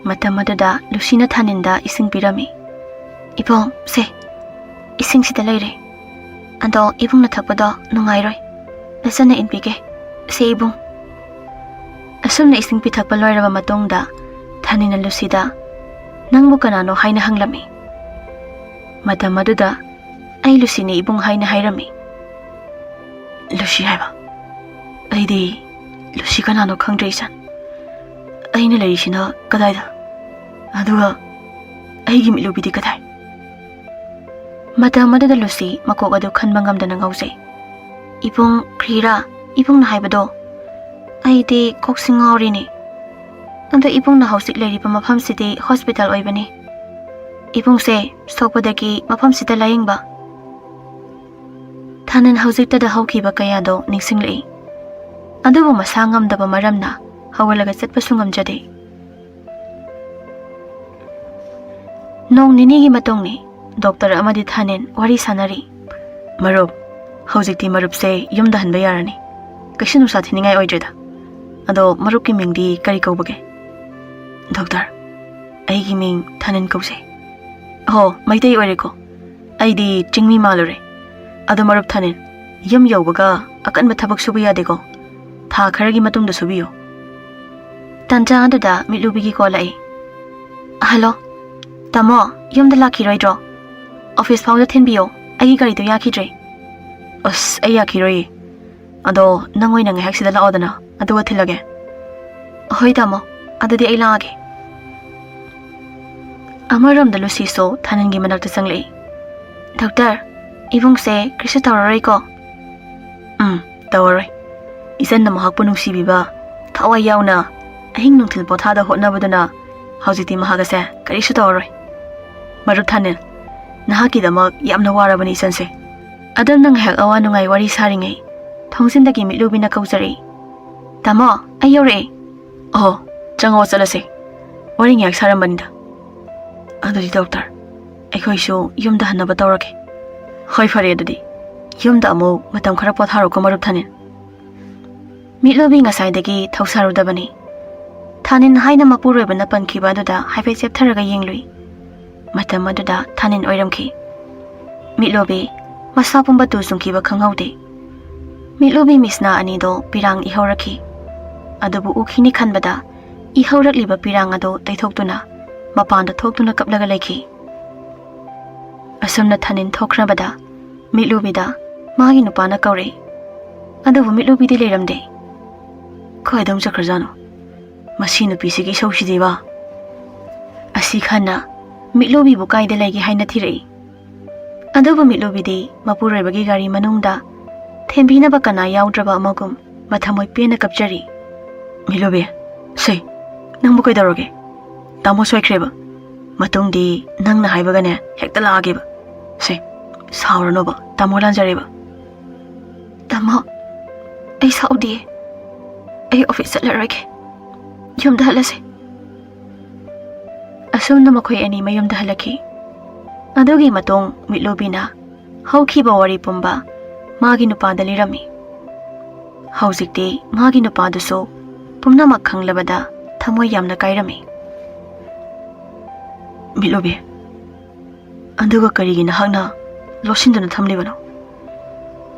ꯃꯇꯝ ꯑꯗꯨꯗ ꯂꯨꯁꯤꯅ ꯊꯥꯅꯤꯟꯗ ꯏꯁꯤꯡ ꯄꯤꯔꯝꯃꯤ ꯏꯕꯨꯡ ꯁꯦ ꯏꯁꯤꯡꯁꯤꯗ ꯂꯩꯔꯦ ꯑꯗꯣ ꯏꯕꯨꯡꯅ ꯊꯛꯄꯗꯣ ꯅꯨꯡꯉꯥꯏꯔꯣꯏ ꯅꯆꯟꯅ ꯏꯟꯕꯤꯒꯦ ꯁꯦ ꯏꯕꯨꯡ ꯑꯁꯨꯝꯅ ꯏꯁꯤꯡ ꯄꯤꯊꯛꯄ ꯂꯣꯏꯔꯕ ꯃꯇꯨꯡꯗ ꯊꯥꯅꯤꯟꯅ ꯂꯨꯁꯤꯗ ꯅꯪꯕꯨ ꯀꯅꯥꯅꯣ ꯍꯥꯏꯅ ꯍꯪꯂꯝꯃꯤ ꯃꯇꯝ ꯑꯗꯨꯗ ꯑꯩ ꯂꯨꯁꯤꯅꯤ ꯏꯕꯨꯡ ꯍꯥꯏꯅ ꯍꯥꯏꯔꯝꯃꯤ ꯂꯨꯁꯤ ꯍꯥꯏꯕ ꯑꯩꯗꯤ ꯂꯨꯁꯤ ꯀꯅꯥꯅꯣ ꯈꯪꯗ꯭ꯔꯦ ꯏꯆꯟ ꯑꯩꯅ ꯂꯩꯔꯤꯁꯤꯅ ꯀꯗꯥꯏꯗ ꯑꯗꯨꯒ ꯑꯩꯒꯤ ꯃꯤꯠꯂꯨꯕꯤꯗꯤ ꯀꯗꯥꯏ ꯃꯇꯝ ꯑꯗꯨꯗ ꯂꯨꯁꯤ ꯃꯀꯣꯛ ꯑꯗꯨ ꯈꯟꯕ ꯉꯝꯗꯅ ꯉꯥꯎꯖꯩ ꯏꯕꯨꯡ ꯀ꯭ꯔꯤꯔꯥ ꯏꯕꯨꯡꯅ ꯍꯥꯏꯕꯗꯣ ꯑꯩꯗꯤ ꯀꯣꯛꯁꯤ ꯉꯥꯎꯔꯤꯅꯤ ꯑꯗꯣ ꯏꯕꯨꯡꯅ ꯍꯧꯖꯤꯛ ꯂꯩꯔꯤꯕ ꯃꯐꯝꯁꯤꯗꯤ ꯍꯣꯁꯄꯤꯇꯥꯜ ꯑꯣꯏꯕꯅꯤ ꯏꯕꯨꯡꯁꯦ ꯁꯣꯛꯄꯗꯒꯤ ꯃꯐꯝꯁꯤꯗ ꯂꯥꯌꯦꯡꯕ ꯊꯥꯅꯟ ꯍꯧꯖꯤꯛꯇꯗ ꯍꯧꯈꯤꯕ ꯀꯌꯥꯗꯣ ꯅꯤꯡꯁꯤꯡꯂꯛꯏ ꯑꯗꯨꯕꯨ ꯃꯁꯥ ꯉꯝꯗꯕ ꯃꯔꯝꯅ ꯍꯧꯒꯠꯂꯒ ꯆꯠꯄꯁꯨ ꯉꯝꯖꯗꯦ ꯅꯣꯡ ꯅꯤꯅꯤꯒꯤ ꯃꯇꯨꯡꯅꯤ ꯗꯣꯛꯇꯔ ꯑꯃꯗꯤ ꯊꯥꯅꯦꯟ ꯋꯥꯔꯤ ꯁꯥꯟꯅꯔꯤ ꯃꯔꯨꯞ ꯍꯧꯖꯤꯛꯇꯤ ꯃꯔꯨꯞꯁꯦ ꯌꯨꯝꯗ ꯍꯟꯕ ꯌꯥꯔꯅꯤ ꯀꯩꯁꯨ ꯅꯨꯡꯁꯥ ꯊꯤꯅꯤꯡꯉꯥꯏ ꯑꯣꯏꯗ꯭ꯔꯦꯗ ꯑꯗꯣ ꯃꯔꯨꯞꯀꯤ ꯃꯤꯡꯗꯤ ꯀꯔꯤ ꯀꯧꯕꯒꯦ ꯗꯣꯛꯇꯔ ꯑꯩꯒꯤ ꯃꯤꯡ ꯊꯥꯅꯦꯟ ꯀꯧꯖꯩ ꯑꯍꯣ ꯃꯩꯇꯩ ꯑꯣꯏꯔꯦꯀꯣ ꯑꯩꯗꯤ ꯆꯤꯡꯃꯤ ꯃꯥꯜꯂꯨꯔꯦ ꯑꯗꯣ ꯃꯔꯨꯞ ꯊꯥꯅꯦꯟ ꯌꯨꯝ ꯌꯧꯕꯒ ꯑꯀꯟꯕ ꯊꯕꯛ ꯁꯨꯕ ꯌꯥꯗꯦꯀꯣ ꯊꯥ ꯈꯔꯒꯤ ꯃꯇꯨꯡꯗ ꯁꯨꯕꯤꯌꯨ ꯇꯥꯟꯖꯥ ꯑꯗꯨꯗ ꯃꯤꯠꯂꯨꯕꯤꯒꯤ ꯀꯣꯜ ꯂꯥꯛꯏ ꯍꯜꯂꯣ ꯇꯥꯃꯣ ꯌꯨꯝꯗ ꯂꯥꯛꯈꯤꯔꯣꯏꯗ꯭ꯔꯣ ꯑꯣꯐꯤꯁ ꯐꯥꯎꯗ ꯊꯤꯟꯕꯤꯌꯣ ꯑꯩꯒꯤ ꯒꯥꯔꯤꯗꯣ ꯌꯥꯈꯤꯗ꯭ꯔꯦ ꯑꯁ ꯑꯩ ꯌꯥꯈꯤꯔꯣꯏꯌꯦ ꯑꯗꯣ ꯅꯪ ꯑꯣꯏꯅ ꯉꯥꯏꯍꯥꯛ ꯁꯤꯗ ꯂꯥꯛꯑꯣꯗꯅ ꯑꯗꯨꯒ ꯊꯤꯜꯂꯒꯦ ꯍꯣꯏ ꯇꯥꯃꯣ ꯑꯗꯨꯗꯤ ꯑꯩ ꯂꯥꯛꯑꯒꯦ ꯑꯃꯔꯣꯝꯗ ꯂꯨꯁꯤꯁꯨ ꯊꯥꯅꯟꯒꯤ ꯃꯅꯥꯛꯇ ꯆꯪꯂꯛꯏ doctor Ibungse krisu tawraroi ko. Tawraroi. Isan na mahakpo nungsibiba thawai yauna ahing nungthil pothada hotnabaduna haujiti mahagase karisu tawraroi. Marup Thanil, nahakkidamak yamna warabani isanse. Adam nang hek awa nungai wari saringai thongsinda mitlubina kaujari. Tamo, ai yaure. Oh, changawa chalase. Wari ngyak sarambanida. Adudi doctor, aikhoisu yumda hanaba tawrake. Hoi fare adudi. Yumda amu matam khara potharo ko Marup Thanil. Mitlubi ngasaidagi thausaru-dabani. Thanin haina mapuroibana pankhiba aduda haifai cheptharaga yenglui. Matam aduda Thanin oiramkhi. Mitlubi masa pumba tu sungkiba khanghaude. Mitlubi misna anido pirang ihaurakhi. Adubu ukhini khanbada ihaurakliba pirang ado taithoktuna mapanda thoktuna kaplaga laikhi. Asumna Thanin thokhrabada Mitlubida magi nupana kaure. Adubu Mitlubidi leiramde. Kaidam chakrajano. Masi nupisi gi sausideba. Asi khana Mitlubi bu kaida laigi haina thirei. Adubu Mitlubidi mapuroibagi gari manungda thembina ba kana yaudraba amagum mathamoi pena kapjari. Mitlubi, sei, nangbu kaidaroge. Tamo soikreba. Matungdi nangna haibagane hekta laageba. Sei, sauranoba tamo lanjareba. Tamo, ai saudi. Ai office chalarage. Yumda halase. Asumna makhoi ani mayumda halaki. Adugi matong Mitlubina haukhiba wari pumba magi nupada lirami. Haujikti magi nupaduso pumnamak khanglabada thamoi yamna kairami. Mitlubi, aduga karigi nahakna losinduna thamlibano.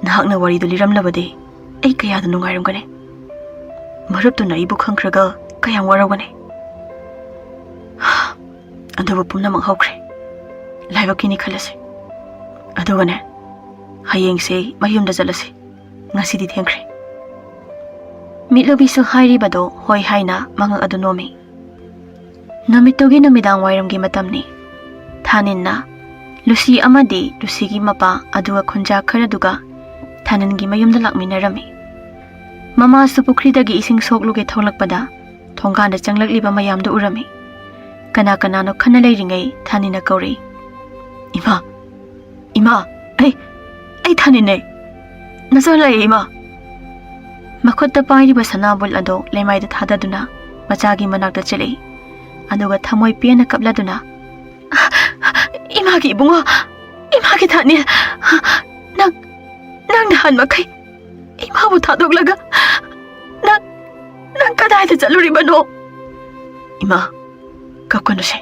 Nahakna waridu liramlabadi ai kayada nungairamgane. Maruptuna ibu khangkhraga kayang waragane. Aduba pumnamak haukre. Laibakini khalase. Adugane hayengse mayumda jalase. Ngasidi thengkhre. Mitlubi su hairibado hoi haina mangang adu nomi. Namitugi namidang wairamgi matamni. Thaninna Lucy amadi Lucygi mapa aduga khunja kharaduga Thaningi mayumda lakminarami. Mama su pukridagi ising sokluge tholakpada thongkanda changlakliba mayamdu urami. Kana kanano khana leiringai Thanina kauri. Ima, ai Thanine. Nasalai ima. Makhutta pairiba sanabul ado lemaida thadaduna machagi manakta cheli. Aduga thamoi piana kapladuna. Imagi bungo, imagi Thanil. Nang nahan makai. Imabu thadoglaga. Nang kadaida chaluribano. Ima, kapkano se.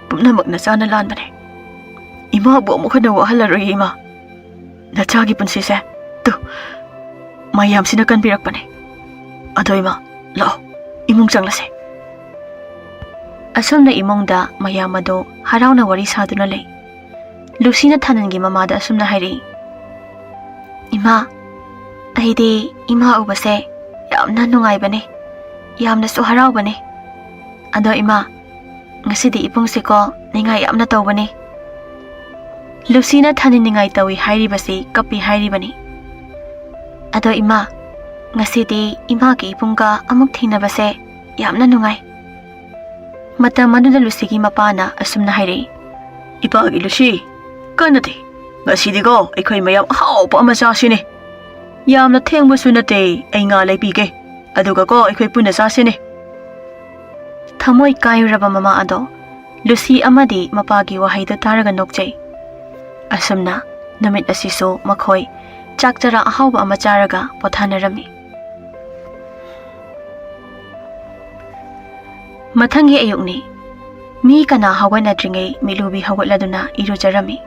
Pumnamak na sana lanbane. Ima bu amukha na wahalaroi ima. Nachagi punsi se. Tu. Mayam sinakan pirakpane. Ado ima, lao. Imong changlase. Asumna imongda mayam ado harauna wari saduna lei. Lucy na Thanangi mamada asumna hairi. Ima, aidi ima ubase yamna nungaibane. Yamna su haraubane. Ado ima, ngasidi ipungsi ko ningai yamna tawbane. Lucy na Thanin ningai tawi hairibasi kapi hairibani. Ado ima, ngasidi ima ki ipunga amuk thinabase yamna nungai. Matam aduda Lucygi mapana asumna hairi. Ipagi Lucy, kanati. Ngasidi ko aikhoi mayam haupa ama chasine. Yamna thengbusu nate ai nga leipige. Aduga ko aikhoi puna chasine. Thamoi kairaba mama ado Lucy amadi mapagi wahaida taraga nokjai. Asumna namit asiso makhoi chakchara ahauba ama charaga pothanarami. Mathangi ayukni mi kana hawanadringai Mitlubi hawatladuna irujarami.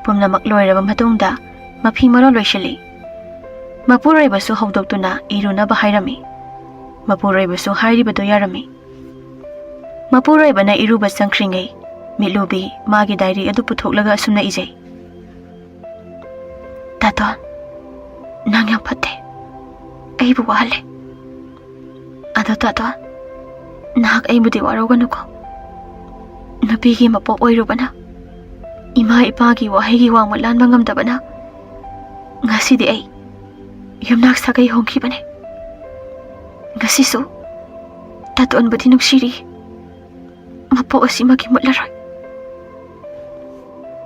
Pumnamak loiraba matungda maphing maro loishali. Mapuraibasu hawdoktuna irunaba hairami. Mapuraibasu hairibado yarami. Mapuraibana iruba sangkhringai Mitlubi magi diary adu puthoklaga asumna ijai. Taton, nang yang pate. Ai bu wahale. Ado taton, nak ai budi waroganu ko. Napigi mapo oirubana. Ima ipagi wahaygi wangma lanba ngamdabana ngasidi ai yumnak sagai hongkhibane. Ngasisu taton bati nuksiri mapo asimagi mutlaroy.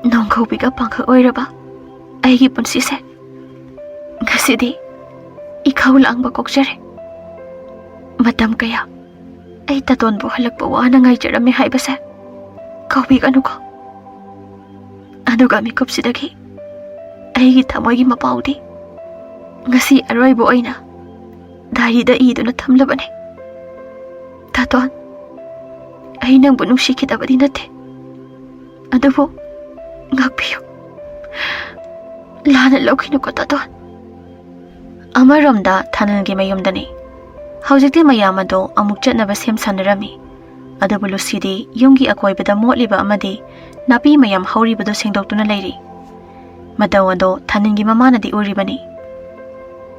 Nongkaubiga pangka oiraba aigi punsise ngasidi ikaw lang ba kokjare. Matam kaya ay taton bu halakpa wana ngay jarami haibase kaubig ano ko. Ano gami kupsidagi ay gitamoy gimapaudi ngasi aroy bu ay na dahil da ido na tamlaban eh. Taton ay nang bunong sikita ba dinate ano po ngagpiyo lana law kinuko taton. Amaromda thanangi mayumdani haujikti mayam ado amuk chatnaba sem sanarami adabu Lucidi yumgi akoibada motliba amadi napi mayam hauribado sengdoktuna leiri. Madaw ado thanangi mamanadi uribani.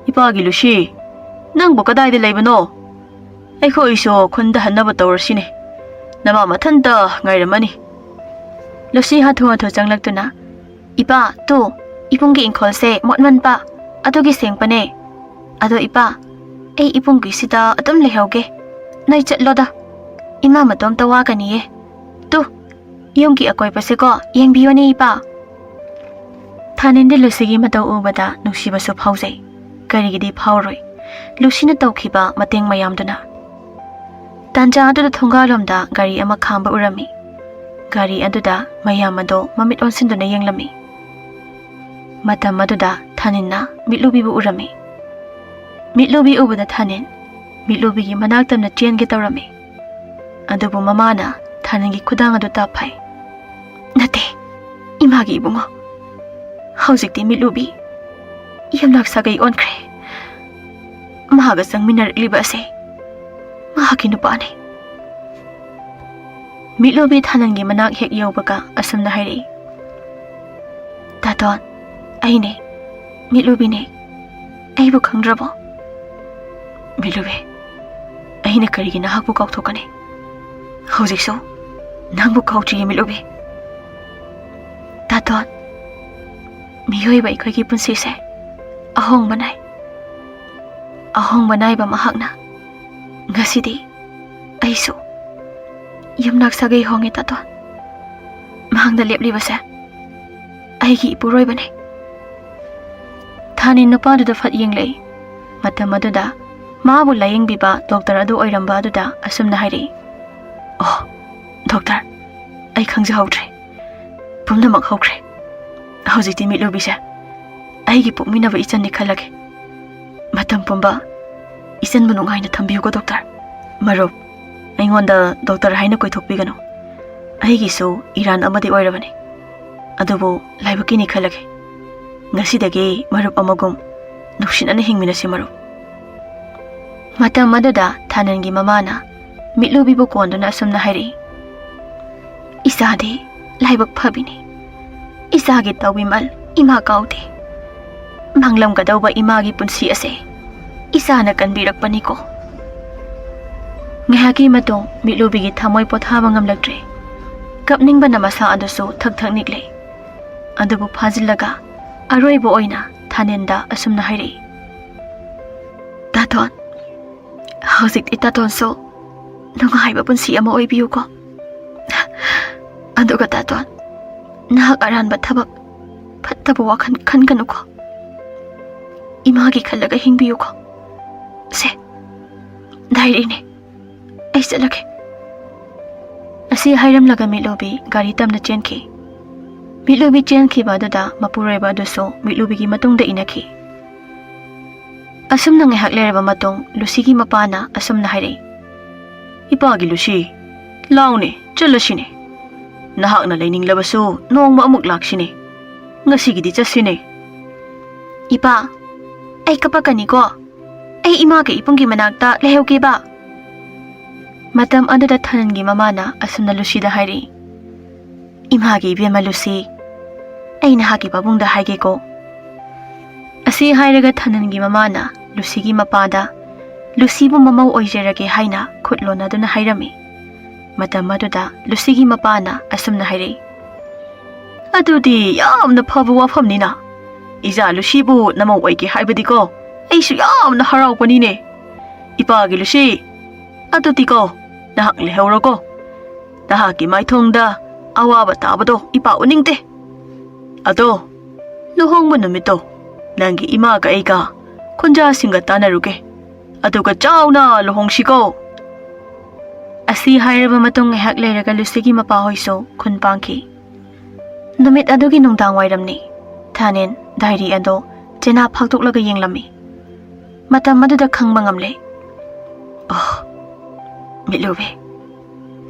Ipagi Lucy, nangbu kadayda leibano? Aiko iso khunda hannaba tawrasine. Nama mathanta ngairamani. Lucy hathu changlaktuna ipa tu ipungi ingkholse motman pa adugi sengpane. Ado ipa ay ipungi sida atum lehauge. Nai chatloda. Ima matom tawagani eh. Tu yumgi akoibase ko yengbiyo ni ipa. Thanindi Lucigi mataw ubada nungsibaso phaujay. Karigidi phauroy. Lucy na tawkhiba mateng mayamduna. Tanja aduda thongalomda gari ama khamba urami. Gari aduda mayam ado mamit onsinduna yenglami. Matam aduda thaninna mitlubibu urami. Mitlubi ubada thanin mitlubigi manaktamna chenge tawrami. Adubu mamana thaningi khudang adu taphai. Nate imagi ibungo. Haujikti mitlubi yamnak sagai onkre. Mahaga sangminarikliba ase mahaki nupane. Mitlubi thanangi manak hek yaubaga asamna hairi. Taton aine mitlubi ne aibu khangrabo. Mitlubi aine karigi nahakbu kauthokane. Haujikso nangbu kautriye mitlubi. Taton miyoiba ikoigi punsise ahongba nai. Ahongba naiba mahakna ngasidi aisu yumnak sagai honge taton. Mahangda leplibase aigi ipuroibane. Thanin nupaduda fat yenglei. Matam aduda mabu layengbiba doctor adu oiramba aduda asumna hairi. Oh, doctor, ai khangjahodre. Pumnamak hokre. Haujikti mitlubise aigi pokminaba ichanni khalage. Matam pumba isan bu nungaina thambiyuko doctor. Marup aingonda doctor haina koithokpigano. Aigi so Iran amadi oirabani. Adubu laibakini khalage. Ngasidagi marup amagum nuksinana hingminasi marup. Matam maduda thanangi mamana mitlubibu konduna asumna hairi. Isadi laibak phabini. Isagi tawbimal ima kauti. Manglam gadawba imagi punsi ase. Isana kanbirakpani ko. Ngahaki matong mitlubigi thamoy pothaba ngamlaktre. Kapningba na masa aduso thak nikle. Adubu phazillaga aroibo oina thanenda asumna hairi. Taton haujik itaton so nungaiba punsi ama oibiyu ko. Aduga taton nahak aranba thabak phattaba wakhan khankanu ko. Imagi khallaga hingbiyu ko. Se dairi ne ai chalake. Asi hairamlaga mitlubi gari tamna chenkhi. Mitlubi chenkhi baduda mapuraiba aduso mitlubigi matungda inakhi. Asumna ngahak leraba matong Lucigi mapana asumna hairi. Ipagi Lucy laune chalasine. Nahakna laininglabaso nongma amuk laksine. Ngasigidi chasine. Ipa ay kapakani ko. Ay imagi ipungi manakta lehewki ba. Matam aduda thanangi mamana asumna Lucida hairi. Imagi ibema Lucy ay nahaki babungda haige ko. Asi hairaga thanangi mamana Lucigi mapada Lucybu mamaw oijerage haina khutlona duna hairami. Matam aduda Lucigi mapana asumna hairi. ꯑꯗꯨꯗꯤ ꯌꯥꯝꯅ ꯐꯕ ꯋꯥꯐꯝꯅꯤꯅ ꯏꯖꯥ ꯂꯨꯁꯤꯕꯨ ꯅꯃꯧ ꯑꯣꯏꯒꯦ ꯍꯥꯏꯕꯗꯤꯀꯣ ꯑꯩꯁꯨ ꯌꯥꯝꯅ ꯍꯔꯥꯎꯕꯅꯤꯅꯦ ꯏꯄꯥꯒꯤ Lucy ꯑꯗꯨꯗꯤꯀꯣ ꯅꯍꯥꯛ ꯂꯩꯍꯧꯔꯣꯀꯣ ꯅꯍꯥꯛꯀꯤ ꯃꯥꯏꯊꯣꯡꯗ ꯑꯋꯥꯕ ꯇꯥꯕꯗꯣ ꯏꯄꯥ ꯎꯅꯤꯡꯗꯦ ꯑꯗꯣ ꯂꯨꯍꯣꯡꯕ ꯅꯨꯃꯤꯠꯇꯣ ꯅꯪꯒꯤ ꯏꯃꯥꯒ ꯑꯩꯒ ꯈꯨꯟꯖꯥꯁꯤꯡꯒ ꯇꯥꯟꯅꯔꯨꯒꯦ ꯑꯗꯨꯒ ꯆꯥꯎꯅ ꯂꯨꯍꯣꯡꯁꯤꯀꯣ ꯑꯁꯤ ꯍꯥꯏꯔꯕ ꯃꯇꯨꯡ ꯉꯥꯏꯍꯥꯛ ꯂꯩꯔꯒ ꯂꯨꯁꯤꯒꯤ ꯃꯄꯥꯍꯣꯏꯁꯨ ꯈꯨꯟ ꯄꯥꯡꯈꯤ ꯅꯨꯃꯤꯠ ꯑꯗꯨꯒꯤ ꯅꯨꯡꯗꯥꯡ ꯋꯥꯏꯔꯝꯅꯤ ꯊꯥꯅꯤꯟ ꯗꯥꯏꯔꯤ ꯑꯗꯣ ꯆꯦꯅꯥ ꯐꯥꯛꯇꯣꯛꯂꯒ ꯌꯦꯡꯂꯝꯃꯤ ꯃꯇꯝ ꯑꯗꯨꯗ ꯈꯪꯕ ꯉꯝꯂꯦ ꯃꯤꯠꯂꯨꯕꯤ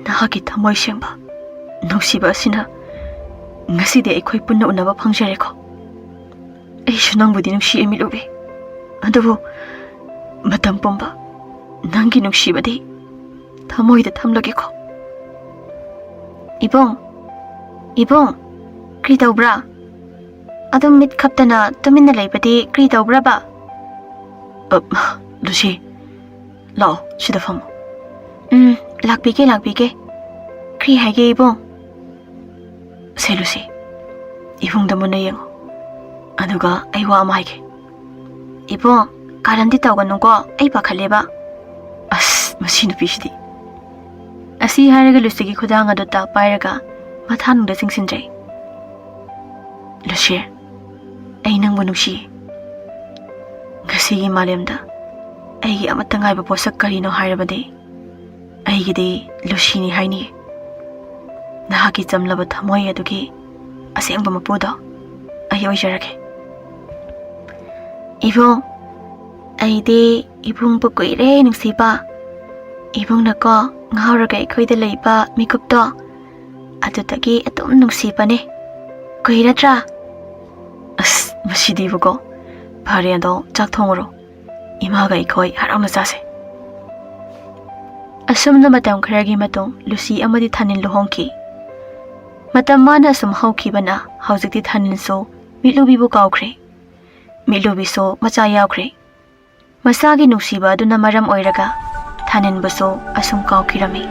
ꯅꯍꯥꯛꯀꯤ ꯊꯃꯣꯏ ꯁꯦꯡꯕ ꯅꯨꯡꯁꯤꯕ ꯑꯁꯤꯅ ꯉꯁꯤꯗꯤ ꯑꯩꯈꯣꯏ ꯄꯨꯟꯅ ꯎꯅꯕ ꯐꯪꯖꯔꯦꯀꯣ ꯑꯩꯁꯨ ꯅꯪꯕꯨꯗꯤ ꯅꯨꯡꯁꯤꯌꯦ ꯃꯤꯠꯂꯨꯕꯤ ꯑꯗꯨꯕꯨ ꯃꯇꯝ ꯄꯨꯝꯕ ꯅꯪꯒꯤ ꯅꯨꯡꯁꯤꯕꯗꯤ ꯊꯃꯣꯏꯗ ꯊꯝꯂꯒꯦꯀꯣ ꯏꯕꯨꯡ ꯀꯔꯤ ꯇꯧꯕ꯭ꯔꯥ ꯑꯗꯨꯝ ꯃꯤꯠ ꯈꯞꯇꯅ ꯇꯨꯃꯤꯟꯅ ꯂꯩꯕꯗꯤ ꯀꯔꯤ ꯇꯧꯕ꯭ꯔꯕ ꯂꯨꯁꯤ ꯂꯥꯛꯑꯣ ꯁꯤꯗ ꯐꯝꯃꯣ ꯂꯥꯛꯄꯤꯒꯦ ꯀꯔꯤ ꯍꯥꯏꯒꯦ ꯏꯕꯨꯡ ꯁꯦ ꯂꯨꯁꯤ ꯏꯕꯨꯡꯗ ꯃꯨꯟꯅ ꯌꯦꯡꯉꯣ ꯑꯗꯨꯒ ꯑꯩ ꯋꯥ ꯑꯃ ꯍꯥꯏꯒꯦ ꯏꯕꯨꯡ ꯀꯥꯔꯟꯗꯤ ꯇꯧꯒꯅꯨꯀꯣ ꯑꯩ ꯄꯥꯈꯠꯂꯦꯕ ꯑꯁ ꯃꯁꯤ ꯅꯨꯄꯤꯁꯤꯗꯤ ꯑꯁꯤ ꯍꯥꯏꯔꯒ ꯂꯨꯁꯤꯒꯤ ꯈꯨꯗꯥꯡ ꯑꯗꯨ ꯇꯥꯛ ꯄꯥꯏꯔꯒ ꯃꯊꯥꯅꯨꯡꯗ ꯆꯤꯡꯁꯤꯟꯖꯩ ꯂꯨꯁꯤ ꯑꯩ ꯅꯪꯕꯨ ꯅꯨꯡꯁꯤꯌꯦ ꯉꯁꯤꯒꯤ ꯃꯥꯂꯦꯝꯗ ꯑꯩꯒꯤ ꯑꯃꯠꯇ ꯉꯥꯏꯕ ꯄꯣꯠꯁꯛ ꯀꯔꯤꯅꯣ ꯍꯥꯏꯔꯕꯗꯤ ꯑꯩꯒꯤꯗꯤ ꯂꯨꯁꯤꯅꯤ ꯍꯥꯏꯅꯤꯡꯏ ꯅꯍꯥꯛꯀꯤ ꯆꯝꯂꯕ ꯊꯃꯣꯏ ꯑꯗꯨꯒꯤ ꯑꯁꯦꯡꯕ ꯃꯄꯨꯗꯣ ꯑꯩ ꯑꯣꯏꯖꯔꯒꯦ ꯏꯕꯨꯡ ꯑꯩꯗꯤ ꯏꯕꯨꯡꯕꯨ ꯀꯨꯏꯔꯦ ꯅꯨꯡꯁꯤꯕ ꯏꯕꯨꯡꯅꯀꯣ ꯉꯥꯎꯔꯒ ꯑꯩꯈꯣꯏꯗ ꯂꯩꯕ ꯃꯤꯀꯨꯞꯇꯣ ꯑꯗꯨꯗꯒꯤ ꯑꯗꯨꯝ ꯅꯨꯡꯁꯤꯕꯅꯦ ꯀꯨꯏꯔꯗ꯭ꯔꯥ ꯑꯁ ꯃꯁꯤꯗꯤꯕꯀꯣ ꯐꯔꯦ ꯑꯗꯣ ꯆꯥꯛ ꯊꯣꯡꯉꯨꯔꯣ ꯏꯃꯥꯒ ꯑꯩꯈꯣꯏ ꯍꯔꯥꯎꯅ ꯆꯥꯁꯦ ꯑꯁꯨꯝꯅ ꯃꯇꯝ ꯈꯔꯒꯤ ꯃꯇꯨꯡ ꯂꯨꯁꯤ ꯑꯃꯗꯤ ꯊꯥꯅꯤꯟ ꯂꯨꯍꯣꯡꯈꯤ ꯃꯇꯝ ꯃꯥꯅ ꯑꯁꯨꯝ ꯍꯧꯈꯤꯕꯅ ꯍꯧꯖꯤꯛꯇꯤ ꯊꯥꯅꯤꯟꯁꯨ ꯃꯤꯠꯂꯨꯕꯤꯕꯨ ꯀꯥꯎꯈ꯭ꯔꯦ ꯃꯤꯠꯂꯨꯕꯤꯁꯨ ꯃꯆꯥ ꯌꯥꯎꯈ꯭ꯔꯦ ꯃꯁꯥꯒꯤ ꯅꯨꯡꯁꯤꯕ ꯑꯗꯨꯅ ꯃꯔꯝ ꯑꯣꯏꯔꯒ ꯊꯥꯅꯤꯟꯕꯨꯁꯨ ꯑꯁꯨꯝ ꯀꯥꯎꯈꯤꯔꯝꯃꯤ